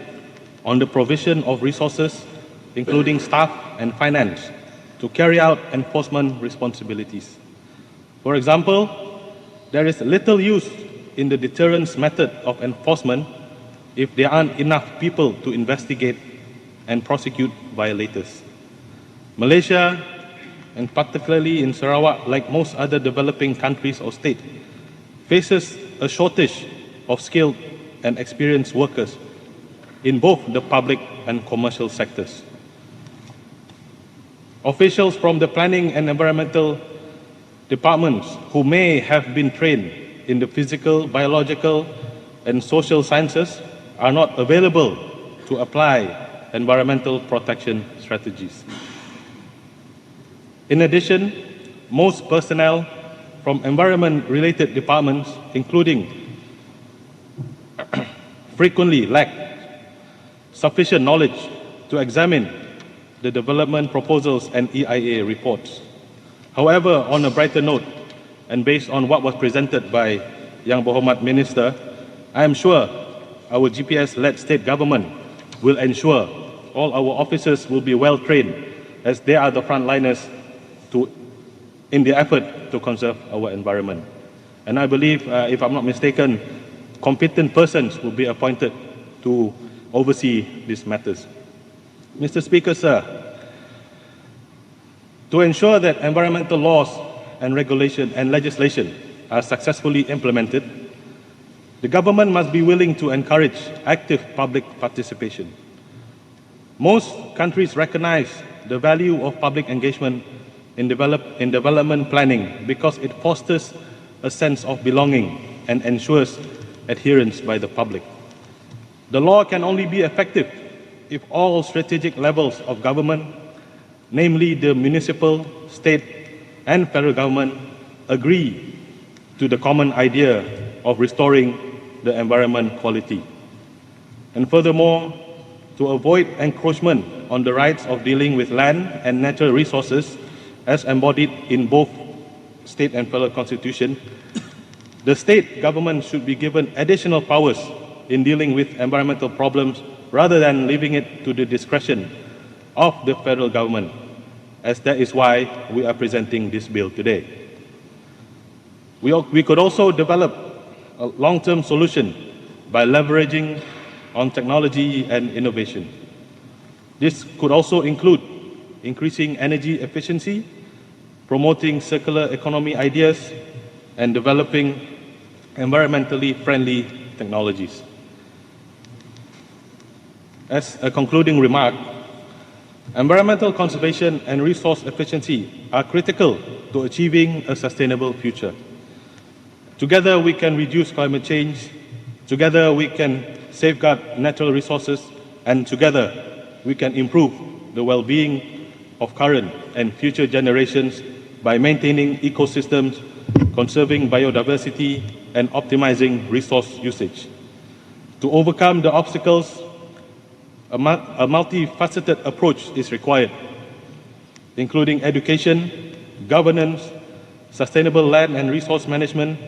on the provision of resources, including staff and finance, to carry out enforcement responsibilities. For example, there is little use in the deterrence method of enforcement if there aren't enough people to investigate and prosecute violators. Malaysia, and particularly in Sarawak, like most other developing countries or states, faces a shortage of skilled and experienced workers in both the public and commercial sectors. Officials from the planning and environmental departments who may have been trained in the physical, biological, and social sciences are not available to apply environmental protection strategies. In addition, most personnel from environment-related departments, including frequently lack sufficient knowledge to examine the development proposals and EIA reports. However, on a brighter note, and based on what was presented by Yang Berhormat Minister, I am sure our GPS-led state government will ensure all our officers will be well trained, as they are the frontliners in the effort to conserve our environment. And I believe, if I'm not mistaken, competent persons will be appointed to oversee these matters. Mr. Speaker, sir, to ensure that environmental laws and regulation and legislation are successfully implemented, the government must be willing to encourage active public participation. Most countries recognize the value of public engagement in development planning because it fosters a sense of belonging and ensures adherence by the public. The law can only be effective if all strategic levels of government, namely the municipal, state, and federal government, agree to the common idea of restoring the environment quality. And furthermore, to avoid encroachment on the rights of dealing with land and natural resources as embodied in both state and federal constitution, the state government should be given additional powers in dealing with environmental problems rather than leaving it to the discretion of the federal government, as that is why we are presenting this bill today. We could also develop a long-term solution by leveraging on technology and innovation. This could also include increasing energy efficiency, promoting circular economy ideas, and developing environmentally friendly technologies. As a concluding remark, environmental conservation and resource efficiency are critical to achieving a sustainable future. Together we can reduce climate change, together we can safeguard natural resources, and together we can improve the well-being of current and future generations by maintaining ecosystems, conserving biodiversity, and optimizing resource usage. To overcome the obstacles, a multifaceted approach is required, including education, governance, sustainable land and resource management,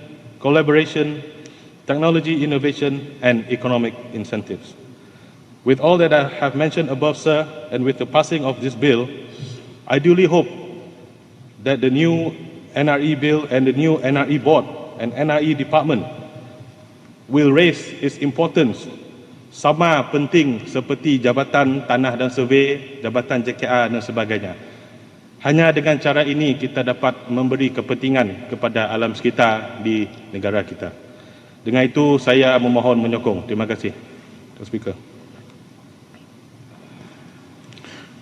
collaboration, technology innovation, and economic incentives. With all that I have mentioned above, sir, and with the passing of this bill, I duly hope that the new NRE bill and the new NRE board and NRE department will raise its importance sama penting seperti Jabatan Tanah dan Survey, Jabatan JKA dan sebagainya. Hanya dengan cara ini kita dapat memberi kepentingan kepada alam sekitar di negara kita. Dengan itu saya memohon menyokong. Terima kasih, Tuan Speaker.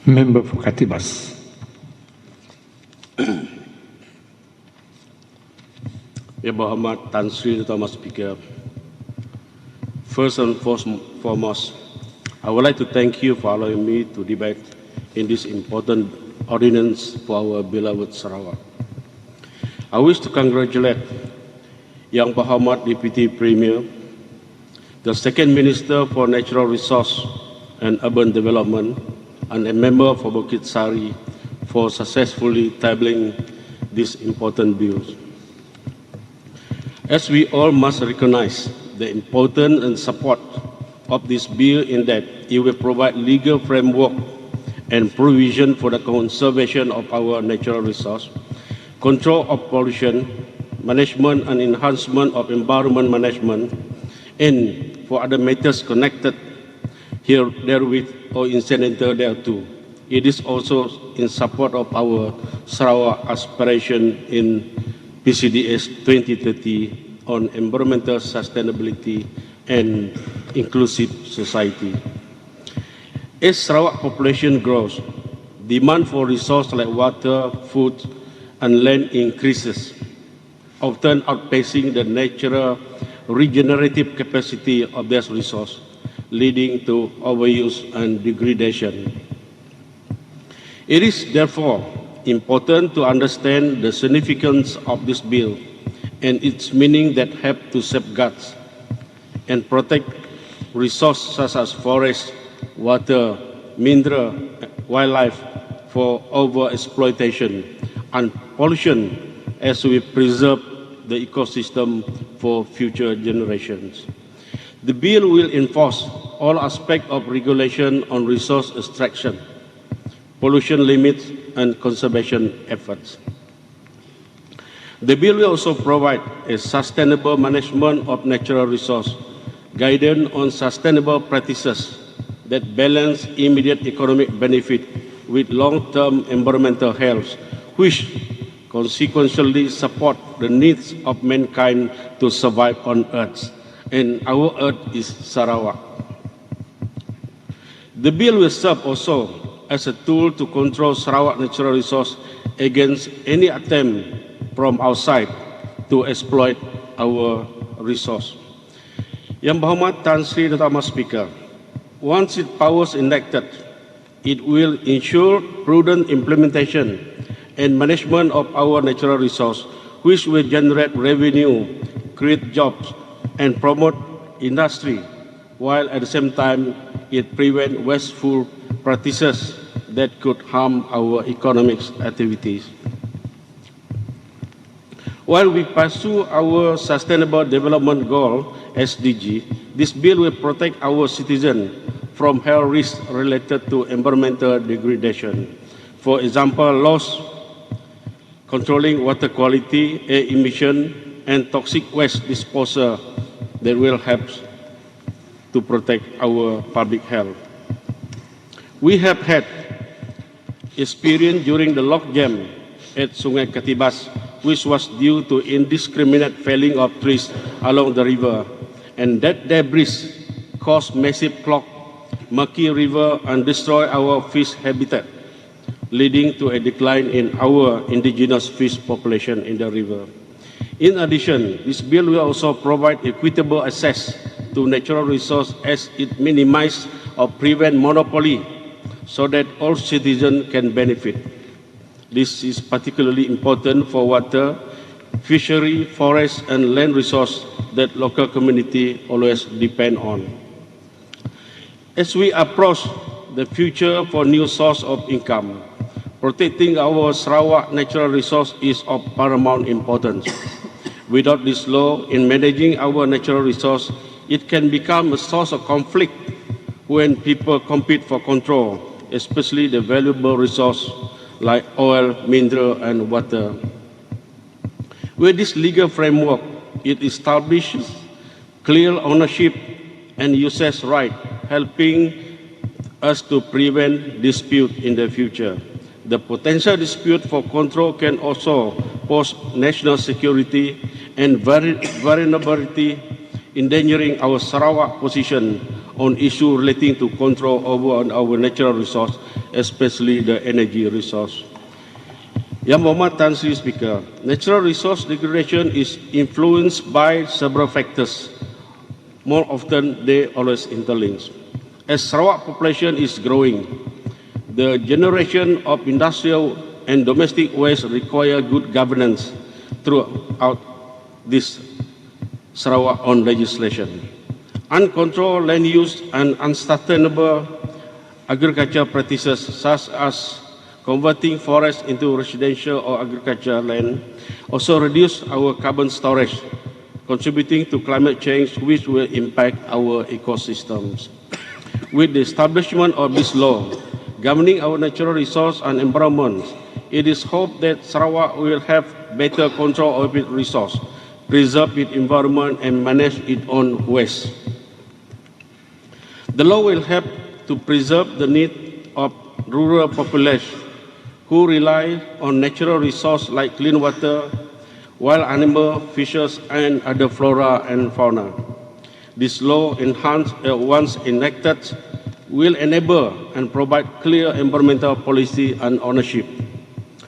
Member for Katibas. Yang Berhormat Tan Sri Tuan Speaker, first and foremost, I would like to thank you for allowing me to debate in this important ordinance for our beloved Sarawak. I wish to congratulate Yang Berhormat Deputy Premier, the Second Minister for Natural Resource and Urban Development, and a member for Bukit Sari for successfully tabling these important bills. As we all must recognize the importance and support of this bill in that it will provide legal framework and provision for the conservation of our natural resource, control of pollution, management and enhancement of environment management, and for other matters connected therewith or incidental thereto. It is also in support of our Sarawak aspiration in PCDS 2030 on environmental sustainability and inclusive society. As Sarawak population grows, demand for resources like water, food, and land increases, often outpacing the natural regenerative capacity of these resources, leading to overuse and degradation. It is therefore important to understand the significance of this bill and its meaning that help to safeguard and protect resources such as forest, water, mineral, wildlife for overexploitation and pollution as we preserve the ecosystem for future generations. The bill will enforce all aspects of regulation on resource extraction, pollution limits, and conservation efforts. The bill will also provide a sustainable management of natural resource, guidance on sustainable practices that balance immediate economic benefit with long-term environmental health, which consequently support the needs of mankind to survive on Earth. And our Earth is Sarawak. The bill will serve also as a tool to control Sarawak natural resource against any attempt from outside to exploit our resource. Yang Berhormat Tan Sri Dato' Ahmad Speaker, once its powers enacted, it will ensure prudent implementation and management of our natural resource, which will generate revenue, create jobs, and promote industry, while at the same time it prevents wasteful practices that could harm our economic activities. While we pursue our Sustainable Development Goal, SDG, this bill will protect our citizens from health risks related to environmental degradation. For example, loss controlling water quality, air emission, and toxic waste disposal that will help to protect our public health. We have had experience during the logjam at Sungai Ketibas, which was due to indiscriminate felling of trees along the river, and that debris caused massive clog, murky river, and destroy our fish habitat, leading to a decline in our indigenous fish population in the river. In addition, this bill will also provide equitable access to natural resources as it minimizes or prevents monopoly so that all citizens can benefit. This is particularly important for water, fishery, forest, and land resources that local community always depend on. As we approach the future for new source of income, protecting our Sarawak natural resource is of paramount importance. Without this law in managing our natural resource, it can become a source of conflict when people compete for control, especially the valuable resource like oil, mineral, and water. With this legal framework, it establishes clear ownership and usage right, helping us to prevent dispute in the future. The potential dispute for control can also pose national security and vulnerability, endangering our Sarawak position on issues relating to control over our natural resource, especially the energy resource. Yang Berhormat Tan Sri Speaker, natural resource degradation is influenced by several factors. More often, they always interlinked. As Sarawak population is growing, the generation of industrial and domestic waste require good governance throughout this Sarawak own legislation. Uncontrolled land use and unsustainable agriculture practices such as converting forests into residential or agricultural land also reduce our carbon storage, contributing to climate change which will impact our ecosystems. With the establishment of this law governing our natural resource and environment, it is hoped that Sarawak will have better control of its resource, preserve its environment, and manage its own waste. The law will help to preserve the need of rural population who rely on natural resources like clean water, wild animals, fishes, and other flora and fauna. This law, once enacted, will enable and provide clear environmental policy and ownership.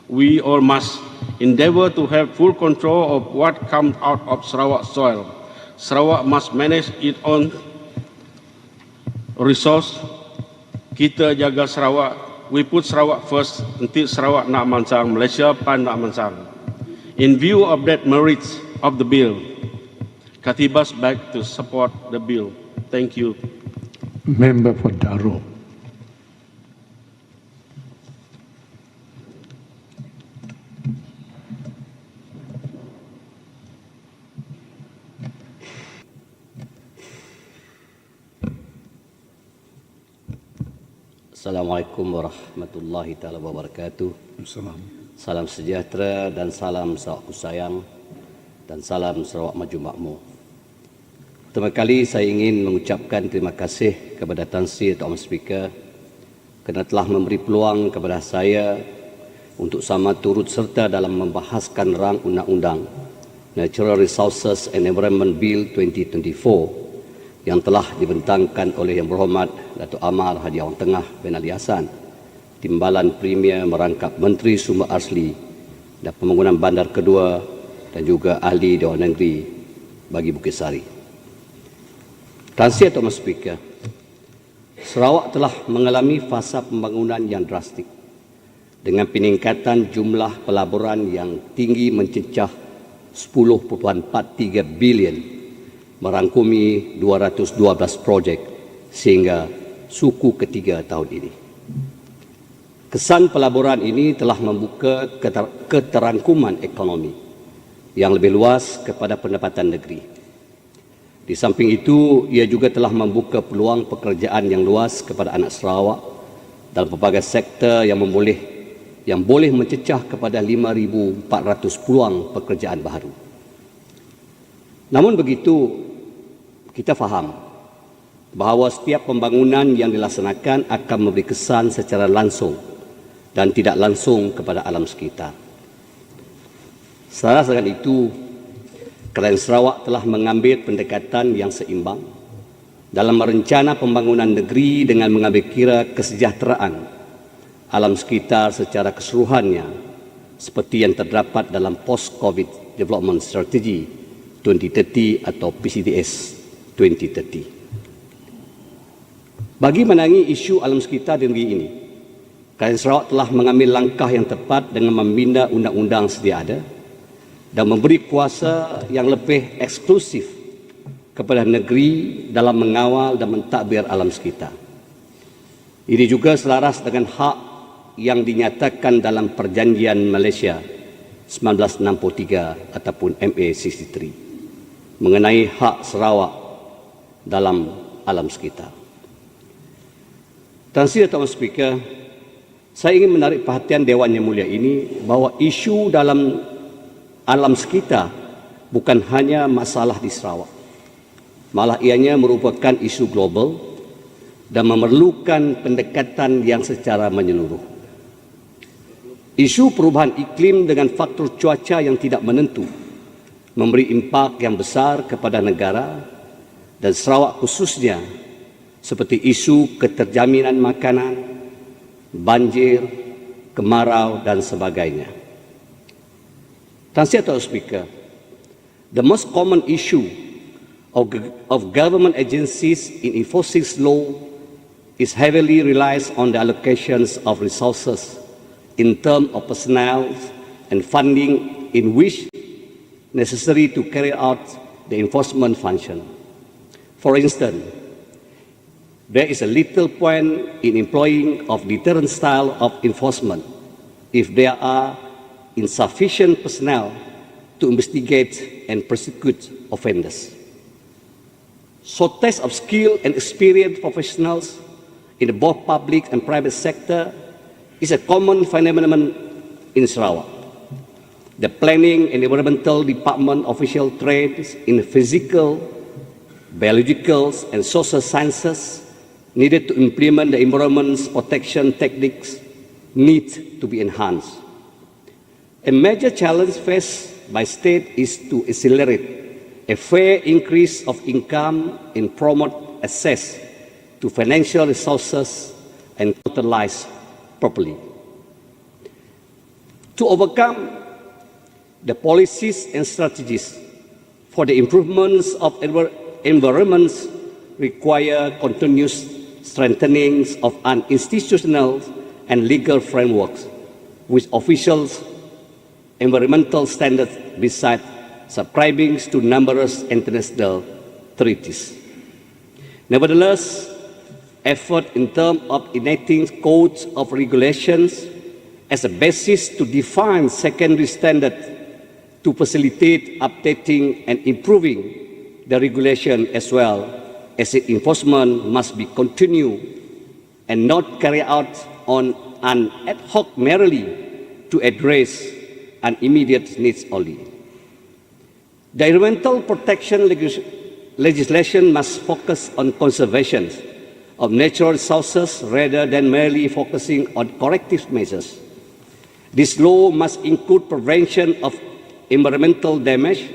We all must endeavor to have full control of what comes out of Sarawak soil. Sarawak must manage its own resource. Kita jaga Sarawak, we put Sarawak first until Sarawak nak mansang, Malaysia pan nak mansang. In view of that merits of the bill, Khatibas beg to support the bill. Thank you. Member for Darul. Assalamualaikum warahmatullahi taala wabarakatuh. Salam sejahtera dan salam Sarawakku sayang dan salam Sarawak maju makmur. Pertama kali saya ingin mengucapkan terima kasih kepada Tan Sri Dato' Ahmad Speaker kerana telah memberi peluang kepada saya untuk sama turut serta dalam membahaskan rang undang-undang Natural Resources and Environment Bill 2024 yang telah dibentangkan oleh Yang Berhormat Datuk Amar Haji Awang Tengah bin Ali Hassan, Timbalan Premier Merangkap Menteri Sumber Asli dan Pembangunan Bandar Kedua dan juga Ahli Dewan Negeri Bagi Bukit Sari. Tan Sri Dato' Ahmad Speaker, Sarawak telah mengalami fasa pembangunan yang drastik dengan peningkatan jumlah pelaburan yang tinggi mencecah 10.43 bilion merangkumi 212 projek sehingga suku ketiga tahun ini. Kesan pelaburan ini telah membuka keterangkuman ekonomi yang lebih luas kepada pendapatan negeri. Di samping itu, ia juga telah membuka peluang pekerjaan yang luas kepada anak Sarawak dalam pelbagai sektor yang boleh mencecah kepada 5,400 peluang pekerjaan baru. Namun begitu, kita faham bahawa setiap pembangunan yang dilaksanakan akan memberi kesan secara langsung dan tidak langsung kepada alam sekitar. Selaras dengan itu, Kerajaan Sarawak telah mengambil pendekatan yang seimbang dalam merencana pembangunan negeri dengan mengambil kira kesejahteraan alam sekitar secara keseluruhannya seperti yang terdapat dalam Post-COVID Development Strategy 2030 atau PCDS 2030. Bagi menangi isu alam sekitar di negeri ini, Kerajaan Sarawak telah mengambil langkah yang tepat dengan membina undang-undang sedia ada dan memberi kuasa yang lebih eksklusif kepada negeri dalam mengawal dan mentadbir alam sekitar. Ini juga selaras dengan hak yang dinyatakan dalam Perjanjian Malaysia 1963 ataupun MA63 mengenai hak Sarawak dalam alam sekitar. Tan Sri Dato' Speaker, saya ingin menarik perhatian Dewan Yang Mulia ini bahawa isu dalam alam sekitar bukan hanya masalah di Sarawak. Malah ianya merupakan isu global dan memerlukan pendekatan yang secara menyeluruh. Isu perubahan iklim dengan faktor cuaca yang tidak menentu memberi impak yang besar kepada negara dan Sarawak khususnya seperti isu keterjaminan makanan, banjir, kemarau dan sebagainya. Tan Sri Dato' Speaker, the most common issue of government agencies in enforcing law is heavily relies on the allocations of resources in terms of personnel and funding in which necessary to carry out the enforcement function. For instance, there is a little point in employing of deterrent style of enforcement if there are insufficient personnel to investigate and prosecute offenders. Shortage of skilled and experienced professionals in both public and private sector is a common phenomenon in Sarawak. The planning and environmental department official trades in physical, biological and social sciences needed to implement the environment's protection techniques need to be enhanced. A major challenge faced by state is to accelerate a fair increase of income and promote access to financial resources and utilize properly. To overcome the policies and strategies for the improvements of environments require continuous strengthening of an institutional and legal frameworks with official environmental standards besides subscribing to numerous international treaties. Nevertheless, effort in terms of enacting codes of regulations as a basis to define secondary standards to facilitate updating and improving the regulation as well as its enforcement must be continued and not carried out on an ad hoc merely to address an immediate needs only. The environmental protection legislation must focus on conservation of natural resources rather than merely focusing on corrective measures. This law must include prevention of environmental damage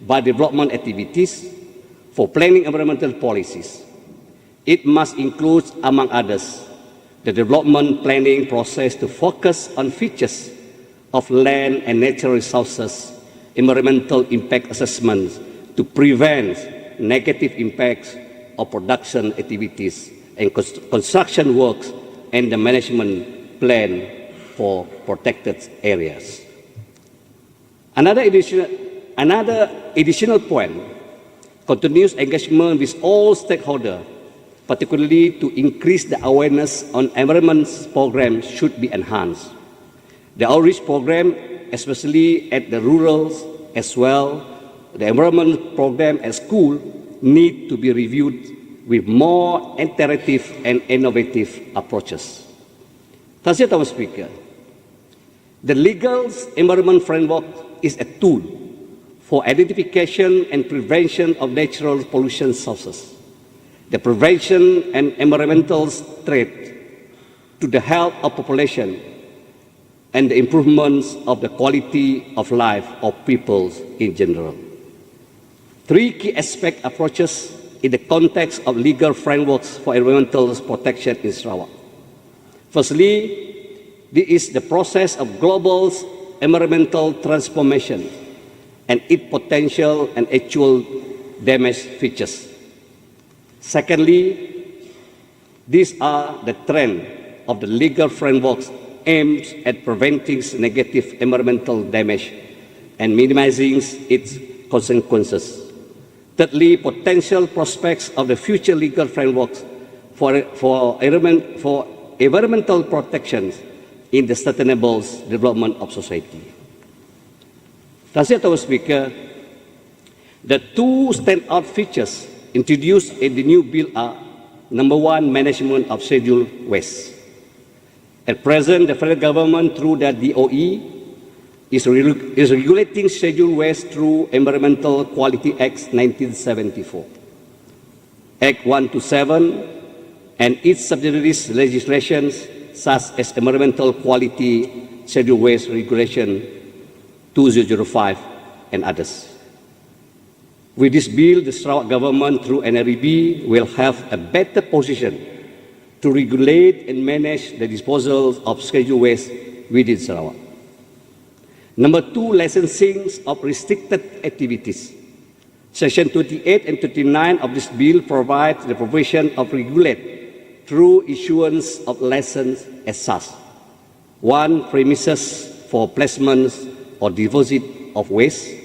by development activities for planning environmental policies. It must include, among others, the development planning process to focus on features of land and natural resources, environmental impact assessments to prevent negative impacts of production activities and construction works, and the management plan for protected areas. Another additional point, continuous engagement with all stakeholders, particularly to increase the awareness on environment programs, should be enhanced. The outreach program, especially at the rural as well, the environment program at school, need to be reviewed with more interactive and innovative approaches. Mr. Speaker, the legal environment framework is a tool for identification and prevention of natural pollution sources, the prevention and environmental threat to the health of population, and the improvements of the quality of life of people in general. Three key aspect approaches in the context of legal frameworks for environmental protection in Sarawak. Firstly, this is the process of global environmental transformation and its potential and actual damage features. Secondly, these are the trend of the legal frameworks aimed at preventing negative environmental damage and minimizing its consequences. Thirdly, potential prospects of the future legal frameworks for environmental protection in the sustainable development of society. Mr. Speaker, the two standout features introduced in the new bill are, number one, management of scheduled waste. At present, the federal government, through the DOE, is regulating scheduled waste through Environmental Quality Act 1974, Act 127, and its subsidiaries legislations such as Environmental Quality Scheduled Waste Regulation 2005 and others. With this bill, the Sarawak government through NREB will have a better position to regulate and manage the disposal of scheduled waste within Sarawak. Number two, licensing of restricted activities. Section 28 and 29 of this bill provide the provision of regulate through issuance of license as such. One, premises for placements or deposit of waste.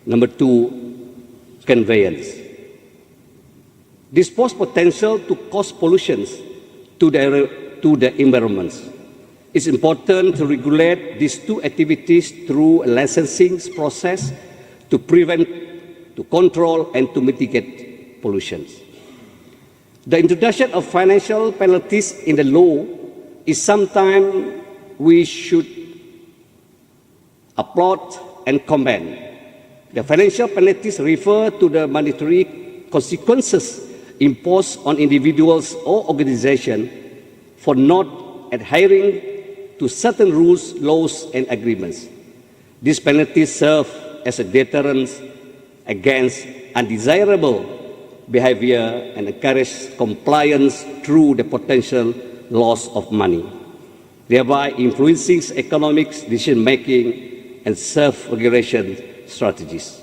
Number two, conveyance. This poses potential to cause pollution to the environment. It's important to regulate these two activities through a licensing process to prevent, to control, and to mitigate pollution. The introduction of financial penalties in the law is something we should applaud and commend. The financial penalties refer to the monetary consequences imposed on individuals or organizations for not adhering to certain rules, laws, and agreements. These penalties serve as a deterrent against undesirable behavior and encourage compliance through the potential loss of money, thereby influencing economic decision-making and self-regulation strategies.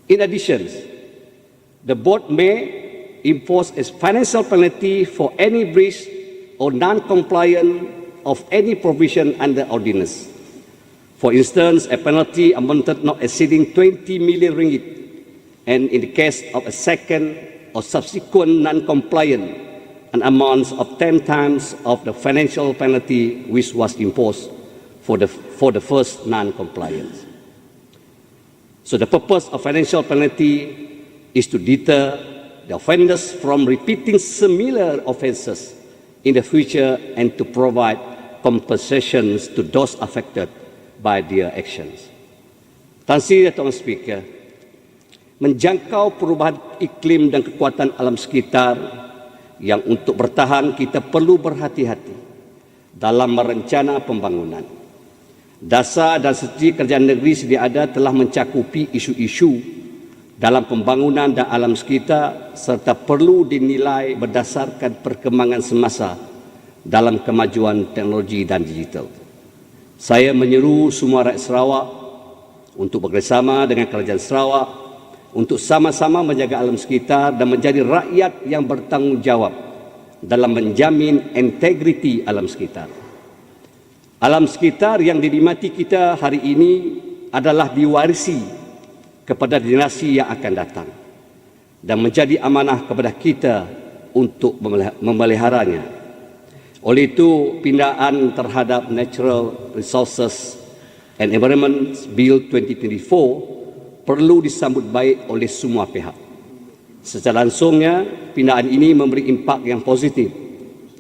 In addition, the board may impose a financial penalty for any breach or non-compliance of any provision under ordinance. For instance, a penalty amounted not exceeding 20 million ringgit, and in the case of a second or subsequent non-compliance, an amount of 10 times of the financial penalty which was imposed for the first non-compliance. So the purpose of financial penalty is to deter the offenders from repeating similar offences in the future and to provide compensations to those affected by their actions. Tan Sri Tuan Speaker, menjangkau perubahan iklim dan kekuatan alam sekitar yang untuk bertahan kita perlu berhati-hati dalam merencana pembangunan. Dasar dan strategi kerajaan negeri sedia ada telah mencakupi isu-isu dalam pembangunan dan alam sekitar serta perlu dinilai berdasarkan perkembangan semasa dalam kemajuan teknologi dan digital. Saya menyeru semua rakyat Sarawak untuk bekerjasama dengan kerajaan Sarawak untuk sama-sama menjaga alam sekitar dan menjadi rakyat yang bertanggungjawab dalam menjamin integriti alam sekitar. Alam sekitar yang dinikmati kita hari ini adalah diwarisi kepada generasi yang akan datang dan menjadi amanah kepada kita untuk memeliharanya. Oleh itu, pindaan terhadap Natural Resources and Environment Bill 2024 perlu disambut baik oleh semua pihak. Secara langsungnya, pindaan ini memberi impak yang positif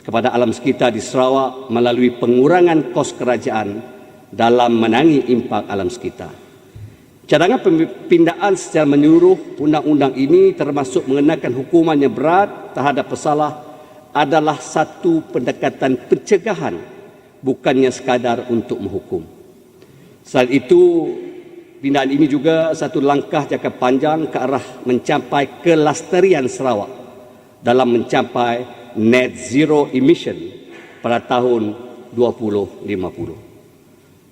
kepada alam sekitar di Sarawak melalui pengurangan kos kerajaan dalam menangani impak alam sekitar. Cadangan pindaan secara menyeluruh undang-undang ini termasuk mengenakan hukuman yang berat terhadap pesalah adalah satu pendekatan pencegahan, bukannya sekadar untuk menghukum. Selain itu, pindaan ini juga satu langkah jangka panjang ke arah mencapai kelestarian Sarawak dalam mencapai net zero emission pada tahun 2050.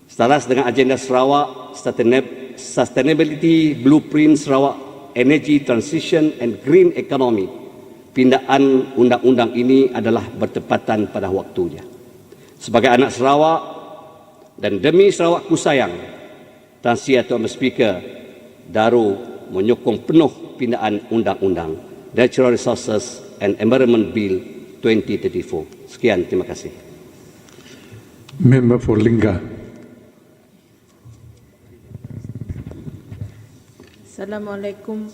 Selaras dengan agenda Sarawak Sustainability Blueprint Sarawak Energy Transition and Green Economy, pindaan undang-undang ini adalah bertepatan pada waktunya. Sebagai anak Sarawak dan demi Sarawakku sayang, Tan Sri Tuan Speaker, Daru menyokong penuh pindaan undang-undang Natural Resources and Environment Bill 2034. Sekian, terima kasih. Member for Lingga. Assalamualaikum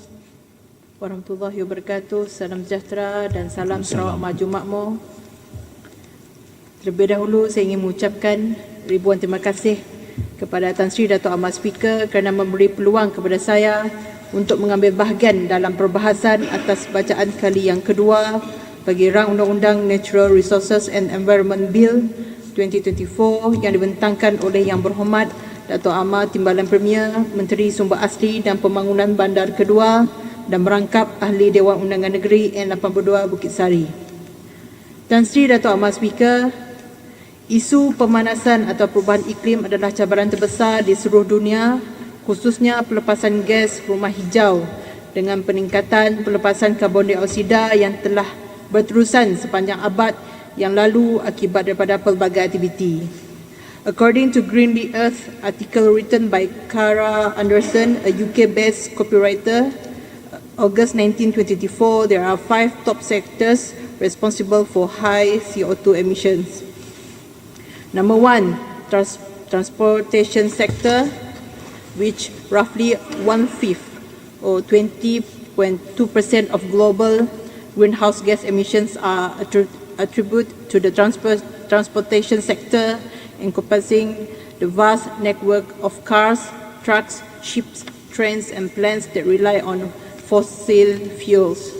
warahmatullahi wabarakatuh. Salam sejahtera dan salam Sarawak Maju Makmur. Terlebih dahulu saya ingin mengucapkan ribuan terima kasih kepada Tan Sri Dato' Ahmad Speaker kerana memberi peluang kepada saya untuk mengambil bahagian dalam perbahasan atas bacaan kali yang kedua bagi rang Undang-Undang Natural Resources and Environment Bill 2024 yang dibentangkan oleh Yang Berhormat Dato' Ahmad Timbalan Premier, Menteri Sumber Asli dan Pembangunan Bandar Kedua dan merangkap Ahli Dewan Undangan Negeri N82 Bukit Sari. Tan Sri Dato' Ahmad Speaker, isu pemanasan atau perubahan iklim adalah cabaran terbesar di seluruh dunia, khususnya pelepasan gas rumah hijau dengan peningkatan pelepasan karbon dioksida yang telah berterusan sepanjang abad yang lalu akibat daripada pelbagai aktiviti. According to Green the Earth article written by Cara Anderson, a UK-based copywriter, August 19, 2024, there are 5 top sectors responsible for high CO2 emissions. Number 1, transportation sector, which roughly 1/5 or 20.2% of global greenhouse gas emissions are attributed to the transportation sector, encompassing the vast network of cars, trucks, ships, trains and planes that rely on fossil fuels.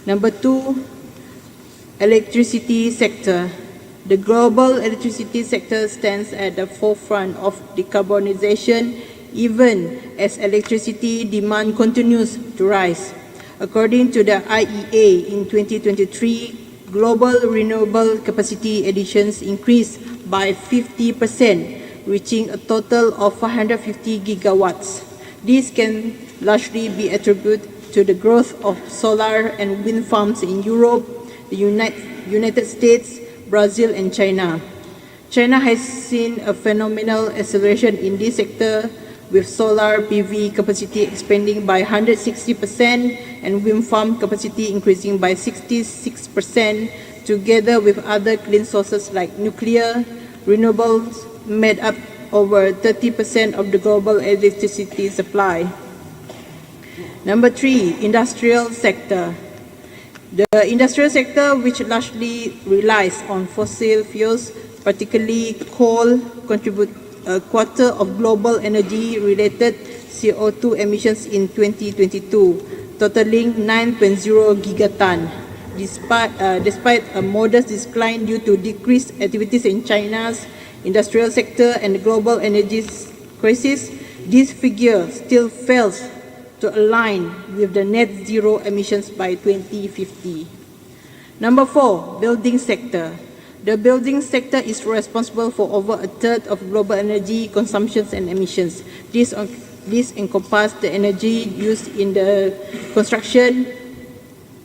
Number 2, electricity sector. The global electricity sector stands at the forefront of decarbonization even as electricity demand continues to rise. According to the IEA, in 2023, global renewable capacity additions increased by 50%, reaching a total of 450 gigawatts. This can largely be attributed to the growth of solar and wind farms in Europe, the United States, Brazil and China. China has seen a phenomenal acceleration in this sector, with solar PV capacity expanding by 160% and wind farm capacity increasing by 66%, together with other clean sources like nuclear. Renewables made up over 30% of the global electricity supply. Number 3, industrial sector. The industrial sector, which largely relies on fossil fuels, particularly coal, contribute a quarter of global energy-related CO2 emissions in 2022, totaling 9.0 gigaton. Despite a modest decline due to decreased activities in China's industrial sector and the global energy crisis, this figure still fails to align with the net zero emissions by 2050. Number 4, building sector. The building sector is responsible for over a third of global energy consumptions and emissions. This encompasses the energy used in the construction,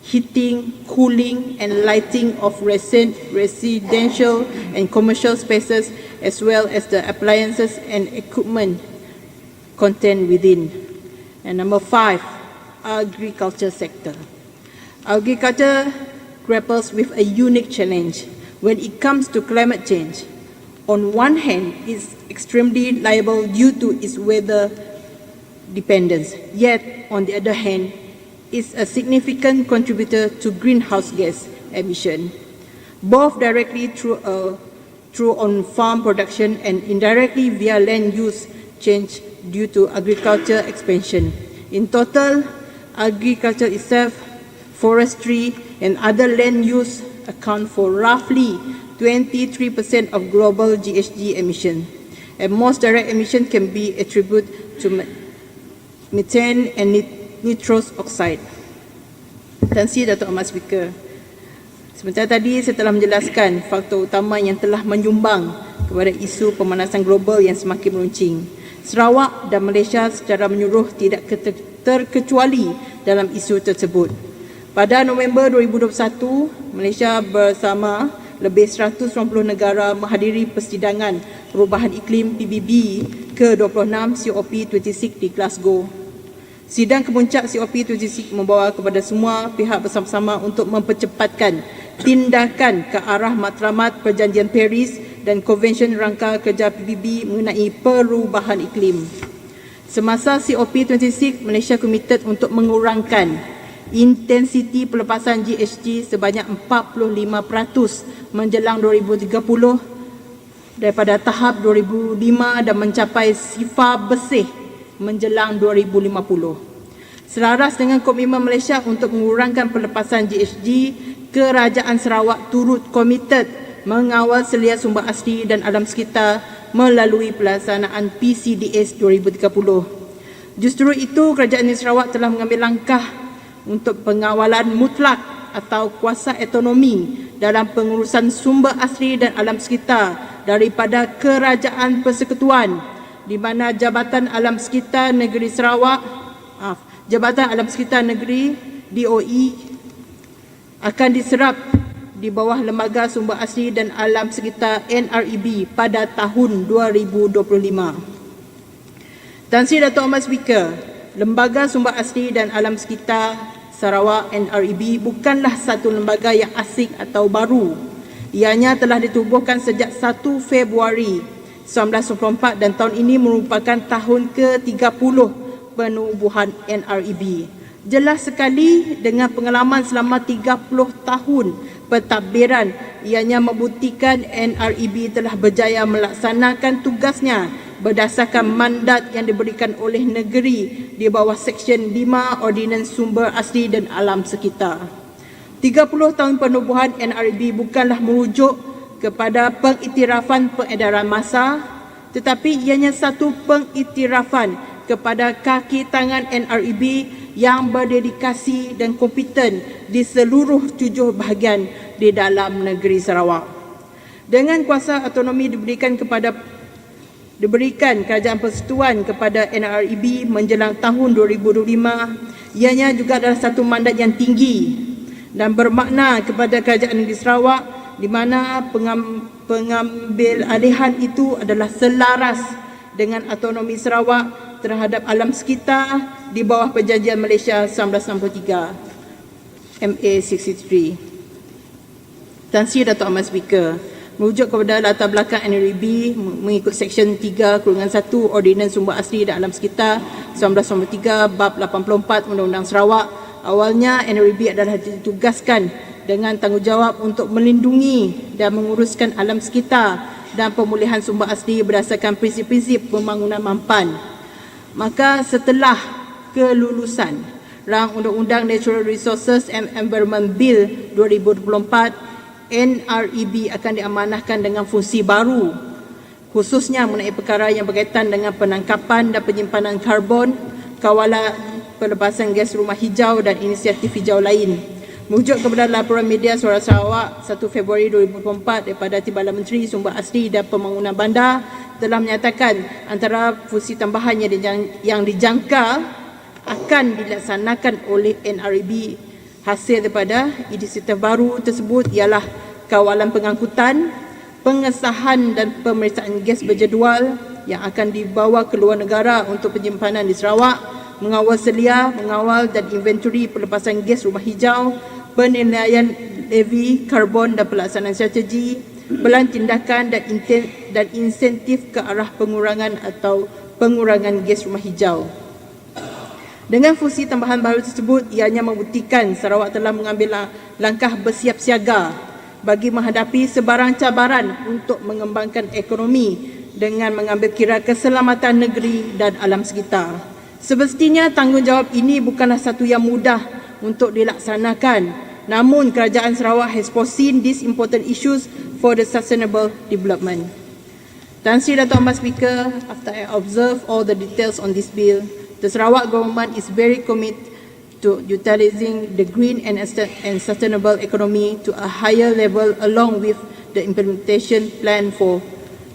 heating, cooling, and lighting of residential and commercial spaces, as well as the appliances and equipment contained within. And number 5, agriculture sector. Agriculture grapples with a unique challenge when it comes to climate change. On one hand, it's extremely liable due to its weather dependence, yet on the other hand, it's a significant contributor to greenhouse gas emission, both directly through on-farm production and indirectly via land use change due to agriculture expansion. In total, agriculture itself, forestry, and other land use account for roughly 23% of global GHG emission, and most direct emission can be attributed to methane and nitrous oxide. Terima kasih Datuk Ahmad Speaker. Sebentar tadi saya telah menjelaskan faktor utama yang telah menyumbang kepada isu pemanasan global yang semakin meruncing. Sarawak dan Malaysia secara menyeluruh tidak terkecuali dalam isu tersebut. Pada November 2021, Malaysia bersama lebih 190 negara menghadiri Persidangan Perubahan Iklim PBB ke-26 COP26 di Glasgow. Sidang kemuncak COP26 membawa kepada semua pihak bersama-sama untuk mempercepatkan tindakan ke arah matlamat Perjanjian Paris dan Konvensyen Rangka Kerja PBB mengenai perubahan iklim. Semasa COP26, Malaysia komited untuk mengurangkan intensiti pelepasan GHG sebanyak 45% menjelang 2030 daripada tahap 2005 dan mencapai sifar bersih menjelang 2050. Selaras dengan komitmen Malaysia untuk mengurangkan pelepasan GHG, Kerajaan Sarawak turut komited mengawal selia sumber asli dan alam sekitar melalui pelaksanaan PCDS 2030. Justru itu, Kerajaan Sarawak telah mengambil langkah untuk pengawalan mutlak atau kuasa autonomi dalam pengurusan sumber asli dan alam sekitar daripada Kerajaan Persekutuan, di mana Jabatan Alam Sekitar Negeri Sarawak, Jabatan Alam Sekitar Negeri DOE akan diserap di bawah Lembaga Sumber Asli dan Alam Sekitar NREB pada tahun 2025. Tan Sri Dato' Ahmad Speaker, Lembaga Sumber Asli dan Alam Sekitar Sarawak NREB bukanlah satu lembaga yang asing atau baru. Ianya telah ditubuhkan sejak 1 Februari 1994 dan tahun ini merupakan tahun ke-30 penubuhan NREB. Jelas sekali dengan pengalaman selama 30 tahun pentadbiran, ianya membuktikan NREB telah berjaya melaksanakan tugasnya berdasarkan mandat yang diberikan oleh negeri di bawah Seksyen 5 Ordinans Sumber Asli dan Alam Sekitar. 30 tahun penubuhan NREB bukanlah merujuk kepada pengiktirafan peredaran massa, tetapi ianya satu pengiktirafan kepada kaki tangan NREB yang berdedikasi dan kompeten di seluruh 7 bahagian di dalam negeri Sarawak. Dengan kuasa autonomi diberikan Kerajaan Persekutuan kepada NREB menjelang tahun 2025, ianya juga adalah satu mandat yang tinggi dan bermakna kepada Kerajaan Negeri Sarawak di mana pengambil alihan itu adalah selaras dengan autonomi Sarawak terhadap alam sekitar di bawah Perjanjian Malaysia 1963 MA63. Tan Sri Dato' Ahmad Speaker, merujuk kepada latar belakang NRB mengikut Seksyen 3/1 Ordinans Sumber Asli dan Alam Sekitar 1993 Bab 84 Undang-Undang Sarawak, awalnya NRB adalah ditugaskan dengan tanggungjawab untuk melindungi dan menguruskan alam sekitar dan pemulihan sumber asli berdasarkan prinsip-prinsip pembangunan mampan. Maka setelah kelulusan Rang Undang-Undang Natural Resources and Environment Bill 2024, NREB akan diamanahkan dengan fungsi baru, khususnya mengenai perkara yang berkaitan dengan penangkapan dan penyimpanan karbon, kawalan pelepasan gas rumah hijau dan inisiatif hijau lain. Merujuk kepada laporan media Suara Sarawak 1 Februari 2024 daripada Timbalan Menteri Sumber Asli dan Pembangunan Bandar telah menyatakan antara fungsi tambahan yang dijangka akan dilaksanakan oleh NREB hasil daripada inisiatif baru tersebut ialah kawalan pengangkutan, pengesahan dan pemeriksaan gas berjadual yang akan dibawa ke luar negara untuk penyimpanan di Sarawak, mengawal selia, mengawal dan inventori pelepasan gas rumah hijau, penilaian levy karbon dan pelaksanaan strategi, pelan tindakan dan insentif ke arah pengurangan atau pengurangan gas rumah hijau. Dengan fungsi tambahan baru tersebut, ianya membuktikan Sarawak telah mengambil langkah bersiap siaga bagi menghadapi sebarang cabaran untuk mengembangkan ekonomi dengan mengambil kira keselamatan negeri dan alam sekitar. Semestinya tanggungjawab ini bukanlah satu yang mudah untuk dilaksanakan, namun Kerajaan Sarawak has foreseen these important issues for the sustainable development. Tan Sri Dato' Ahmad Speaker, after I observe all the details on this bill, the Sarawak government is very committed to utilizing the green and sustainable economy to a higher level along with the implementation plan for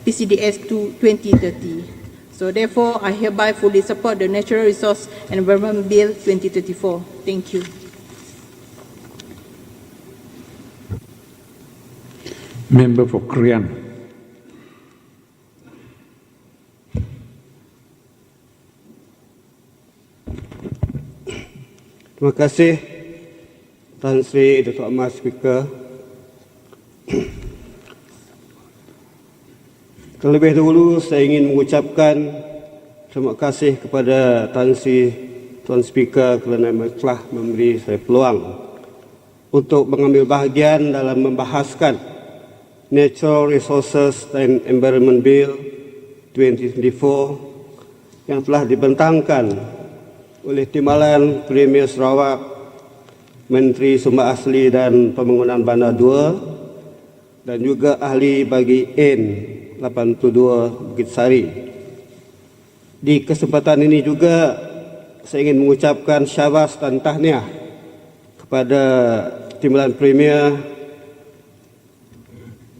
PCDS to 2030. So therefore, I hereby fully support the Natural Resource and Environment Bill 2034. Thank you. Member for Krian. Terima kasih Tan Sri Dato' Ahmad Speaker. Terlebih dahulu saya ingin mengucapkan terima kasih kepada Tan Sri Tuan Speaker kerana telah memberi saya peluang untuk mengambil bahagian dalam membahaskan Natural Resources and Environment Bill 2024 yang telah dibentangkan oleh Timbalan Premier Sarawak, Menteri Sumber Asli dan Pembangunan Bandar 2 dan juga ahli bagi N82 Bukit Sari. Di kesempatan ini juga saya ingin mengucapkan syabas dan tahniah kepada Timbalan Premier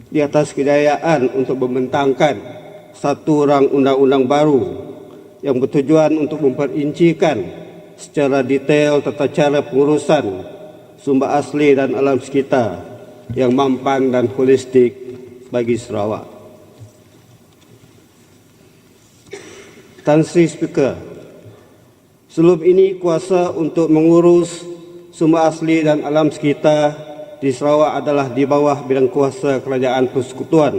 di atas kejayaan untuk membentangkan satu rang undang-undang baru yang bertujuan untuk memperincikan secara detail tata cara pengurusan sumber asli dan alam sekitar yang mampan dan holistik bagi Sarawak. Tan Sri Speaker, sebelum ini kuasa untuk mengurus sumber asli dan alam sekitar di Sarawak adalah di bawah bidang kuasa Kerajaan Persekutuan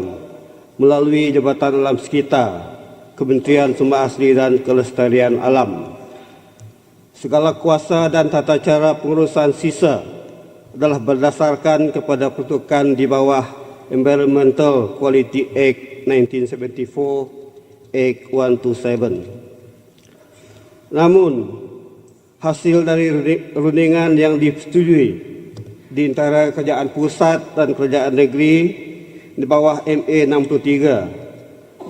melalui Jabatan Alam Sekitar, Kementerian Sumber Asli dan Kelestarian Alam. Segala kuasa dan tata cara pengurusan sisa adalah berdasarkan kepada peruntukan di bawah Environmental Quality Act 1974, Act 127. Namun, hasil dari rundingan yang disetujui di antara Kerajaan Pusat dan Kerajaan Negeri di bawah MA63,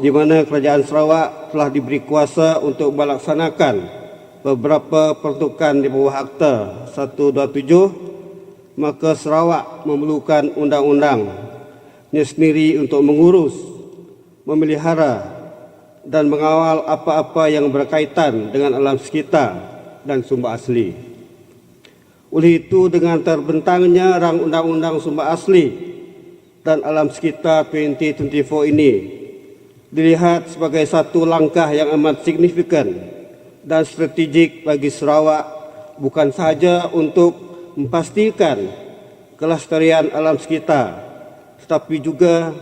di mana Kerajaan Sarawak telah diberi kuasa untuk melaksanakan beberapa peruntukan di bawah Akta 127, maka Sarawak memerlukan undang-undangnya sendiri untuk mengurus, memelihara dan mengawal apa-apa yang berkaitan dengan alam sekitar dan sumber asli. Oleh itu, dengan terbentangnya rang undang-undang sumber asli dan Alam Sekitar 2024 ini dilihat sebagai satu langkah yang amat signifikan dan strategik bagi Sarawak, bukan sahaja untuk memastikan kelestarian alam sekitar, tetapi juga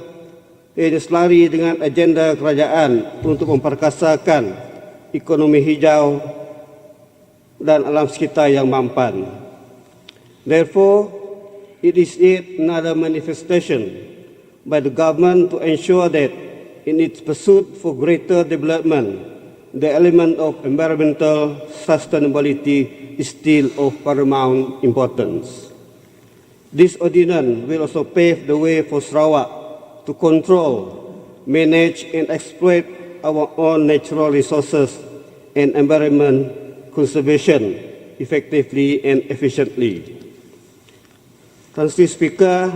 ia selari dengan agenda kerajaan untuk memperkasakan ekonomi hijau dan alam sekitar yang mampan. Therefore, it is yet another manifestation by the government to ensure that in its pursuit for greater development, the element of environmental sustainability is still of paramount importance. This ordinance will also pave the way for Sarawak to control, manage and exploit our own natural resources and environment conservation effectively and efficiently. Mr. Speaker,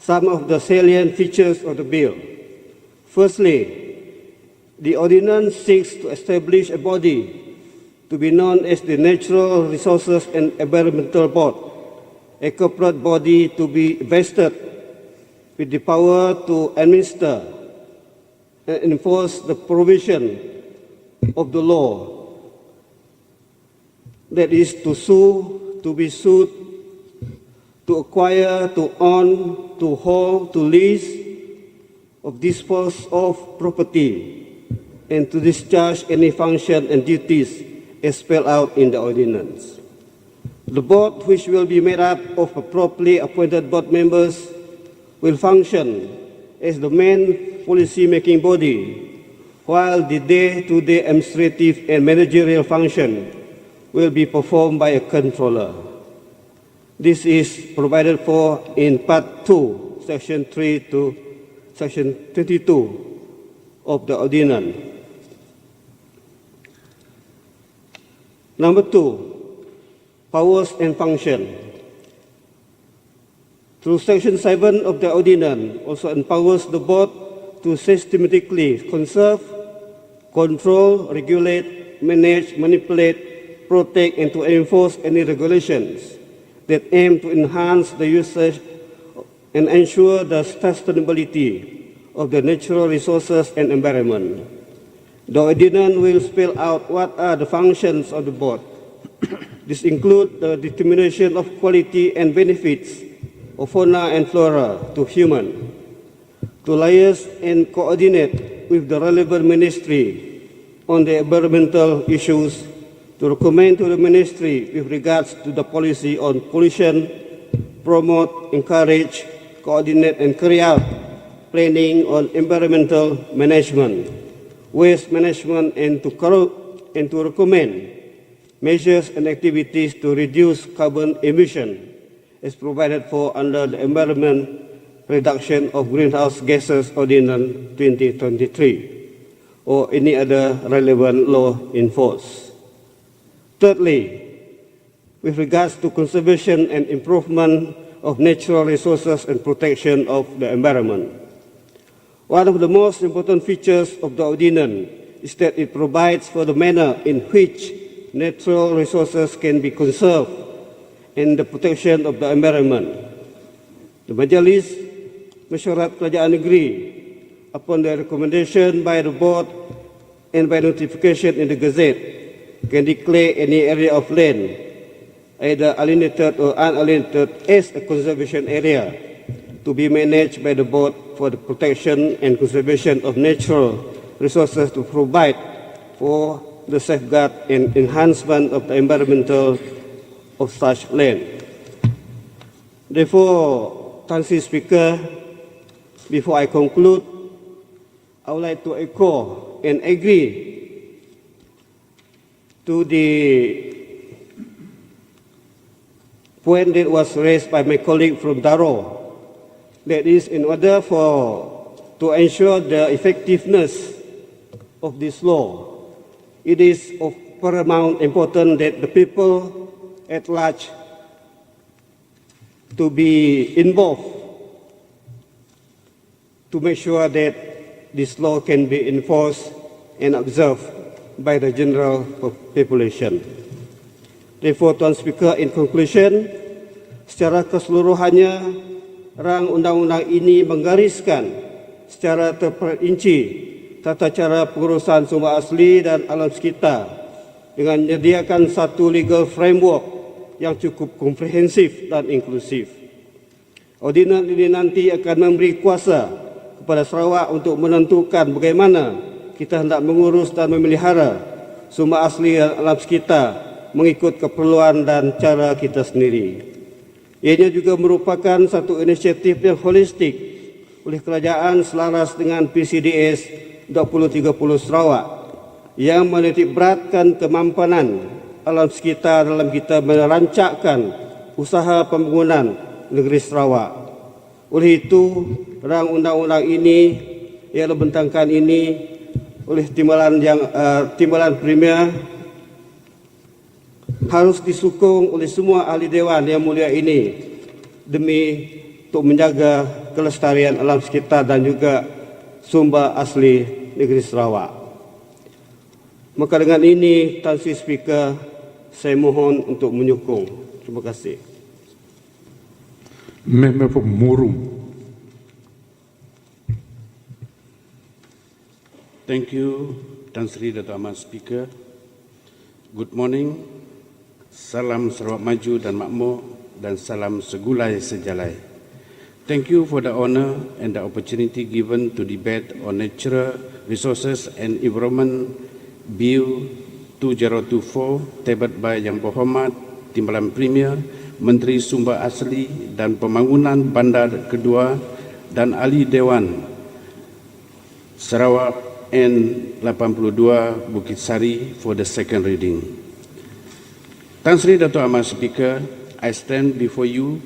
some of the salient features of the bill. Firstly, the ordinance seeks to establish a body to be known as the Natural Resources and Environmental Board, a corporate body to be vested with the power to administer and enforce the provision of the law, that is to sue, to be sued, to acquire, to own, to hold, to lease, of dispose of property, and to discharge any function and duties as spelled out in the ordinance. The board, which will be made up of properly appointed board members, will function as the main policy-making body, while the day-to-day administrative and managerial function will be performed by a controller. This is provided for in Part 2, Section 3 to Section 22 of the ordinance. Number 2, powers and function. Through Section 7 of the ordinance also empowers the board to systematically conserve, control, regulate, manage, manipulate, protect, and to enforce any regulations that aim to enhance the usage and ensure the sustainability of the natural resources and environment. The ordinance will spell out what are the functions of the board. This includes the determination of quality and benefits of fauna and flora to human, to liaise and coordinate with the relevant ministry on the environmental issues, to recommend to the ministry with regards to the policy on pollution, promote, encourage, coordinate and carry out planning on environmental management, waste management, and to recommend measures and activities to reduce carbon emission as provided for under the Environment Reduction of Greenhouse Gases Ordinance 2023 or any other relevant law in force. Thirdly, with regards to conservation and improvement of natural resources and protection of the environment. One of the most important features of the ordinance is that it provides for the manner in which natural resources can be conserved and the protection of the environment. The Majlis Mesyuarat Kedua Negeri, upon the recommendation by the board and by notification in the Gazette, can declare any area of land, either alienated or unalienated, as a conservation area to be managed by the board for the protection and conservation of natural resources to provide for the safeguard and enhancement of the environmental of such land. Therefore, Mr. Speaker, before I conclude, I would like to echo and agree to the point that was raised by my colleague from Daro, that is, in order to ensure the effectiveness of this law, it is of paramount importance that the people at large to be involved to make sure that this law can be enforced and observed by the general population. Therefore, Tuan Speaker, in conclusion, secara keseluruhannya, rang undang-undang ini menggariskan secara terperinci tata cara pengurusan sumber asli dan alam sekitar dengan menyediakan satu legal framework yang cukup komprehensif dan inklusif. Ordinans ini nanti akan memberi kuasa kepada Sarawak untuk menentukan bagaimana kita hendak mengurus dan memelihara sumber asli dan alam sekitar mengikut keperluan dan cara kita sendiri. Ianya juga merupakan satu inisiatif yang holistik oleh kerajaan selaras dengan PCDS 2030 Sarawak yang menitikberatkan kemampanan alam sekitar dalam kita merancangkan usaha pembangunan negeri Sarawak. Oleh itu, rang undang-undang ini yang dibentangkan ini oleh timbalan Premier harus disokong oleh semua ahli dewan yang mulia ini demi untuk menjaga kelestarian alam sekitar dan juga sumber asli negeri Sarawak. Maka dengan ini, Tan Sri Speaker, saya mohon untuk menyokong. Terima kasih. Member for Murum. Thank you, Tan Sri Dato' Ahmad Speaker. Good morning. Salam Sarawak Maju dan Makmur dan salam segulai sejalai. Thank you for the honor and the opportunity given to debate on Natural Resources and Environment Bill 2024 tabled by Yang Berhormat Timbalan Premier, Menteri Sumber Asli dan Pembangunan Bandar Kedua dan Ahli Dewan Sarawak N82 Bukit Sari for the second reading. Tan Sri Dato' Ahmad Speaker, I stand before you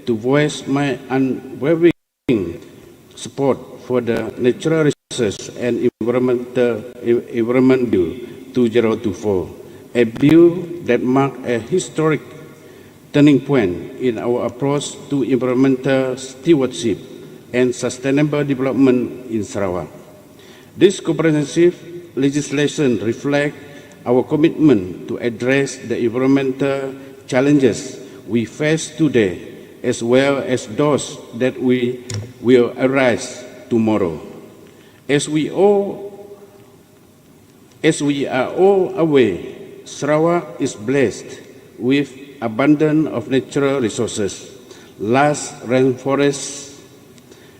to voice my unwavering support for the Natural Resources and Environment Bill 2024, a bill that marked a historic turning point in our approach to environmental stewardship and sustainable development in Sarawak. This comprehensive legislation reflects our commitment to address the environmental challenges we face today, as well as those that will arise tomorrow. As we are all aware, Sarawak is blessed with abundance of natural resources, lush rainforests,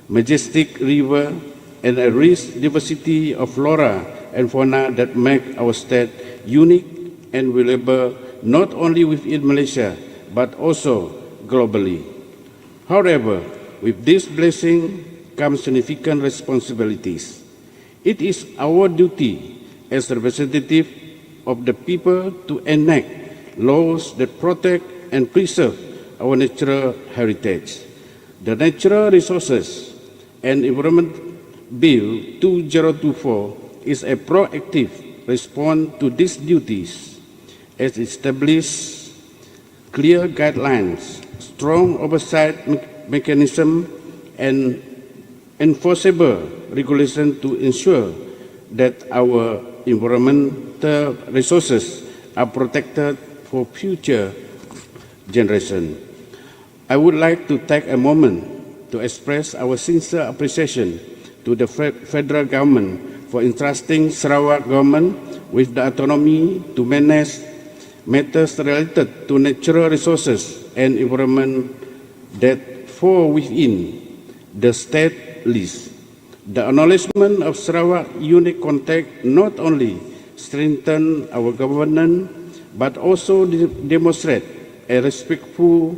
majestic river, and a rich diversity of flora and fauna that make our state unique and valuable not only within Malaysia but also globally. However, with this blessing comes significant responsibilities. It is our duty as representatives of the people to enact laws that protect and preserve our natural heritage. The Natural Resources and Environment Bill 2024 is a proactive response to these duties, as it establishes clear guidelines, strong oversight mechanism, and enforceable regulation to ensure that our environmental resources are protected for future generations. I would like to take a moment to express our sincere appreciation to the federal government for entrusting Sarawak government with the autonomy to manage matters related to natural resources and environment that fall within the state list. The acknowledgement of Sarawak's unique context not only strengthens our governance but also demonstrates a respectful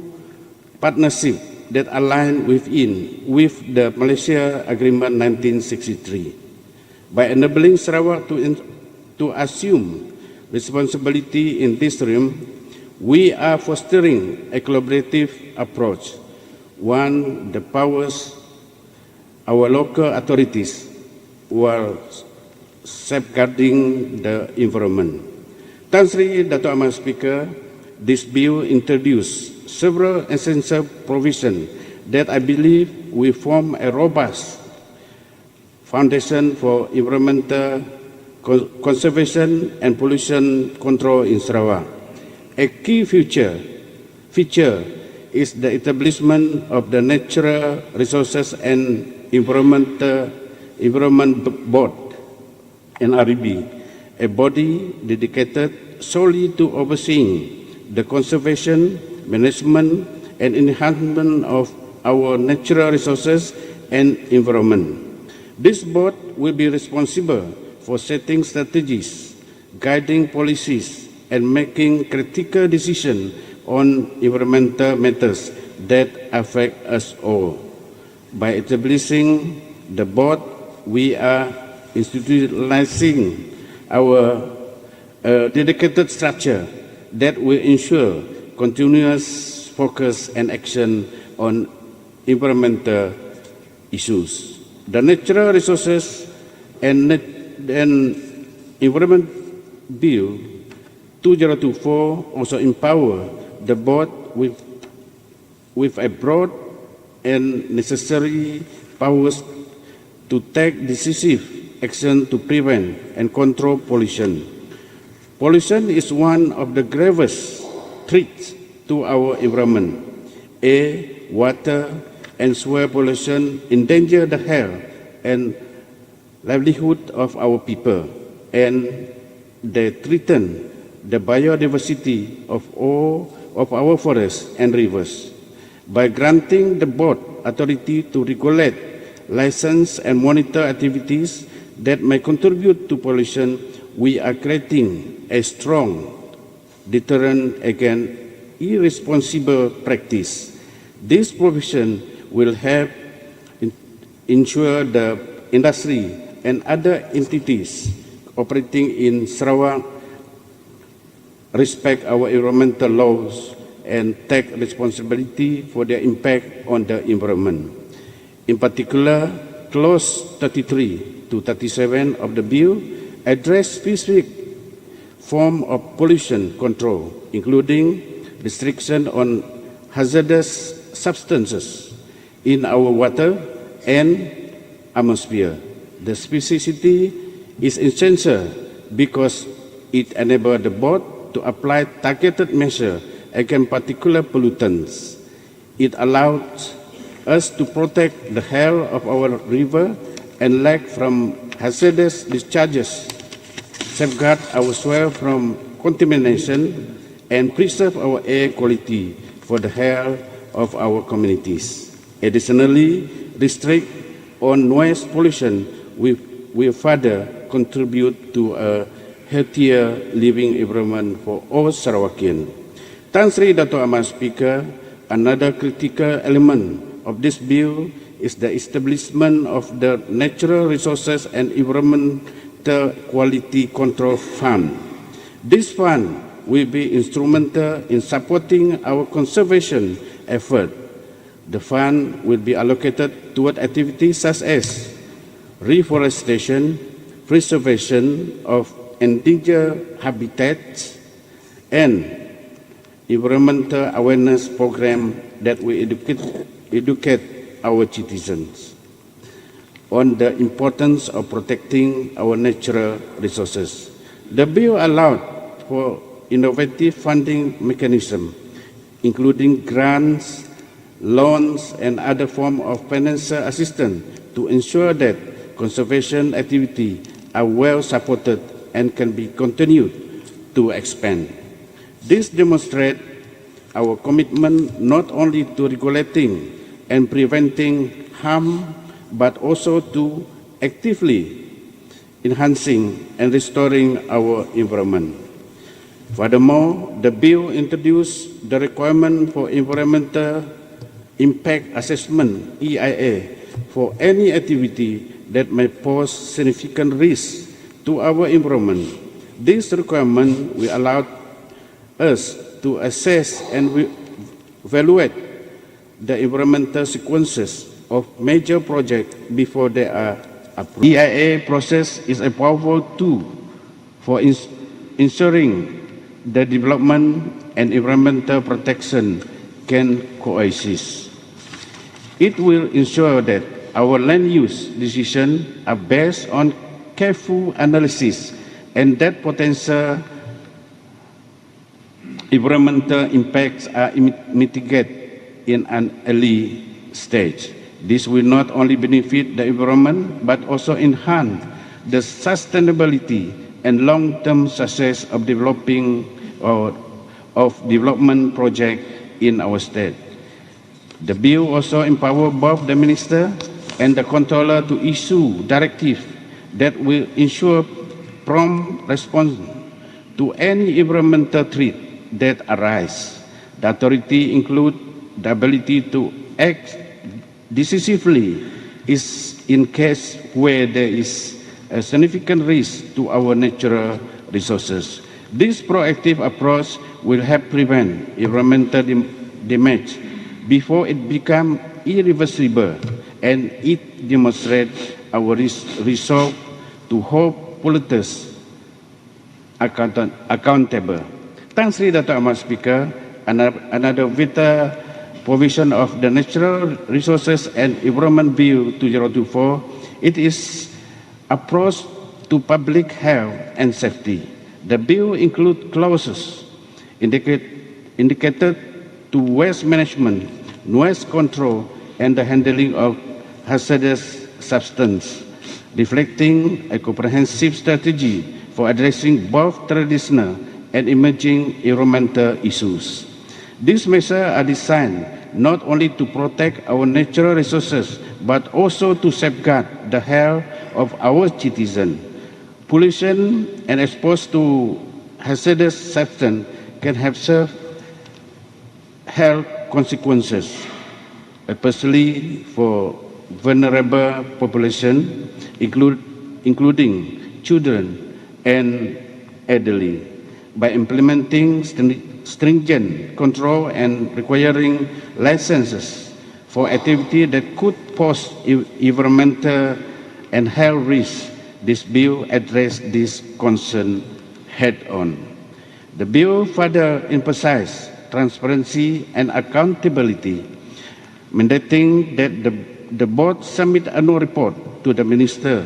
partnership that align with the Malaysia Agreement 1963. By enabling Sarawak to assume responsibility in this realm, we are fostering a collaborative approach, one that powers our local authorities while safeguarding the environment. Tan Sri Dato' Ahmad Speaker, this bill introduced several essential provisions that I believe will form a robust foundation for environmental conservation and pollution control in Sarawak. A key feature is the establishment of the Natural Resources and Environment Board, NREB, a body dedicated solely to overseeing the conservation, management, and enhancement of our natural resources and environment. This board will be responsible for setting strategies, guiding policies, and making critical decisions on environmental matters that affect us all. By establishing the board, we are institutionalizing our dedicated structure that will ensure continuous focus and action on environmental issues. The Natural Resources and Environment Bill 2024 also empower the board with a broad and necessary powers to take decisive action to prevent and control pollution. Pollution is one of the gravest threats to our environment. Air, water, and soil pollution endanger the health and livelihood of our people, and they threaten the biodiversity of all of our forests and rivers. By granting the board authority to regulate, license, and monitor activities that may contribute to pollution, we are creating a strong deterrent against irresponsible practice. This provision will help ensure the industry and other entities operating in Sarawak respect our environmental laws and take responsibility for their impact on the environment. In particular, Clause 33 to 37 of the bill address specific form of pollution control, including restriction on hazardous substances in our water and atmosphere. The specificity is essential because it enables the board to apply targeted measures against particular pollutants. It allows us to protect the health of our river and lake from hazardous discharges, safeguard our soil from contamination, and preserve our air quality for the health of our communities. Additionally, restrict on noise pollution will further contribute to a healthier living environment for all Sarawakian. Tan Sri Dato' Ahmad Speaker, another critical element of this bill is the establishment of the Natural Resources and Environmental Quality Control Fund. This fund will be instrumental in supporting our conservation effort. The fund will be allocated toward activities such as reforestation, preservation of endangered habitats, and environmental awareness program that will educate our citizens on the importance of protecting our natural resources. The bill allowed for innovative funding mechanisms, including grants, loans, and other forms of financial assistance to ensure that conservation activities are well supported and can be continued to expand. This demonstrates our commitment not only to regulating and preventing harm, but also to actively enhancing and restoring our environment. Furthermore, the bill introduced the requirement for environmental impact assessment, EIA, for any activity that may pose significant risk to our environment. This requirement will allow us to assess and evaluate the environmental sequences of major projects before they are approved. The EIA process is a powerful tool for ensuring the development and environmental protection can coexist. It will ensure that our land use decisions are based on careful analysis and that potential environmental impacts are mitigated in an early stage. This will not only benefit the environment but also enhance the sustainability and long-term success of development projects in our state. The bill also empowers both the minister and the controller to issue directives that will ensure prompt response to any environmental threat that arise. The authority includes the ability to act decisively in case where there is a significant risk to our natural resources. This proactive approach will help prevent environmental damage before it becomes irreversible, and it demonstrates our resolve to hold polluters accountable. Thanks, Dr. Ahmad Speaker. Another vital provision of the Natural Resources and Environment Bill 2024, it is approach to public health and safety. The bill includes clauses indicated to waste management, noise control, and the handling of hazardous substances, reflecting a comprehensive strategy for addressing both traditional and emerging environmental issues. These measures are designed not only to protect our natural resources, but also to safeguard the health of our citizens. Pollution and exposure to hazardous substances can have severe health consequences, especially for vulnerable population, including children and elderly. By implementing stringent control and requiring licenses for activity that could pose environmental and health risks, this bill addresses this concern head-on. The bill further emphasizes transparency and accountability, mandating that the board submit an annual report to the minister.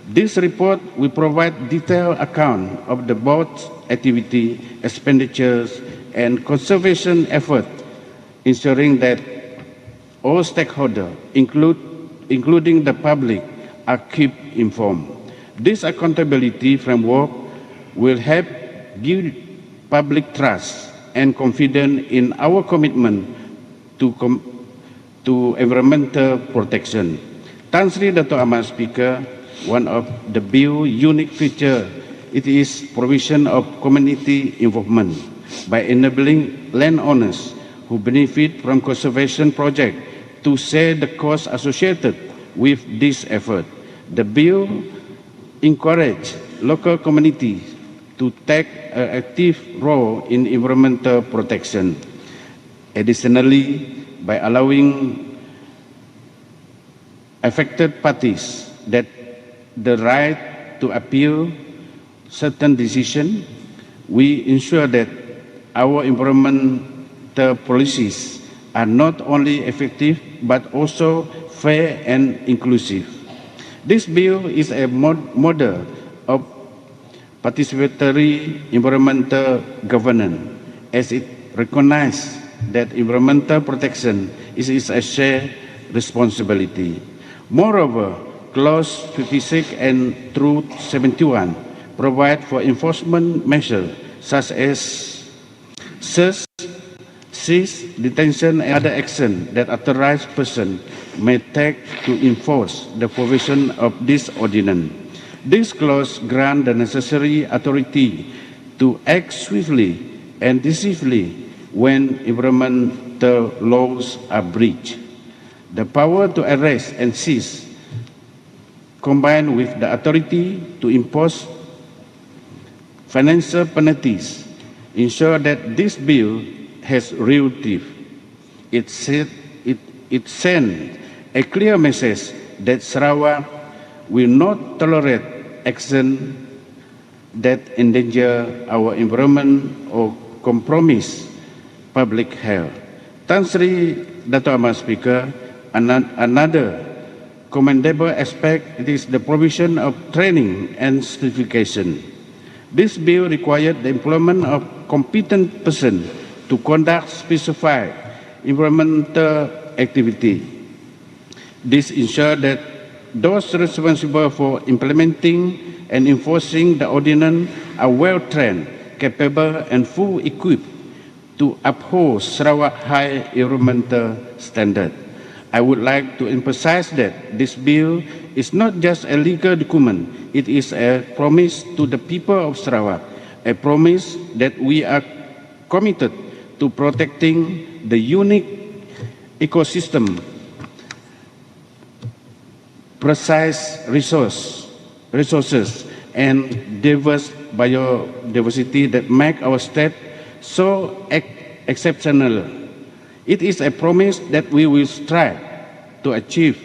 This report will provide detailed account of the board's activity, expenditures, and conservation effort, ensuring that all stakeholders, including the public, are kept informed. This accountability framework will help build public trust and confidence in our commitment to environmental protection. Thanks, Dr. Ahmad Speaker. One of the bill's unique features, it is provision of community involvement by enabling landowners who benefit from conservation projects to share the costs associated with this effort. The bill encourages local communities to take an active role in environmental protection. Additionally, by allowing affected parties the right to appeal certain decisions, we ensure that our environmental policies are not only effective but also fair and inclusive. This bill is a model of participatory environmental governance, as it recognizes that environmental protection is a shared responsibility. Moreover, Clause 56 and through 71 provide for enforcement measures such as search, seize, detention, and other action that authorized person may take to enforce the provision of this ordinance. This clause grants the necessary authority to act swiftly and decisively when environmental laws are breached. The power to arrest and seize, combined with the authority to impose financial penalties, ensure that this bill has real teeth. It sends a clear message that Sarawak will not tolerate action that endanger our environment or compromise public health. Thanks, Dr. Ahmad Speaker. Another commendable aspect is the provision of training and certification. This bill required the employment of competent persons to conduct specified environmental activity. This ensures that those responsible for implementing and enforcing the ordinance are well-trained, capable and fully equipped to uphold Sarawak high environmental standard. I would like to emphasize that this bill is not just a legal document, it is a promise to the people of Sarawak, a promise that we are committed to protecting the unique ecosystem, precise resources and diverse biodiversity that make our state so exceptional. It is a promise that we will strive to achieve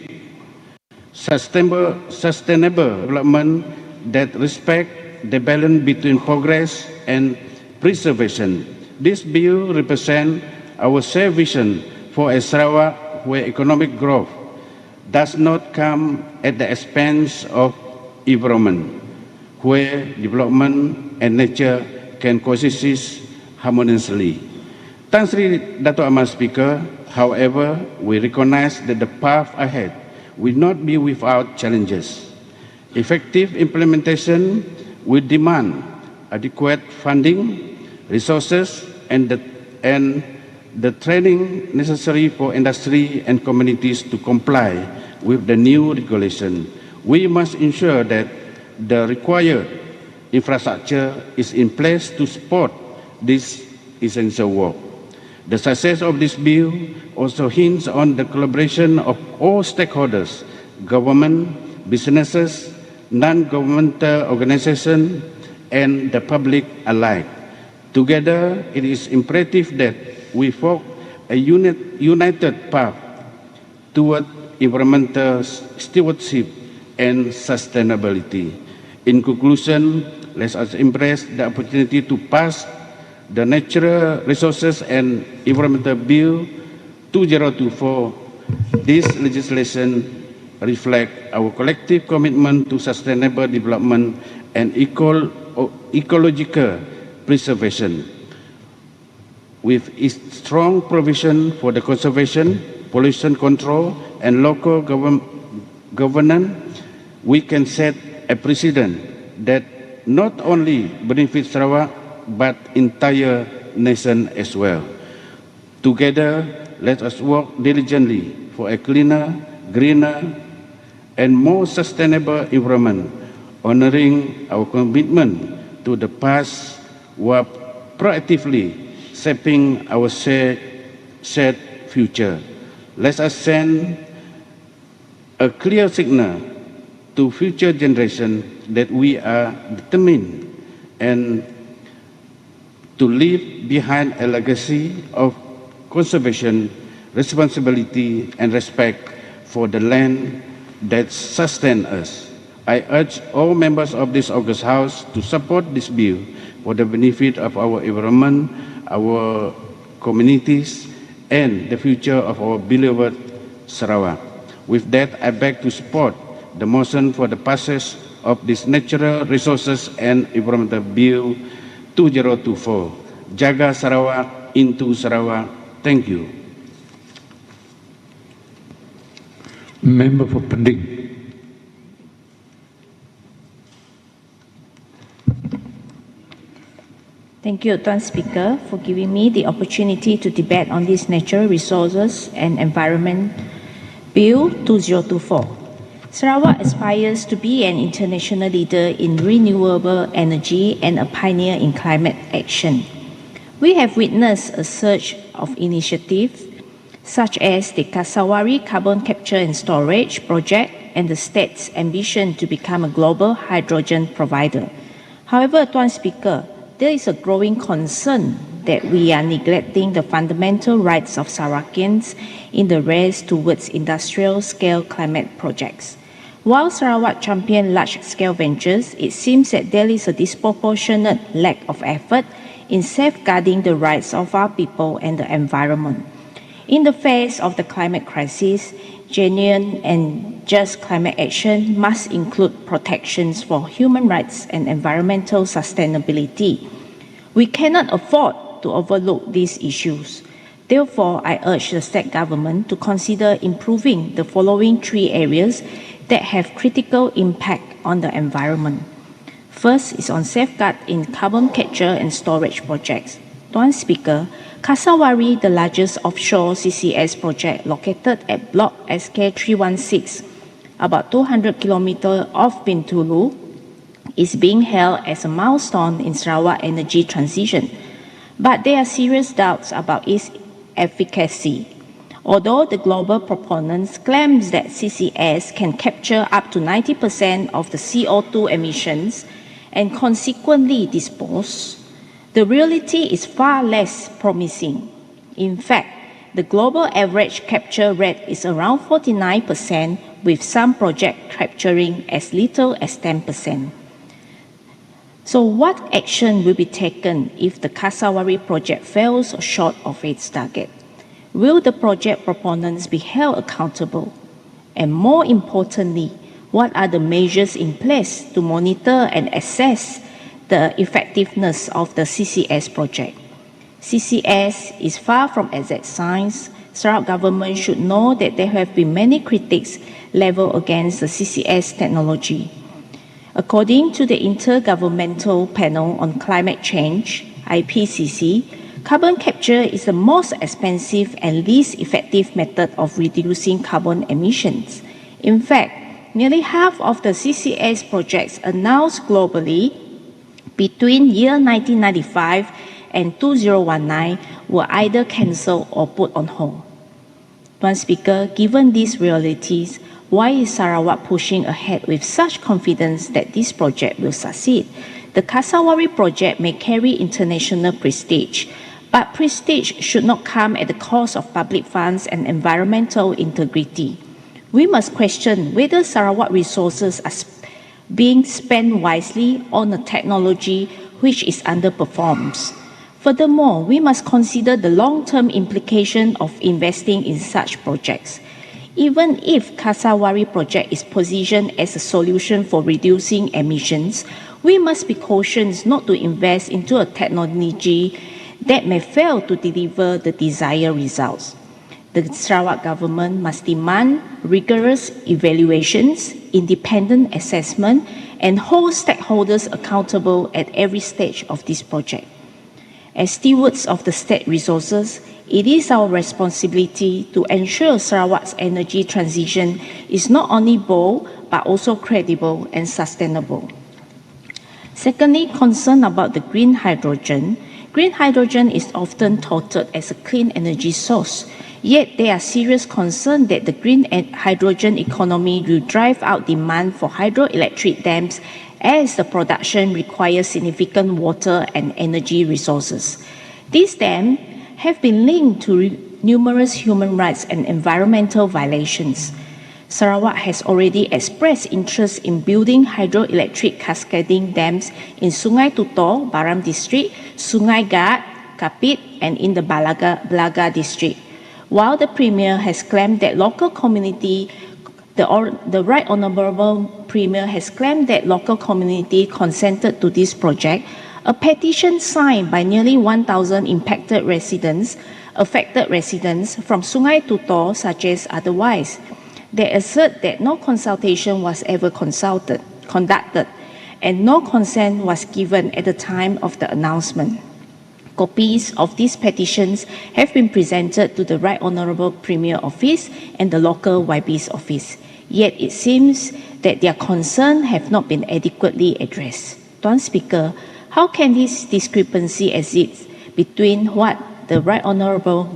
sustainable development that respect the balance between progress and preservation. This bill represents our shared vision for a Sarawak where economic growth does not come at the expense of environment, where development and nature can coexist harmoniously. Tan Sri Dato' Amar Speaker, however, we recognize that the path ahead will not be without challenges. Effective implementation will demand adequate funding, resources, and the training necessary for industry and communities to comply with the new regulation. We must ensure that the required infrastructure is in place to support this essential work. The success of this bill also hinges on the collaboration of all stakeholders, government, businesses, non-governmental organizations, and the public alike. Together, it is imperative that we forge a united path toward environmental stewardship and sustainability. In conclusion, let us embrace the opportunity to pass the Natural Resources and Environmental Bill 2024. This legislation reflects our collective commitment to sustainable development and ecological preservation. With its strong provision for the conservation, pollution control, and local governance, we can set a precedent that not only benefits Sarawak but entire nation as well. Together, let us work diligently for a cleaner, greener, and more sustainable environment, honoring our commitment to the past while proactively shaping our shared future. Let us send a clear signal to future generations that we are determined and to leave behind a legacy of conservation, responsibility, and respect for the land that sustains us. I urge all members of this August House to support this bill for the benefit of our environment, our communities, and the future of our beloved Sarawak. With that, I beg to support the motion for the passage of this Natural Resources and Environmental Bill 2024. Jaga Sarawak, into Sarawak. Thank you. Member for Pending. Thank you, Tuan Speaker, for giving me the opportunity to debate on this Natural Resources and Environment Bill 2024. Sarawak aspires to be an international leader in renewable energy and a pioneer in climate action. We have witnessed a surge of initiatives such as the Kasawari Carbon Capture and Storage Project and the state's ambition to become a global hydrogen provider. However, Tuan Speaker, there is a growing concern that we are neglecting the fundamental rights of Sarawakians in the race towards industrial-scale climate projects. While Sarawak champions large-scale ventures, it seems that there is a disproportionate lack of effort in safeguarding the rights of our people and the environment. In the face of the climate crisis, genuine and just climate action must include protections for human rights and environmental sustainability. We cannot afford to overlook these issues. Therefore, I urge the state government to consider improving the following 3 areas that have critical impact on the environment. First is on safeguard in carbon capture and storage projects. Tuan Speaker, Kasawari, the largest offshore CCS project located at Block SK316, about 200 kilometers off Bintulu, is being held as a milestone in Sarawak energy transition. But there are serious doubts about its efficacy. Although the global proponents claim that CCS can capture up to 90% of the CO2 emissions and consequently dispose, the reality is far less promising. In fact, the global average capture rate is around 49%, with some projects capturing as little as 10%. So what action will be taken if the Kasawari project fails short of its target? Will the project proponents be held accountable? And more importantly, what are the measures in place to monitor and assess the effectiveness of the CCS project? CCS is far from exact science. Sarawak government should know that there have been many critics leveled against the CCS technology. According to the Intergovernmental Panel on Climate Change, IPCC, carbon capture is the most expensive and least effective method of reducing carbon emissions. In fact, nearly half of the CCS projects announced globally between year 1995 and 2019 were either cancelled or put on hold. Tuan Speaker, given these realities, why is Sarawak pushing ahead with such confidence that this project will succeed? The Kasawari project may carry international prestige, but prestige should not come at the cost of public funds and environmental integrity. We must question whether Sarawak resources are being spent wisely on a technology which is underperforms. Furthermore, we must consider the long-term implication of investing in such projects. Even if Kasawari project is positioned as a solution for reducing emissions, we must be cautious not to invest into a technology that may fail to deliver the desired results. The Sarawak government must demand rigorous evaluations, independent assessment, and hold stakeholders accountable at every stage of this project. As stewards of the state resources, it is our responsibility to ensure Sarawak's energy transition is not only bold, but also credible and sustainable. Secondly, concern about the green hydrogen. Green hydrogen is often touted as a clean energy source, yet there are serious concerns that the green hydrogen economy will drive out demand for hydroelectric dams as the production requires significant water and energy resources. These dams have been linked to numerous human rights and environmental violations. Sarawak has already expressed interest in building hydroelectric cascading dams in Sungai Tutor, Baram District, Sungai Gat, Kapit, and in the Balaga District. While the Premier has claimed that local community, the Right Honourable Premier has claimed that local community consented to this project, a petition signed by nearly 1,000 affected residents from Sungai Tutor suggests otherwise. They assert that no consultation was ever conducted, and no consent was given at the time of the announcement. Copies of these petitions have been presented to the Right Honourable Premier Office and the local YB's office. Yet it seems that their concerns have not been adequately addressed. Tuan Speaker, how can this discrepancy exist between what the Right Honourable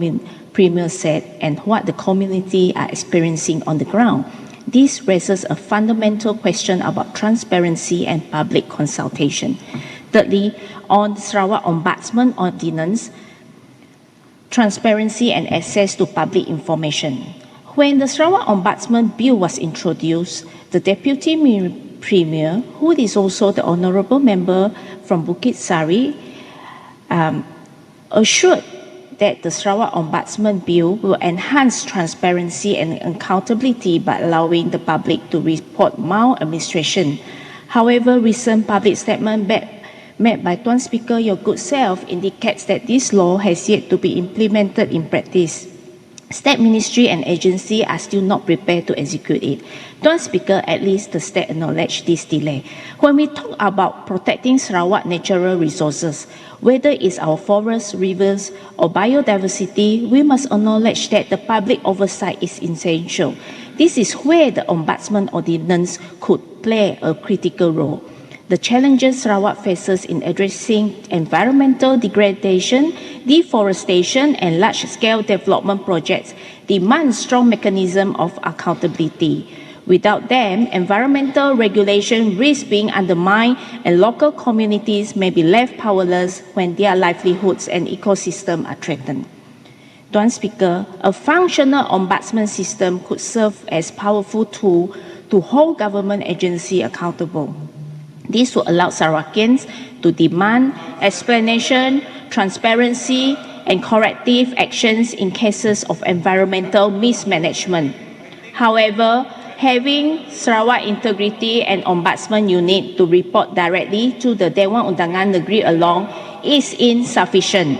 Premier said and what the community are experiencing on the ground? This raises a fundamental question about transparency and public consultation. Thirdly, on the Sarawak Ombudsman Ordinance, transparency and access to public information. When the Sarawak Ombudsman Bill was introduced, the Deputy Premier, who is also the Honourable Member from Bukit Sari, assured that the Sarawak Ombudsman Bill will enhance transparency and accountability by allowing the public to report maladministration. However, recent public statement made by Tuan Speaker, your good self, indicates that this law has yet to be implemented in practice. State ministry and agency are still not prepared to execute it. Tuan Speaker, at least the state acknowledged this delay. When we talk about protecting Sarawak natural resources, whether it's our forests, rivers, or biodiversity, we must acknowledge that the public oversight is essential. This is where the Ombudsman Ordinance could play a critical role. The challenges Sarawak faces in addressing environmental degradation, deforestation, and large-scale development projects demand strong mechanism of accountability. Without them, environmental regulation risks being undermined and local communities may be left powerless when their livelihoods and ecosystem are threatened. Tuan Speaker, a functional ombudsman system could serve as a powerful tool to hold government agencies accountable. This will allow Sarawakians to demand explanation, transparency, and corrective actions in cases of environmental mismanagement. However, having Sarawak Integrity and Ombudsman Unit to report directly to the Dewan Undangan Negeri alone is insufficient.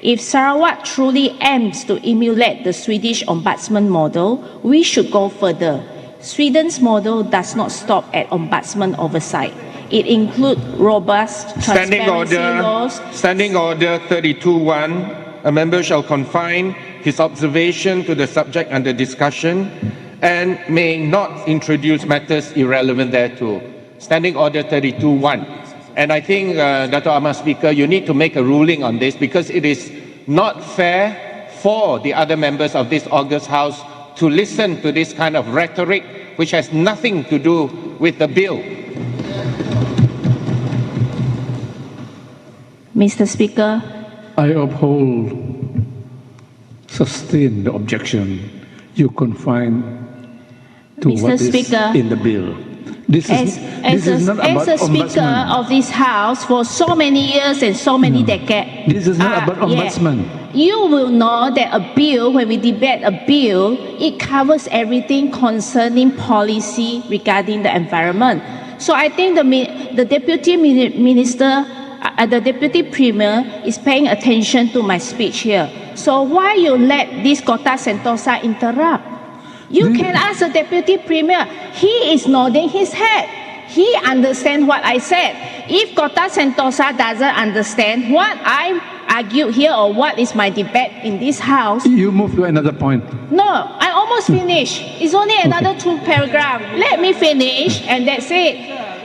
If Sarawak truly aims to emulate the Swedish Ombudsman model, we should go further. Sweden's model does not stop at Ombudsman oversight. It includes robust transparency laws. Standing Order 32.1, a member shall confine his observation to the subject under discussion and may not introduce matters irrelevant thereto. Standing Order 32.1. And I think, Dato' Ahmad Speaker, you need to make a ruling on this because it is not fair for the other members of this august House to listen to this kind of rhetoric which has nothing to do with the bill. Mr. Speaker, I uphold, sustain the objection. You confine to Mr. what Speaker, is in the bill. This is not as about a Speaker ombudsman. of this House for so many years and so many decades. This is not about ombudsman. You will know that a bill, when we debate a bill, it covers everything concerning policy regarding the environment. So I think the Deputy Minister, the Deputy Premier is paying attention to my speech here. So why you let this Kota Sentosa interrupt? You can ask the Deputy Premier. He is nodding his head. He understands what I said. If Kota Sentosa doesn't understand what I argued here or what is my debate in this House. You move to another point. No, I almost finished. It's only another 2 paragraphs. Let me finish and that's it.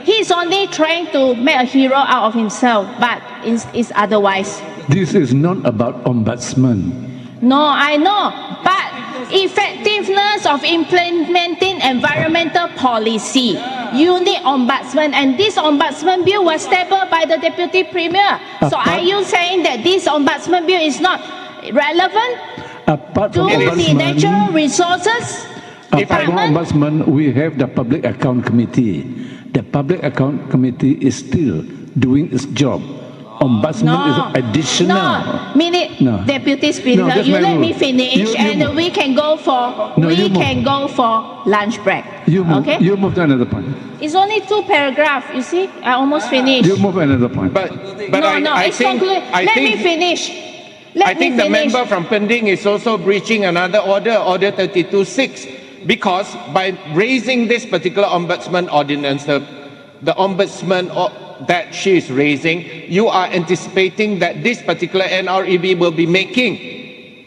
He's only trying to make a hero out of himself, but it's otherwise. This is not about ombudsman. No, I know, but effectiveness of implementing environmental policy, you need ombudsman, and this ombudsman bill was tabled by the Deputy Premier. So are you saying that this ombudsman bill is not relevant to the natural resources Apart from ombudsman, we have the Public Account Committee. The Public Account Committee is still doing its job. Ombudsman is additional. Deputy Speaker, you let me finish, and we can go for lunch break. Okay? You move to another point. It's only 2 paragraphs. You see, I almost finished. You move to another point. But I think let me finish. I think the member from Pending is also breaching another order, Order 32.6, because by raising this particular ombudsman ordinance, the ombudsman that she is raising, you are anticipating that this particular NREB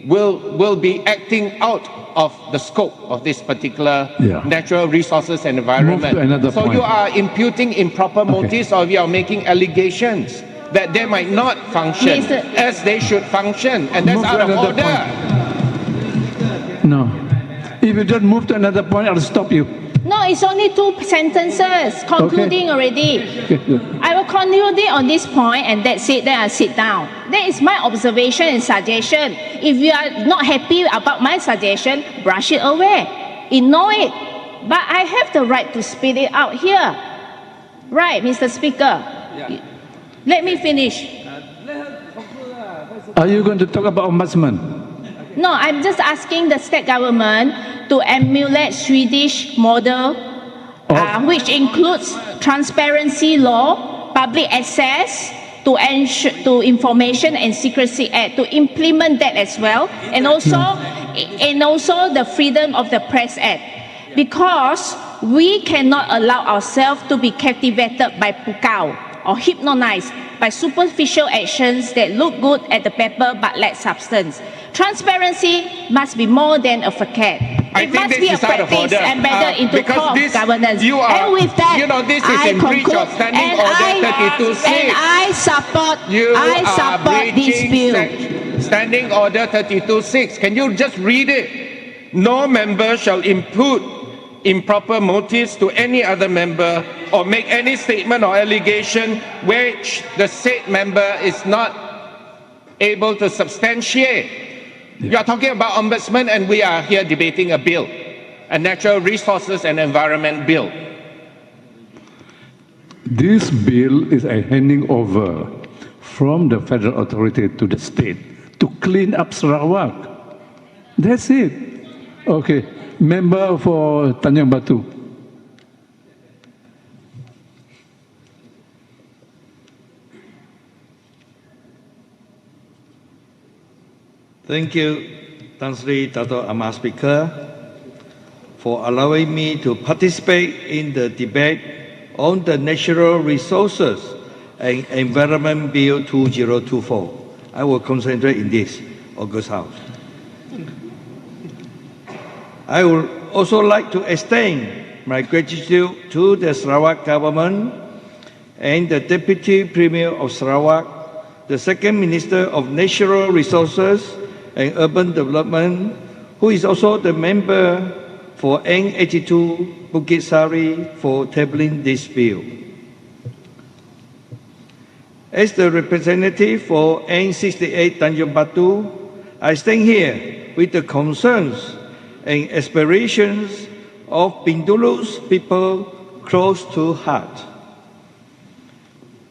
will be acting out of the scope of this particular natural resources and environment. So you are imputing improper motives, or you are making allegations that they might not function as they should function, and that's out of order. No. If you don't move to another point, I'll stop you. No, it's only 2 sentences, concluding already. I will conclude it on this point, and that's it, then I'll sit down. That is my observation and suggestion. If you are not happy about my suggestion, brush it away. Ignore it. But I have the right to spit it out here. Right, Mr. Speaker? Let me finish. Are you going to talk about ombudsman? No, I'm just asking the state government to emulate Swedish model, which includes transparency law, public access, to Information and Secrecy Act, to implement that as well, and also the Freedom of the Press Act, because we cannot allow ourselves to be captivated by pukau or hypnotized by superficial actions that look good at the paper but lack substance. Transparency must be more than a facade. It must be a practice embedded into core of governance. And with that, this is I in breach conclude, of Standing and Order 32.6. and I support this bill. Standing Order 32.6. Can you just read it? No member shall impute improper motives to any other member or make any statement or allegation which the said member is not able to substantiate. You are talking about ombudsman, and we are here debating a bill, a natural resources and environment bill. This bill is a handing over from the federal authority to the state to clean up Sarawak. That's it. Okay, member for Tanjung Batu. Thank you, Tan Sri Dato' Amar Speaker, for allowing me to participate in the debate on the Natural Resources and Environment Bill 2024. I will concentrate in this August House. I would also like to extend my gratitude to the Sarawak government and the Deputy Premier of Sarawak, the Second Minister of Natural Resources and Urban Development, who is also the member for N82 Bukit Sari, for tabling this bill. As the representative for N68 Tanjung Batu, I stand here with the concerns and aspirations of Bintulu's people close to heart.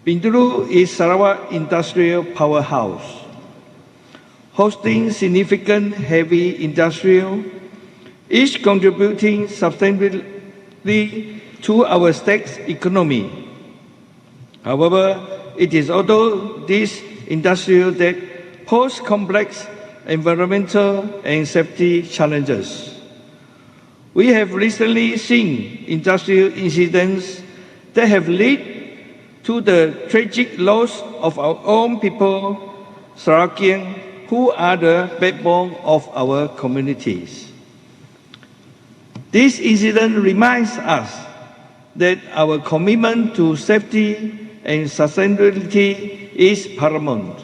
Bintulu is Sarawak industrial powerhouse, hosting significant heavy industrial, each contributing substantially to our state's economy. However, it is also this industrial that pose complex environmental and safety challenges. We have recently seen industrial incidents that have led to the tragic loss of our own people, Sarawakian, who are the backbone of our communities. This incident reminds us that our commitment to safety and sustainability is paramount.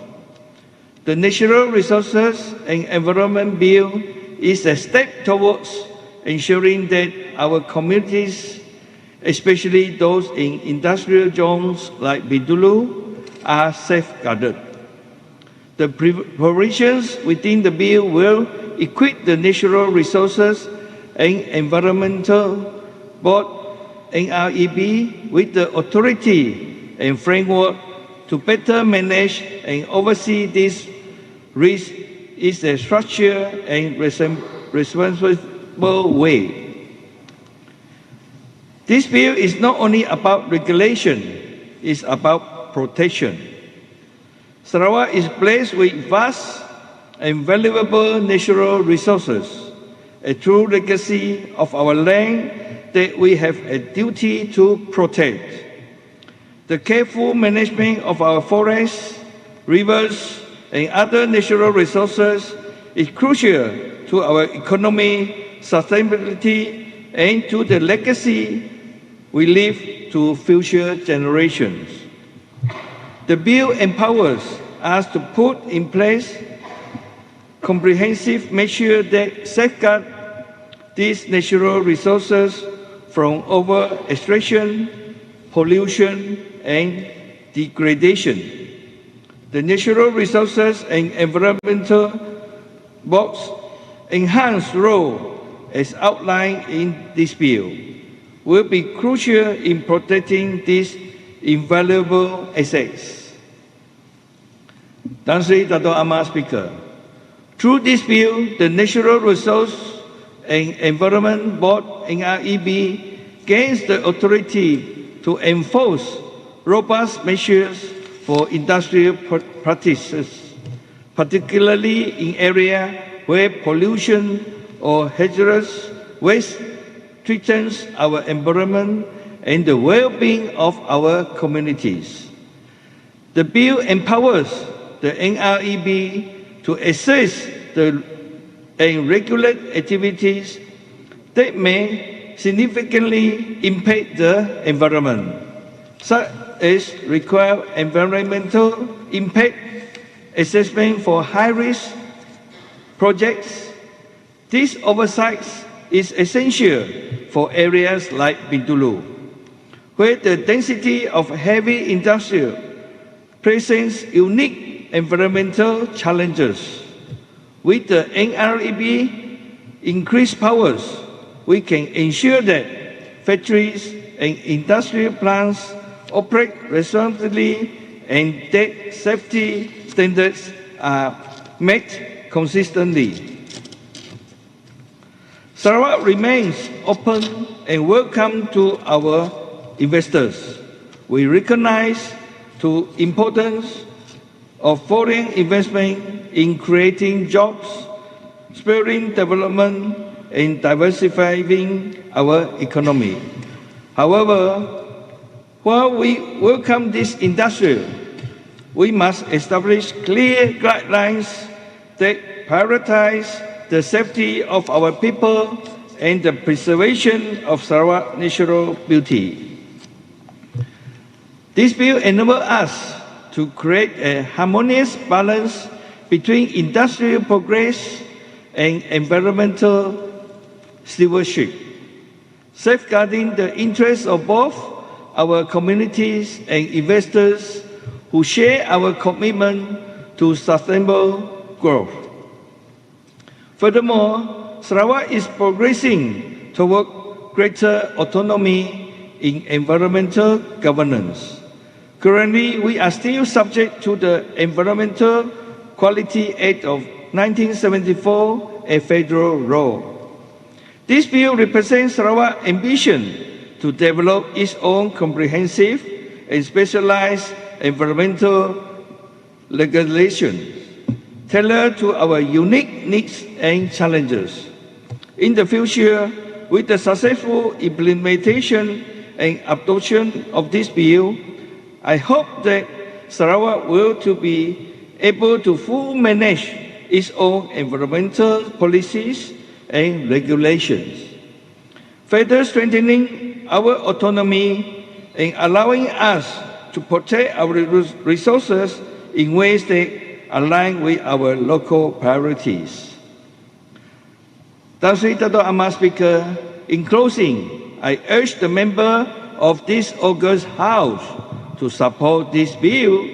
The Natural Resources and Environment Bill is a step towards ensuring that our communities, especially those in industrial zones like Bintulu, are safeguarded. The provisions within the bill will equip the Natural Resources and Environmental Board, NREB, with the authority and framework to better manage and oversee this risk in a structured and responsible way. This bill is not only about regulation, it's about protection. Sarawak is blessed with vast and valuable natural resources, a true legacy of our land that we have a duty to protect. The careful management of our forests, rivers, and other natural resources is crucial to our economy, sustainability, and to the legacy we leave to future generations. The bill empowers us to put in place comprehensive measures that safeguard these natural resources from over-extraction, pollution, and degradation. The Natural Resources and Environmental Board's enhanced role, as outlined in this bill, will be crucial in protecting these invaluable assets. Tan Sri Dato' Amar Speaker, through this bill, the Natural Resource and Environment Board, NREB, gains the authority to enforce robust measures for industrial practices, particularly in areas where pollution or hazardous waste threatens our environment and the well-being of our communities. The bill empowers the NREB to assess and regulate activities that may significantly impact the environment, such as require environmental impact assessment for high-risk projects. This oversight is essential for areas like Bintulu, where the density of heavy industry presents unique environmental challenges. With the NREB increased powers, we can ensure that factories and industrial plants operate responsibly and that safety standards are met consistently. Sarawak remains open and welcome to our investors. We recognize the importance of foreign investment in creating jobs, spurring development, and diversifying our economy. However, while we welcome this industry, we must establish clear guidelines that prioritize the safety of our people and the preservation of Sarawak's natural beauty. This bill enables us to create a harmonious balance between industrial progress and environmental stewardship, safeguarding the interests of both our communities and investors who share our commitment to sustainable growth. Furthermore, Sarawak is progressing toward greater autonomy in environmental governance. Currently, we are still subject to the Environmental Quality Act of 1974, a federal law. This bill represents Sarawak's ambition to develop its own comprehensive and specialized environmental legislation tailored to our unique needs and challenges. In the future, with the successful implementation and adoption of this bill, I hope that Sarawak will be able to fully manage its own environmental policies and regulations, further strengthening our autonomy and allowing us to protect our resources in ways that align with our local priorities. Tan Sri Dato' Amar Speaker, in closing, I urge the member of this august House to support this bill,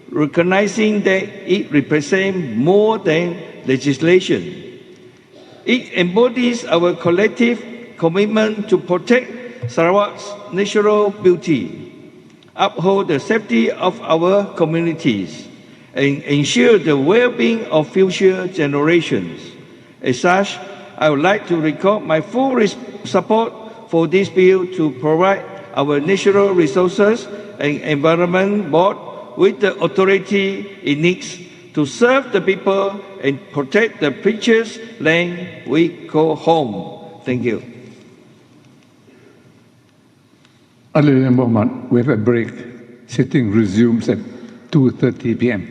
recognizing that it represents more than legislation. It embodies our collective commitment to protect Sarawak's natural beauty, uphold the safety of our communities, and ensure the well-being of future generations. As such, I would like to record my full support for this bill to provide our Natural Resources and Environment Board with the authority it needs to serve the people and protect the precious land we call home. Thank you. Ali Muhammad, we have a break. Sitting resumes at 2:30 p.m.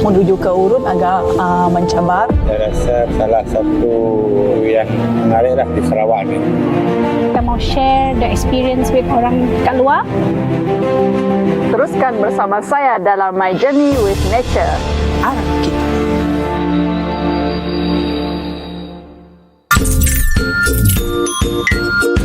Menuju ke urut agak mencabar. Saya rasa salah satu yang menariklah di Sarawak ni. Kita mau share the experience with orang kat luar. Teruskan bersama saya dalam My Journey with Nature. Arah kita. Thank you.